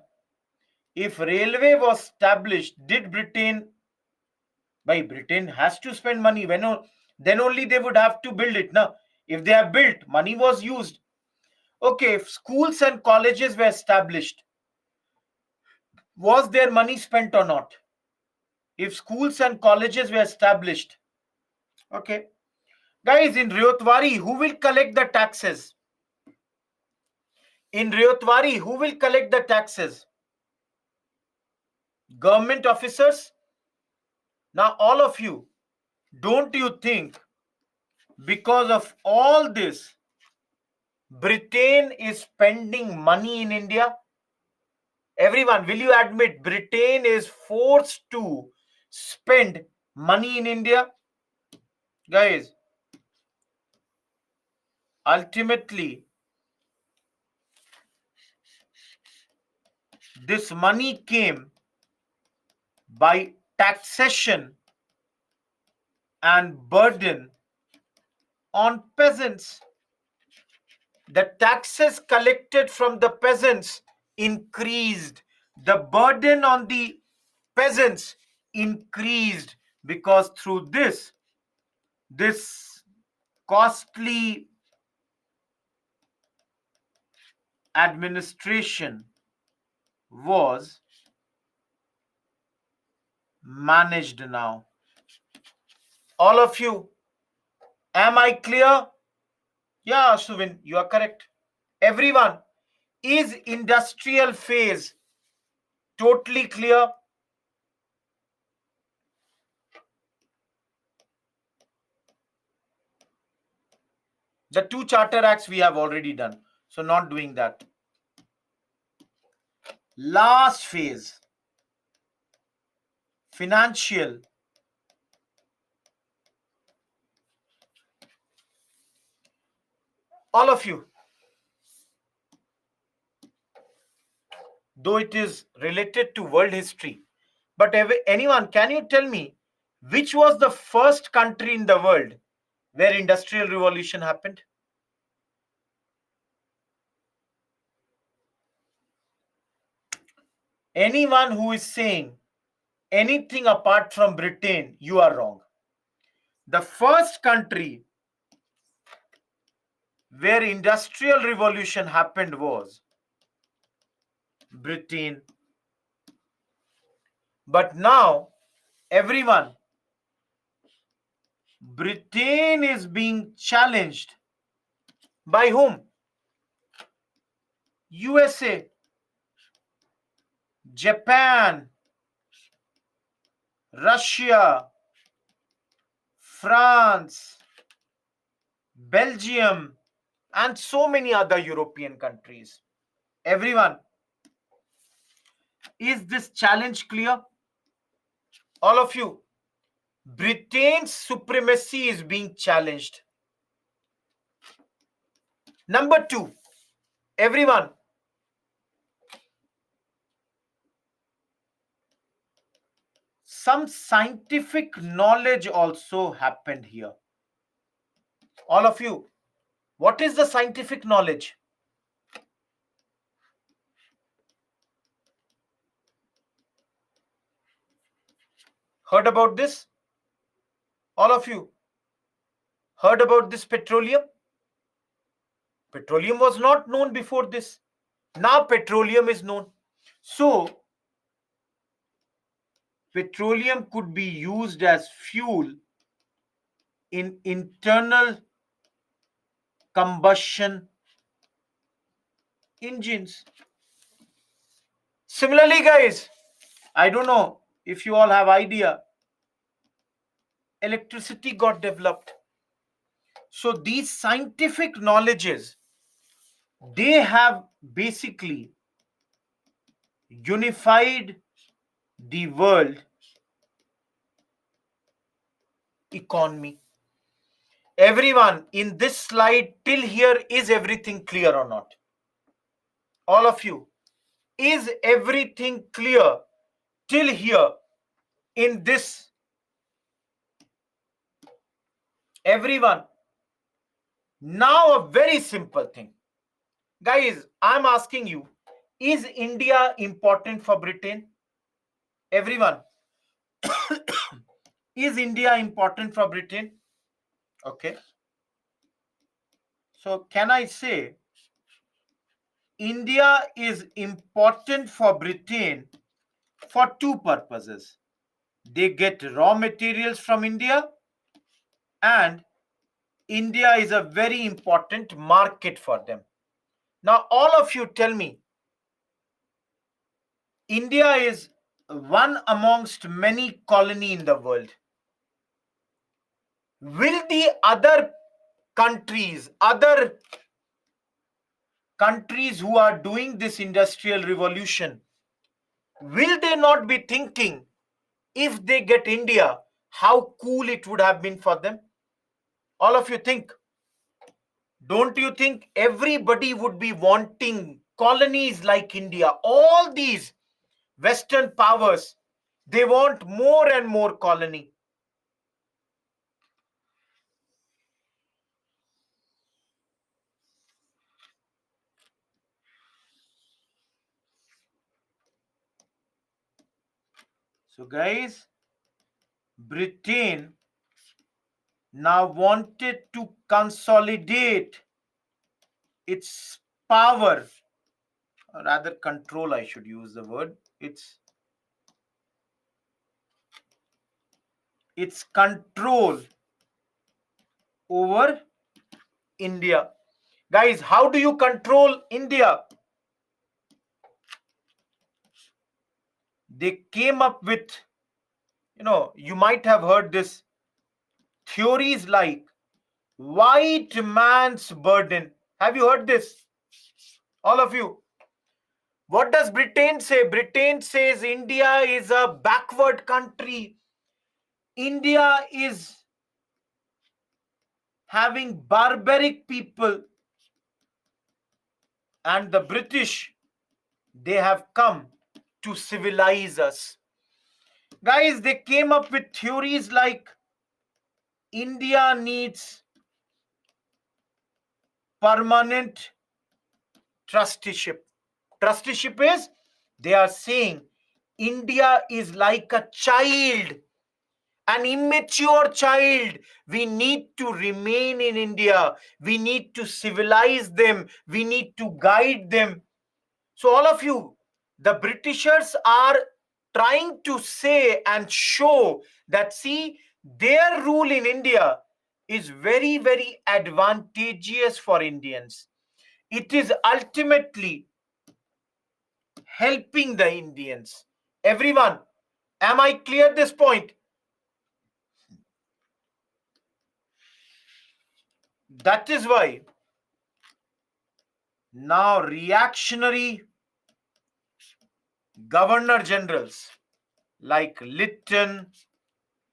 if railway was established, did Britain, by Britain has to spend money, then only they would have to build it. Now, if they have built, money was used. Okay, if schools and colleges were established, was there money spent or not? If schools and colleges were established, okay. Guys, in Ryotwari, who will collect the taxes? In Ryotwari, who will collect the taxes? Government officers? Now, all of you, don't you think because of all this, Britain is spending money in India? Everyone, will you admit Britain is forced to spend money in India? Guys, ultimately, this money came by taxation and burden on peasants. The taxes collected from the peasants increased. The burden on the peasants increased because through this costly administration was managed now. All of you, am I clear? Yeah, Suvin, you are correct. Everyone, is industrial phase totally clear? The two charter acts we have already done, so not doing that. Last phase, financial. All of you, though it is related to world history, but anyone, can you tell me which was the first country in the world where industrial revolution happened? Anyone who is saying anything apart from Britain, you are wrong. The first country where industrial revolution happened was Britain. But now, everyone, Britain is being challenged by whom? USA, Japan, Russia, France, Belgium, and so many other European countries. Everyone, is this challenge clear? All of you, Britain's supremacy is being challenged. Number two, everyone, some scientific knowledge also happened here. All of you, what is the scientific knowledge? Heard about this? All of you heard about this petroleum? Petroleum was not known before this. Now petroleum is known. So petroleum could be used as fuel in internal combustion engines. Similarly, guys, I don't know if you all have idea, electricity got developed. So these scientific knowledges, they have basically unified the world economy. Everyone in this slide till here, is everything clear or not? All of you, is everything clear till here in this? Everyone. Now, a very simple thing. Guys, I'm asking you, is India important for Britain? Everyone, is India important for Britain? Okay. So, can I say India is important for Britain for two purposes? They get raw materials from India, and India is a very important market for them. Now, all of you tell me, India is one amongst many colony in the world. Will the other countries who are doing this industrial revolution, will they not be thinking, if they get India, how cool it would have been for them? All of you think, don't you think everybody would be wanting colonies like India? All these Western powers, they want more and more colony. So, guys, Britain now wanted to consolidate its power, or rather control, I should use the word, its control over India. Guys, how do you control India? They came up with, you might have heard this, theories like white man's burden. Have you heard this? All of you. What does Britain say? Britain says India is a backward country. India is having barbaric people, and the British, they have come to civilize us. Guys, they came up with theories like India needs permanent trusteeship. Trusteeship is, they are saying India is like a child, an immature child. We need to remain in India. We need to civilize them. We need to guide them. So, all of you, the Britishers are trying to say and show that, see, their rule in India is very, very advantageous for Indians. It is ultimately helping the Indians. Everyone, am I clear this point? That is why now reactionary governor generals like Lytton,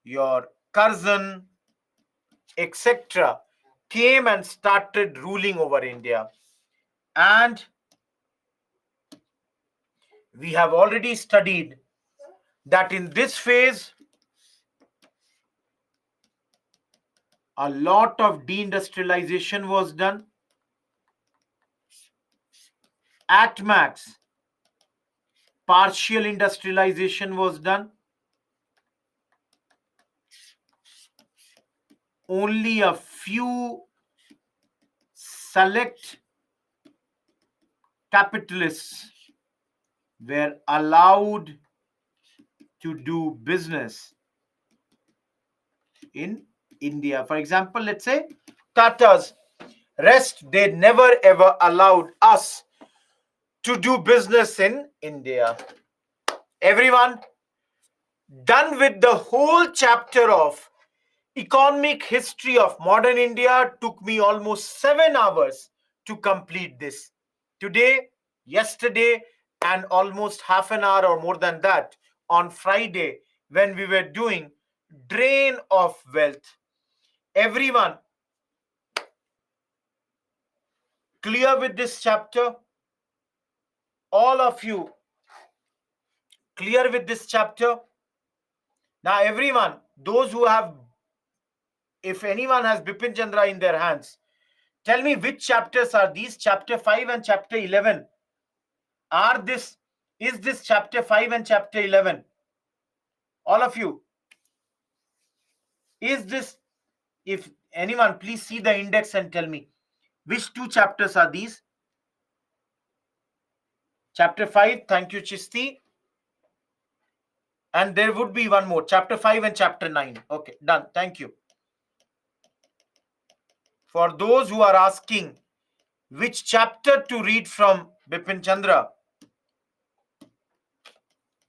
your Curzon, etc., came and started ruling over India. And we have already studied that in this phase, a lot of deindustrialization was done. At max, partial industrialization was done. Only a few select capitalists were allowed to do business in India. For example, let's say Tata's. Rest, they never ever allowed us to do business in India. Everyone, done with the whole chapter of economic history of modern India. Took me almost 7 hours to complete this. Today, yesterday, and almost half an hour or more than that on Friday when we were doing drain of wealth. Everyone, clear with this chapter? All of you clear with this chapter? Now, everyone, those who have, if anyone has Bipin Chandra in their hands, tell me which chapters are these, chapter 5 and chapter 11. Is this chapter 5 and chapter 11? All of you, is this, if anyone, please see the index and tell me which two chapters are these? Chapter 5, thank you, Chisti. And there would be one more, chapter 5 and chapter 9. Okay, done. Thank you. For those who are asking which chapter to read from Bipin Chandra,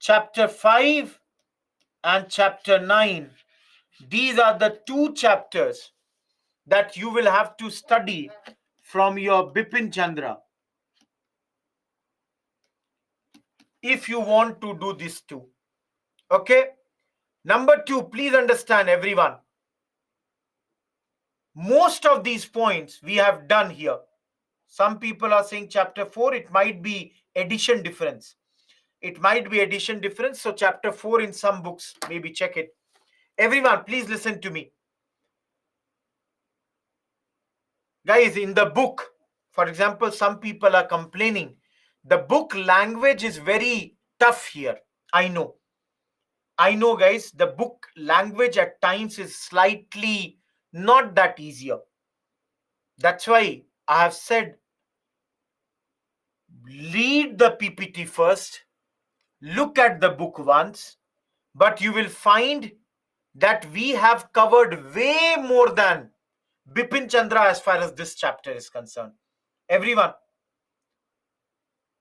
chapter 5 and chapter 9, these are the two chapters that you will have to study from your Bipin Chandra if you want to do this too. Okay? Number two, please understand, everyone. Most of these points we have done here. Some people are saying chapter 4, it might be addition difference. It might be addition difference. So chapter 4 in some books, maybe check it. Everyone, please listen to me. Guys, in the book, for example, some people are complaining. The book language is very tough here. I know. Guys, the book language at times is slightly not that easier. That's why I have said read the PPT first, look at the book once, but you will find that we have covered way more than Bipin Chandra as far as this chapter is concerned. Everyone,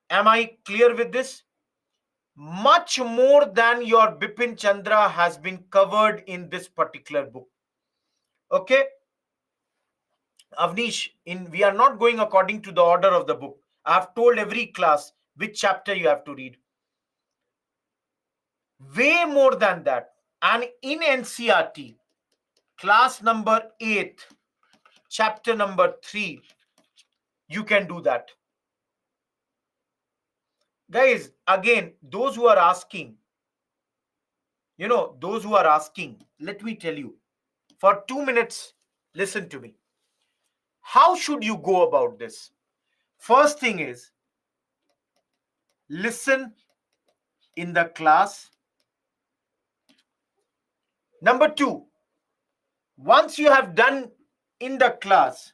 am I clear with this? Much more than your Bipin Chandra has been covered in this particular book. Okay? Avnish, we are not going according to the order of the book. I have told every class which chapter you have to read. Way more than that. And in NCRT, class number 8, chapter number 3, you can do that. Guys, again, those who are asking, let me tell you, for 2 minutes, listen to me. How should you go about this? First thing is, listen in the class. Number 2, once you have done in the class,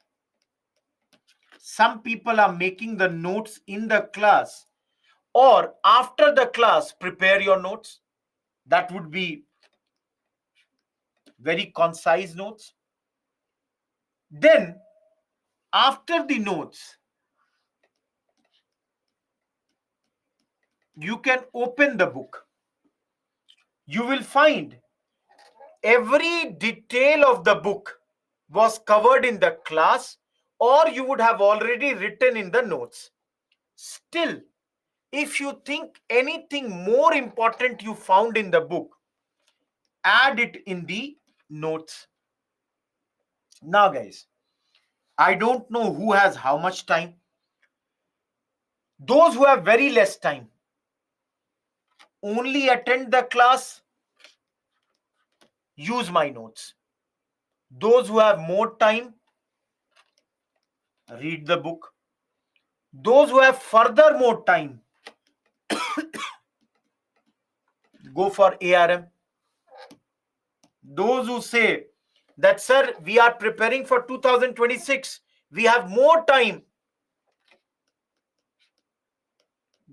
some people are making the notes in the class, or after the class, prepare your notes. That would be very concise notes. Then, after the notes, you can open the book. You will find every detail of the book was covered in the class, or you would have already written in the notes. Still, if you think anything more important you found in the book, add it in the notes. Now, guys, I don't know who has how much time. Those who have very less time, only attend the class, use my notes. Those who have more time, read the book. Those who have further more time, go for ARM. Those who say that, sir, we are preparing for 2026, we have more time,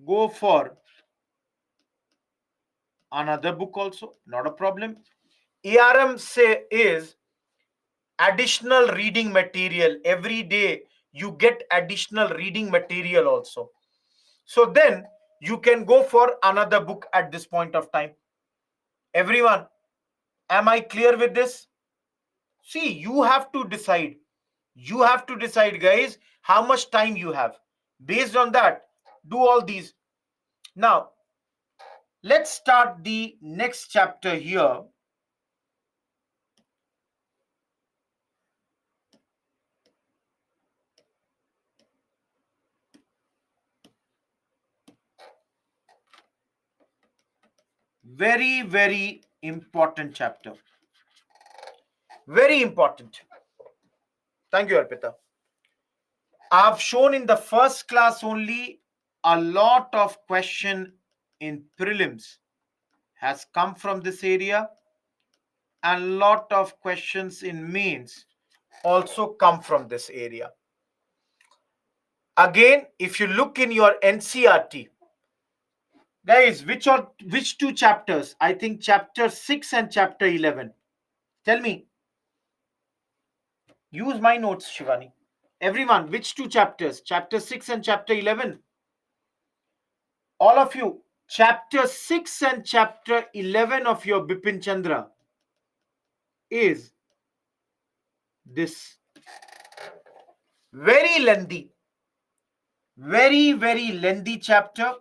go for another book also, not a problem. ARM say is additional reading material. Every day you get additional reading material also. So then you can go for another book at this point of time. Everyone, am I clear with this? See, you have to decide. You have to decide, guys, how much time you have. Based on that, do all these. Now, let's start the next chapter here. Very, very important chapter. Very important. Thank you, Arpita. I've shown in the first class only a lot of question in prelims has come from this area, and a lot of questions in mains also come from this area. Again, if you look in your NCRT, guys, which two chapters? I think chapter 6 and chapter 11. Tell me. Use my notes, Shivani. Everyone, which two chapters? Chapter 6 and chapter 11. All of you, chapter 6 and chapter 11 of your Bipin Chandra is this. Very lengthy. Very, very lengthy chapter.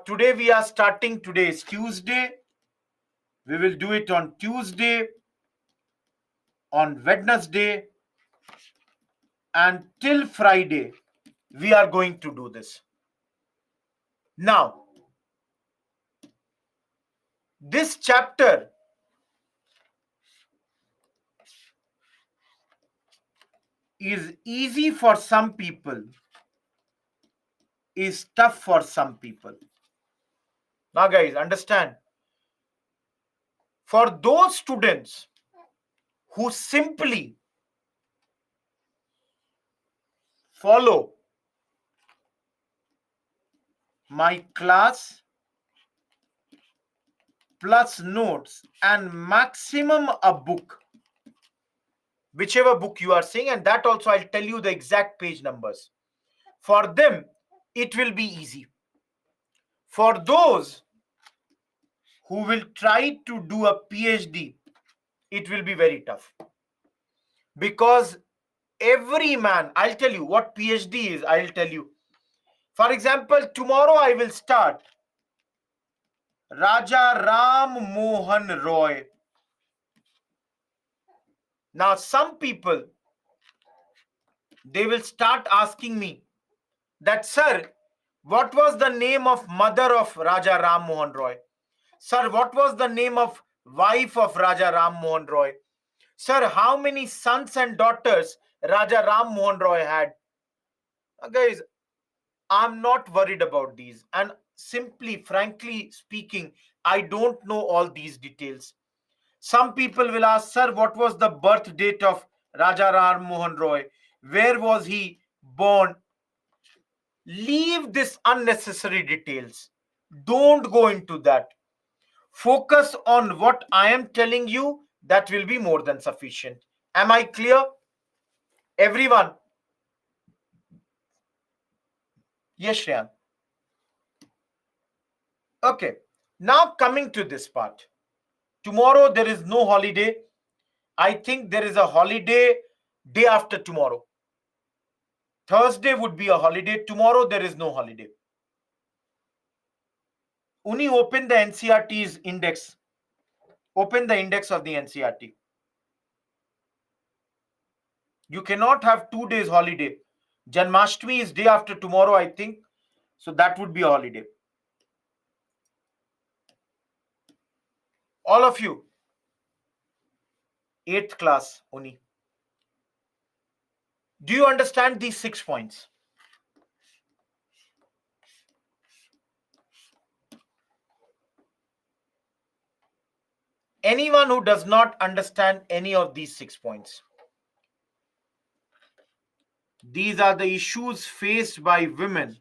Today we are starting. Today is Tuesday. We will do it on Tuesday, on Wednesday, and till Friday. We are going to do this. Now, this chapter is easy for some people, is tough for some people. Now, guys, understand. For those students who simply follow my class plus notes and maximum a book, whichever book you are saying, and that also I'll tell you the exact page numbers. For them, it will be easy. For those who will try to do a PhD, it will be very tough. Because every man, I'll tell you what PhD is, I'll tell you. For example, tomorrow I will start Raja Ram Mohan Roy. Now, some people, they will start asking me that, sir, what was the name of mother of Raja Ram Mohan Roy? Sir, what was the name of wife of Raja Ram Mohan Roy? Sir, how many sons and daughters Raja Ram Mohan Roy had? Guys, I'm not worried about these. And simply, frankly speaking, I don't know all these details. Some people will ask, sir, what was the birth date of Raja Ram Mohan Roy? Where was he born? Leave this unnecessary details. Don't go into that. Focus on what I am telling you. That will be more than sufficient. Am I clear? Everyone? Yes, Shreyan. Okay. Now coming to this part. Tomorrow there is no holiday. I think there is a holiday day after tomorrow. Thursday would be a holiday. Tomorrow there is no holiday. Uni, open the NCRT's index. Open the index of the NCRT. You cannot have 2 days holiday. Janmashtami is day after tomorrow, I think. So that would be a holiday. All of you, 8th class, Uni. Do you understand these 6 points? Anyone who does not understand any of these 6 points? These are the issues faced by women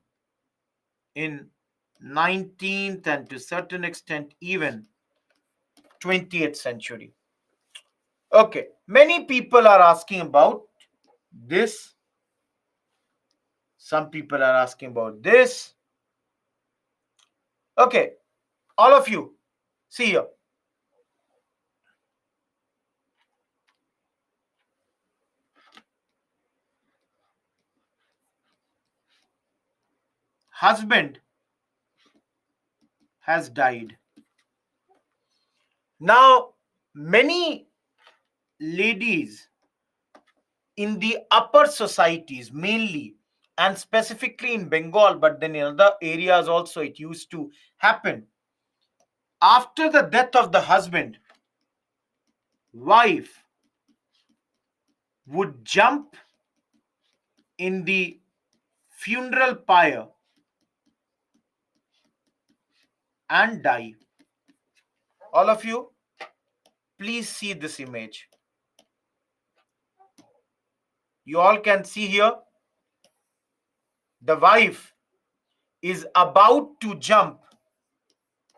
in 19th and to a certain extent even 20th century. Okay, many people are asking about this Some people are asking about this. Okay, all of you, see here. Husband has died. Now, many ladies in the upper societies mainly, and specifically in Bengal, but then in other areas also it used to happen. After the death of the husband, wife would jump in the funeral pyre and die. All of you, please see this image. You all can see here the wife is about to jump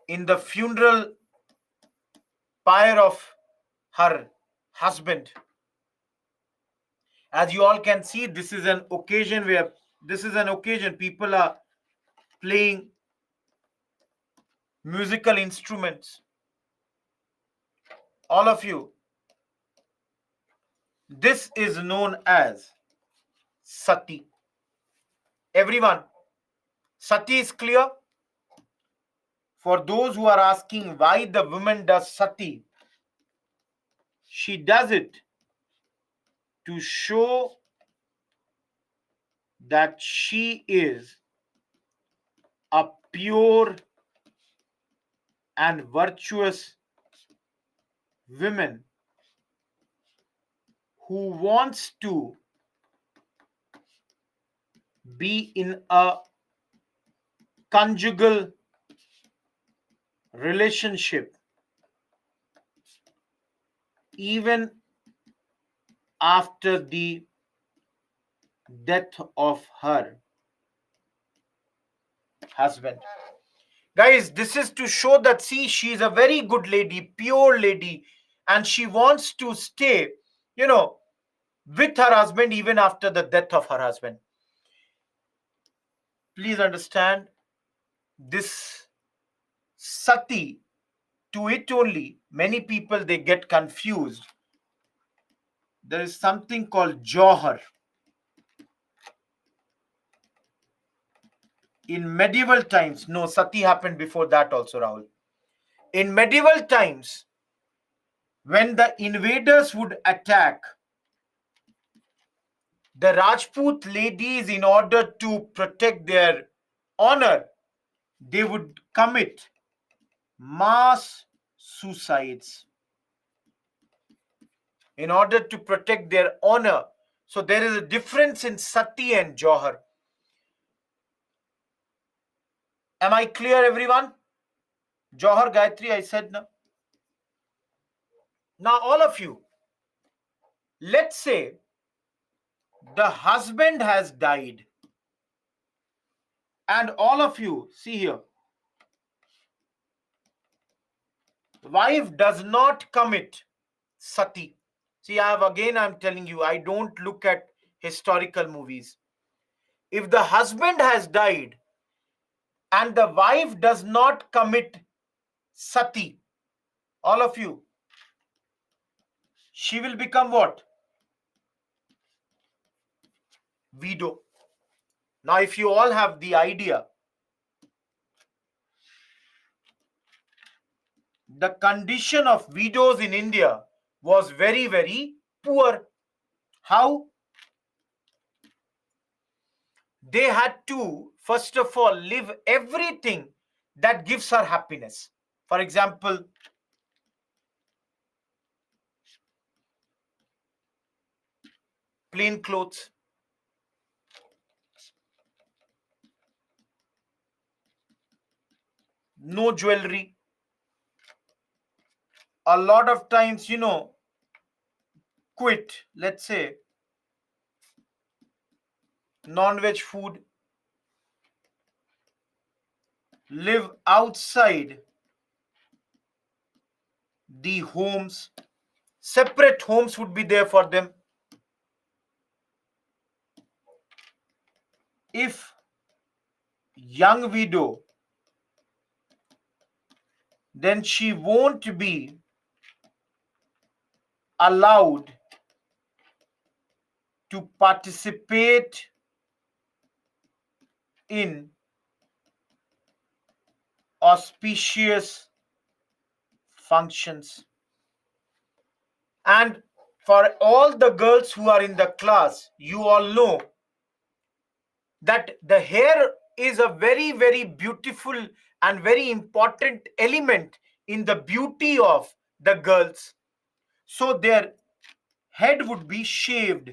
in the funeral pyre of her husband. As you all can see, this is an occasion where people are playing musical instruments. All of you, this is known as sati. Everyone, sati is clear? For those who are asking why the woman does sati, she does it to show that she is a pure and virtuous woman who wants to be in a conjugal relationship even after the death of her husband. Guys, this is to show that, see, she's a very good lady, pure lady, and she wants to stay, you know, with her husband even after the death of her husband. Please understand, this sati, to it only, many people they get confused. There is something called Johar. In medieval times, no, sati happened before that also, Rahul. In medieval times, when the invaders would attack, the Rajput ladies, in order to protect their honor, they would commit mass suicides in order to protect their honor. So there is a difference in sati and Johar. Am I clear, everyone? Johar, Gayatri, I said now. Now, all of you, let's say the husband has died, and all of you, see here, wife does not commit sati. See, I'm telling you, I don't look at historical movies. If the husband has died and the wife does not commit sati, all of you, she will become what? Widow. Now, if you all have the idea, the condition of widows in India was very, very poor. How? They had to, first of all, live everything that gives her happiness. For example, plain clothes, no jewelry. A lot of times, quit, let's say, non-veg food, live outside the homes. Separate homes would be there for them. if young widow, then she won't be allowed to participate in auspicious functions. And for all the girls who are in the class, you all know that the hair is a very, very beautiful and very important element in the beauty of the girls. So their head would be shaved,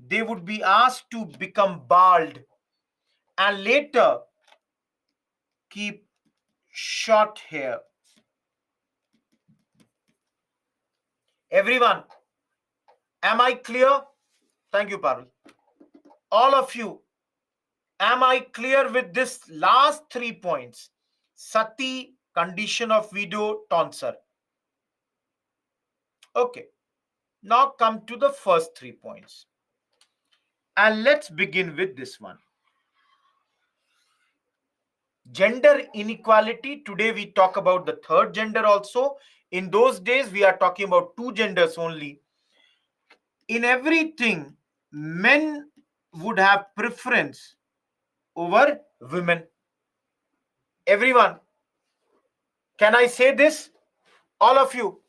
they would be asked to become bald, and later keep short hair. Everyone, am I clear? Thank you, Parul. All of you, am I clear with this last 3 points? Sati, condition of widow, tonsure. Okay, now come to the first 3 points. And let's begin with this one. Gender inequality. Today we talk about the third gender also. In those days, we are talking about two genders only. In everything, men would have preference over women. Everyone, can I say this? All of you,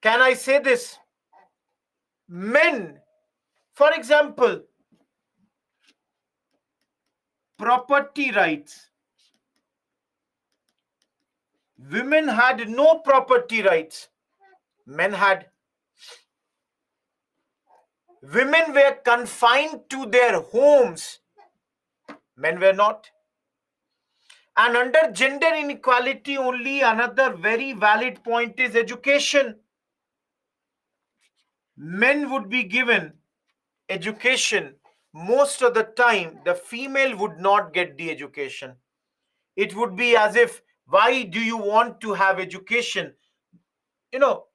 can I say this? Men, for example, property rights. Women had no property rights. Men had. Women were confined to their homes. Men were not. And under gender inequality, only another very valid point is education. Men would be given education. Most of the time, the female would not get the education. It would be as if, why do you want to have education? You know,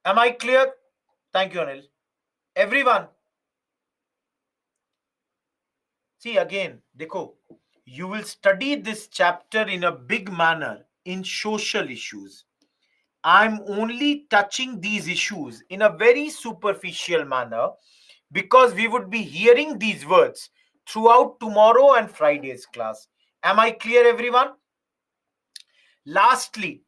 am I clear? Thank you, Anil. Everyone, see again, Dekho, you will study this chapter in a big manner in social issues. I'm only touching these issues in a very superficial manner because we would be hearing these words throughout tomorrow and Friday's class. Am I clear, everyone? Lastly,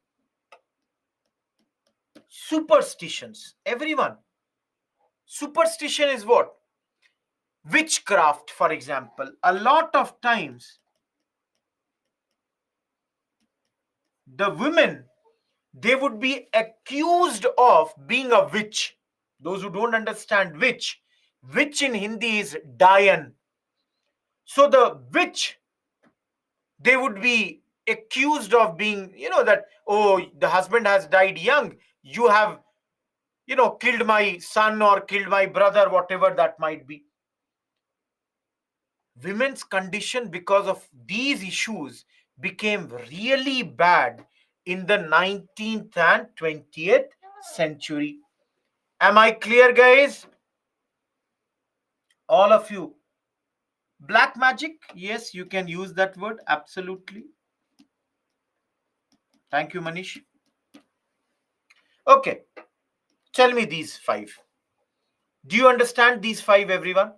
superstitions. Everyone, superstition is what? Witchcraft, for example. A lot of times, the women, they would be accused of being a witch. Those who don't understand witch in Hindi is Dayan. So the witch, they would be accused of being, that, oh, the husband has died young. You have, killed my son or killed my brother, whatever that might be. Women's condition because of these issues became really bad in the 19th and 20th century. Am I clear, guys? All of you. Black magic, yes, you can use that word, absolutely. Thank you, Manish. Okay, tell me these five. Do you understand these five, everyone?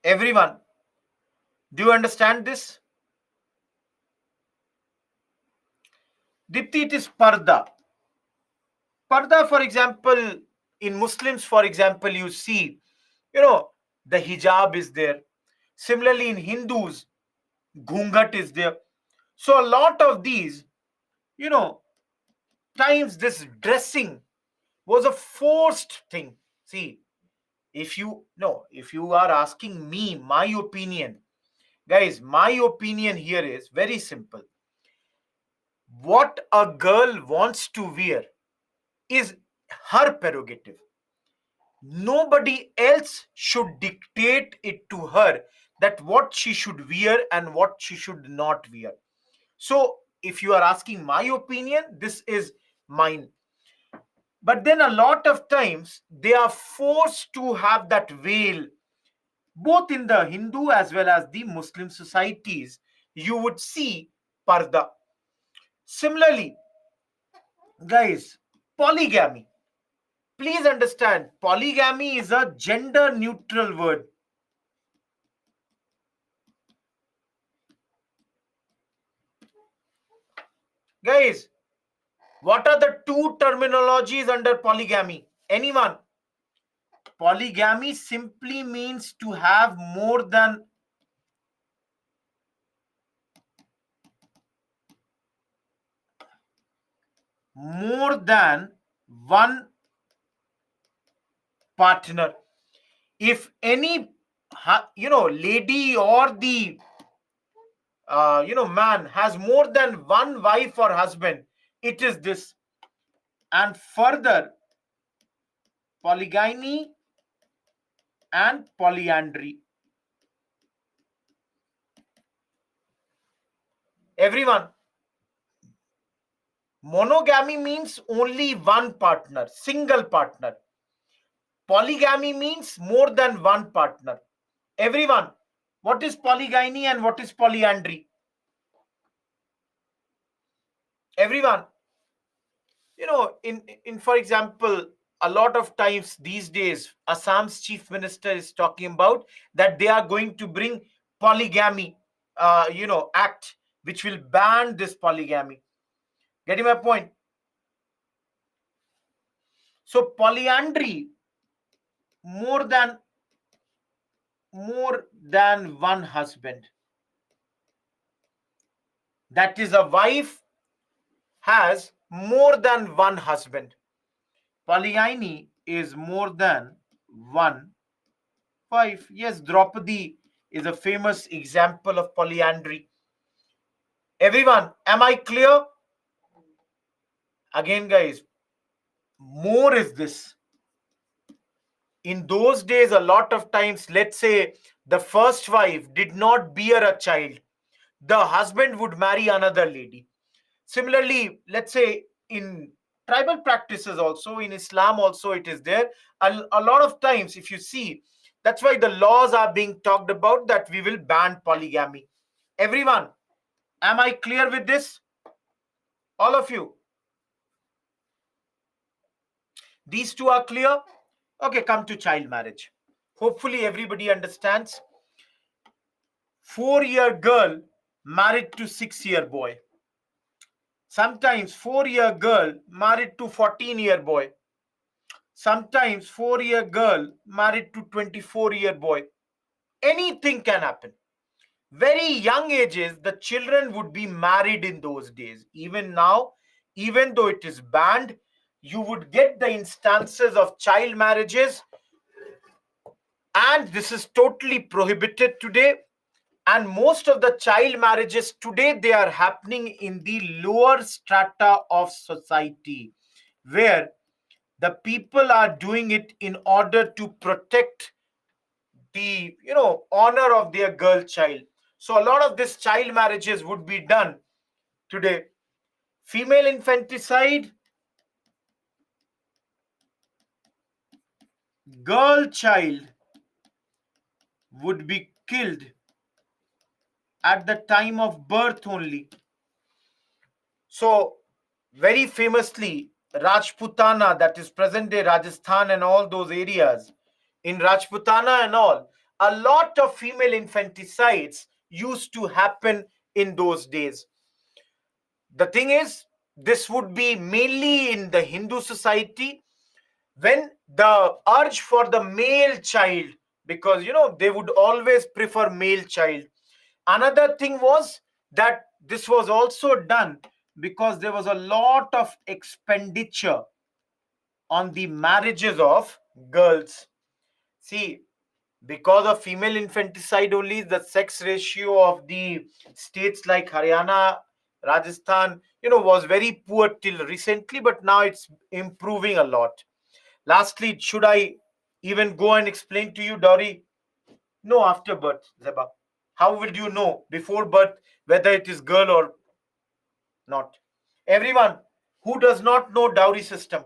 Everyone, do you understand this? Dipti, it is parda. Parda, for example, in Muslims, for example, you see, the hijab is there. Similarly, in Hindus, ghungat is there. So a lot of these, you know, times this dressing was a forced thing. See, if you are asking me my opinion, guys, my opinion here is very simple. What a girl wants to wear, is her prerogative. Nobody else should dictate it to her that what she should wear and what she should not wear. So, if you are asking my opinion, this is mine. But then a lot of times they are forced to have that veil, both in the Hindu as well as the Muslim societies. You would see parda. Similarly, guys, polygamy. Please understand, polygamy is a gender neutral word. Guys, what are the two terminologies under polygamy? Anyone? Polygamy simply means to have more than one partner. If any lady or the man has more than one wife or husband, it is this. And further, polygamy and polyandry. Everyone, monogamy means only one partner, single partner. Polygamy means more than one partner. Everyone, what is polygamy and what is polyandry? Everyone, in for example, a lot of times these days, Assam's chief minister is talking about that they are going to bring polygamy, act which will ban this polygamy. Getting my point? So polyandry, more than one husband. That is, a wife has more than one husband. Polygyny is more than one wife. Yes, Draupadi is a famous example of polyandry. Everyone, am I clear? Again, guys, more is this. In those days, a lot of times, let's say the first wife did not bear a child, the husband would marry another lady. Similarly, let's say in tribal practices also, in Islam also, it is there. A lot of times, if you see, that's why the laws are being talked about that we will ban polygamy. Everyone, am I clear with this? All of you? These two are clear? Okay, come to child marriage. Hopefully, everybody understands. 4-year girl married to 6-year boy. Sometimes 4-year girl married to 14-year boy. Sometimes 4-year girl married to 24-year boy. Anything can happen. Very young ages, the children would be married in those days. Even now, even though it is banned, you would get the instances of child marriages, and this is totally prohibited today. And most of the child marriages today, they are happening in the lower strata of society, where the people are doing it in order to protect the honor of their girl child. So a lot of these child marriages would be done today. Female infanticide, girl child would be killed at the time of birth only. So very famously, Rajputana, that is present day Rajasthan and all those areas, in Rajputana and all, a lot of female infanticides used to happen in those days. The thing is, this would be mainly in the Hindu society, when the urge for the male child, because they would always prefer male child. Another thing was that this was also done because there was a lot of expenditure on the marriages of girls. See, because of female infanticide only, the sex ratio of the states like Haryana Rajasthan, was very poor till recently, but now it's improving a lot. Lastly, should I even go and explain to you dowry? No, after birth, Zeba. How will you know before birth whether it is girl or not? Everyone who does not know dowry system,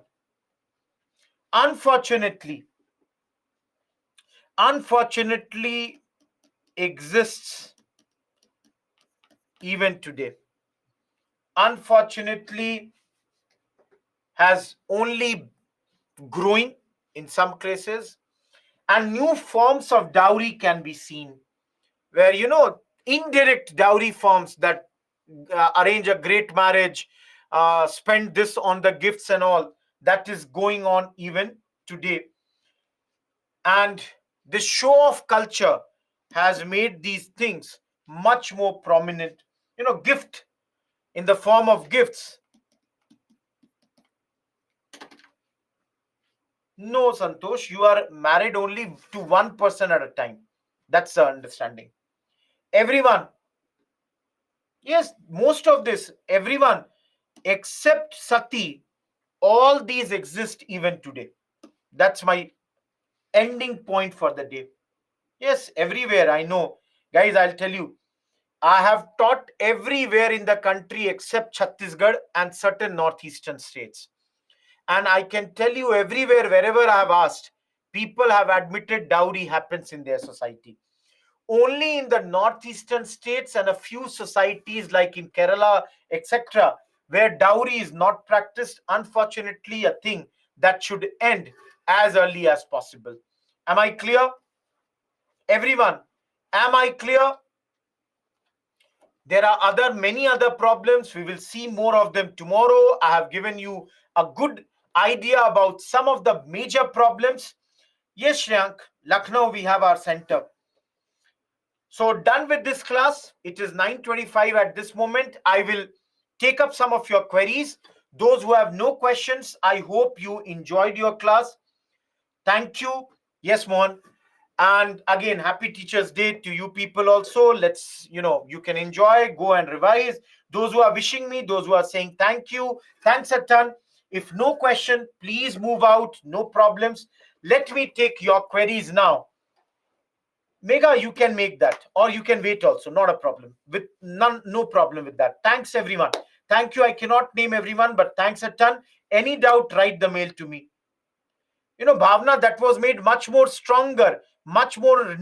unfortunately, unfortunately exists even today. Unfortunately, has only growing in some cases, and new forms of dowry can be seen, where indirect dowry forms that arrange a great marriage, spend this on the gifts and all, that is going on even today. And this show of culture has made these things much more prominent. Gift in the form of gifts. No, Santosh, you are married only to one person at a time. That's the understanding. Everyone, yes, most of this, everyone except Sati, all these exist even today. That's my ending point for the day. Yes, everywhere, I know. Guys, I'll tell you, I have taught everywhere in the country except Chhattisgarh and certain northeastern states. And I can tell you, everywhere, wherever I have asked, people have admitted dowry happens in their society. Only in the northeastern states and a few societies like in Kerala, etc., where dowry is not practiced, unfortunately, a thing that should end as early as possible. Am I clear? Everyone, am I clear? There are many other problems. We will see more of them tomorrow. I have given you a good idea about some of the major problems. Yes, Shriyank, Lucknow, we have our center. So done with this class. It is 9:25 at this moment. I will take up some of your queries. Those who have no questions, I hope you enjoyed your class. Thank you. Yes, Mohan. And again, happy Teachers Day to you people also. Let's, you can enjoy, go and revise. Those who are wishing me, those who are saying thank you, thanks a ton. If no question, please move out. No problems. Let me take your queries now. Mega, you can make that, or you can wait also, not a problem. With none, no problem with that. Thanks, everyone. Thank you. I cannot name everyone, but thanks a ton. Any doubt, write the mail to me. Bhavna, that was made much more stronger, much more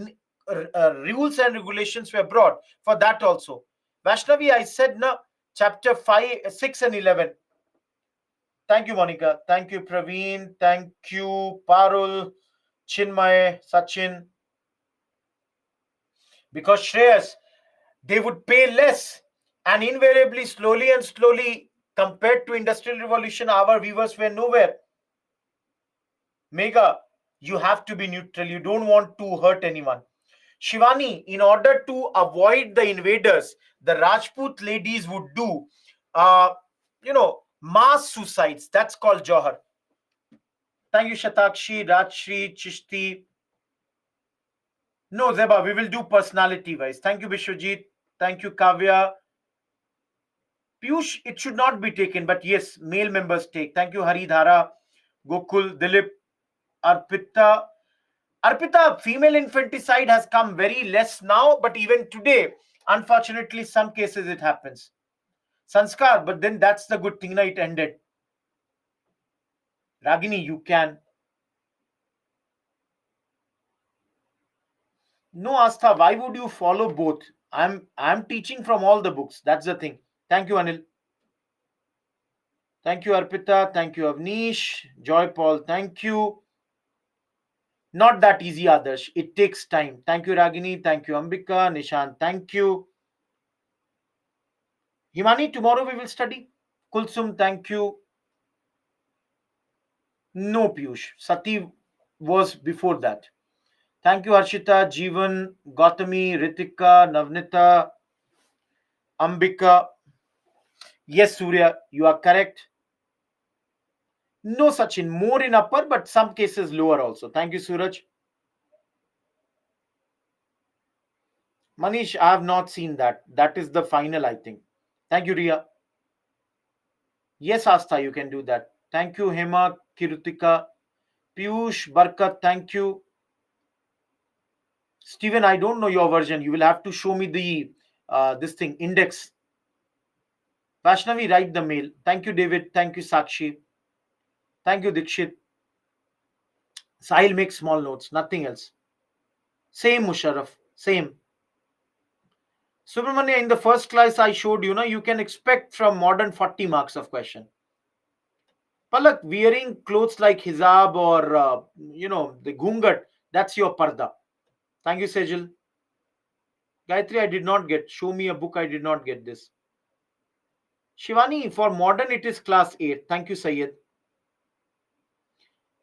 rules and regulations were brought for that also. Vaishnavi, I said, na, chapter 5, 6, and 11. Thank you, Monica. Thank you, Praveen. Thank you, Parul, Chinmay, Sachin. Because Shreyas, they would pay less, and invariably, slowly and slowly, compared to industrial revolution, our viewers were nowhere. Mega, you have to be neutral. You don't want to hurt anyone. Shivani, in order to avoid the invaders, the Rajput ladies would do, mass suicides. That's called Johar. Thank you, Shatakshi, Rajshri, Chishti. No, Zeba, we will do personality wise. Thank you, Vishwajit. Thank you, Kavya. Piyush, it should not be taken, but yes, male members take. Thank you, Haridhara, Gokul, Dilip, Arpita. Arpita, female infanticide has come very less now, but even today, unfortunately, some cases it happens. Sanskar, but then that's the good thing, na, it ended. Ragini, you can. No, Astha, why would you follow both? I'm teaching from all the books. That's the thing. Thank you, Anil. Thank you, Arpita. Thank you, Avnish. Joy Paul, thank you. Not that easy, Adarsh. It takes time. Thank you, Ragini. Thank you, Ambika. Nishan, thank you. Himani, tomorrow we will study. Kulsum, thank you. No, Piyush. Sati was before that. Thank you, Harshita, Jeevan, Gautami, Ritika, Navnita, Ambika. Yes, Surya, you are correct. No, Sachin, more in upper, but some cases lower also. Thank you, Suraj. Manish, I have not seen that. That is the final, I think. Thank you, Ria. Yes, Asta, you can do that. Thank you, Hema, Kirutika, Piyush, Barkat. Thank you. Steven, I don't know your version. You will have to show me the this thing index. Vaishnavi, write the mail. Thank you, David. Thank you, Sakshi. Thank you, Dikshit. Sahil makes small notes, nothing else. Same, Musharraf. Same. Subramania, in the first class I showed you, you can expect from modern 40 marks of question. Palak, wearing clothes like hijab or, the gungat, that's your parda. Thank you, Sejal. Gayatri, I did not get. Show me a book, I did not get this. Shivani, for modern it is class 8. Thank you, Sayed.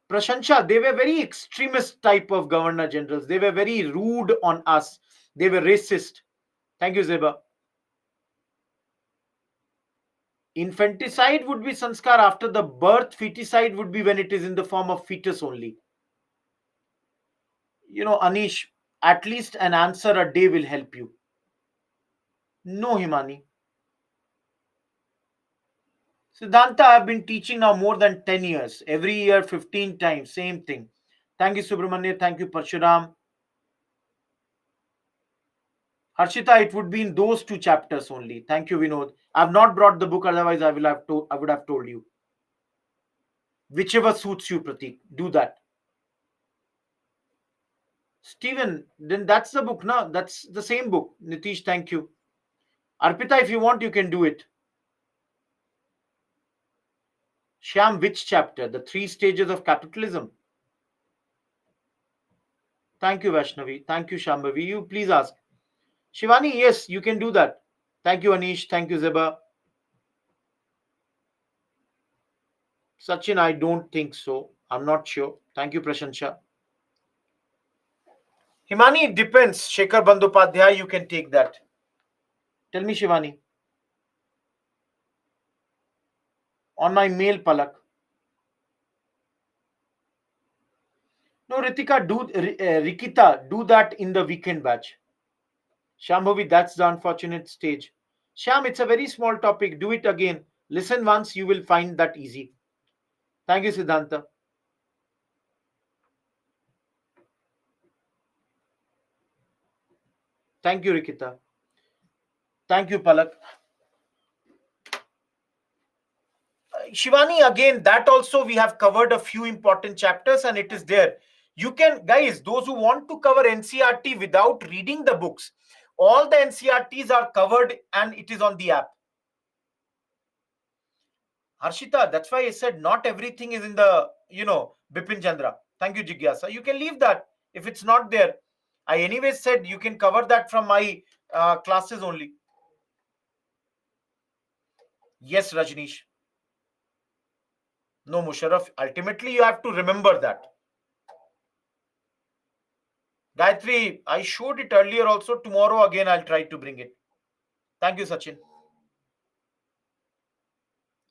Prashansha, they were very extremist type of governor generals. They were very rude on us. They were racist. Thank you, Zeba. Infanticide would be sanskar after the birth. Feticide would be when it is in the form of fetus only. Anish, at least an answer a day will help you. No, Himani. Siddhanta, I've been teaching now more than 10 years. Every year, 15 times. Same thing. Thank you, Subramanya. Thank you, Parshuram. Harshita, it would be in those two chapters only. Thank you, Vinod. I've not brought the book, otherwise I would have told you. Whichever suits you, Pratik. Do that. Stephen, then that's the book, now. That's the same book. Nitish, thank you. Arpita, if you want, you can do it. Shyam, which chapter? The three stages of capitalism. Thank you, Vaishnavi. Thank you, Shambhavi. You please ask. Shivani, yes, you can do that. Thank you, Anish. Thank you, Zeba. Sachin, I don't think so. I'm not sure. Thank you, Prashansha. Himani, it depends. Shekhar Bandyopadhyay, you can take that. Tell me, Shivani. On my mail, Palak. No, Rikita, do that in the weekend batch. Shambhavi, that's the unfortunate stage. Sham, it's a very small topic. Do it again. Listen once, you will find that easy. Thank you, Siddhanta. Thank you, Rikita. Thank you, Palak. Shivani, again, that also we have covered a few important chapters and it is there. You can, guys, those who want to cover NCRT without reading the books, all the NCRTs are covered and it is on the app. Harshita, that's why I said not everything is in the, Bipin Chandra. Thank you, Jigyasa. You can leave that if it's not there. I anyways said you can cover that from my classes only. Yes, Rajneesh. No, Musharraf. Ultimately, you have to remember that. Gayatri, I showed it earlier also. Tomorrow again, I'll try to bring it. Thank you, Sachin.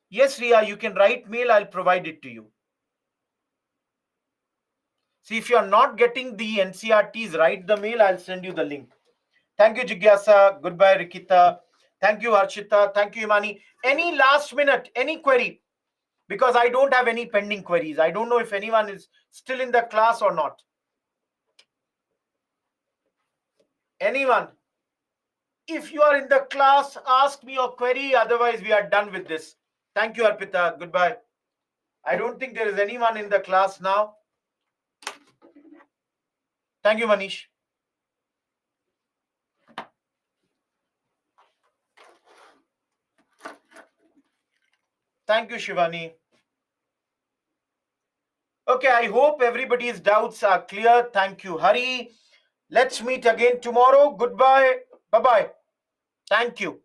Yes, Ria, you can write mail. I'll provide it to you. See, if you're not getting the NCRTs, write the mail. I'll send you the link. Thank you, Jigyasa. Goodbye, Rikita. Thank you, Harshita. Thank you, Imani. Any last minute, any query? Because I don't have any pending queries. I don't know if anyone is still in the class or not. Anyone? If you are in the class, ask me your query. Otherwise, we are done with this. Thank you, Arpita. Goodbye. I don't think there is anyone in the class now. Thank you, Manish. Thank you, Shivani. Okay, I hope everybody's doubts are clear. Thank you, Hari. Let's meet again tomorrow. Goodbye. Bye bye. Thank you.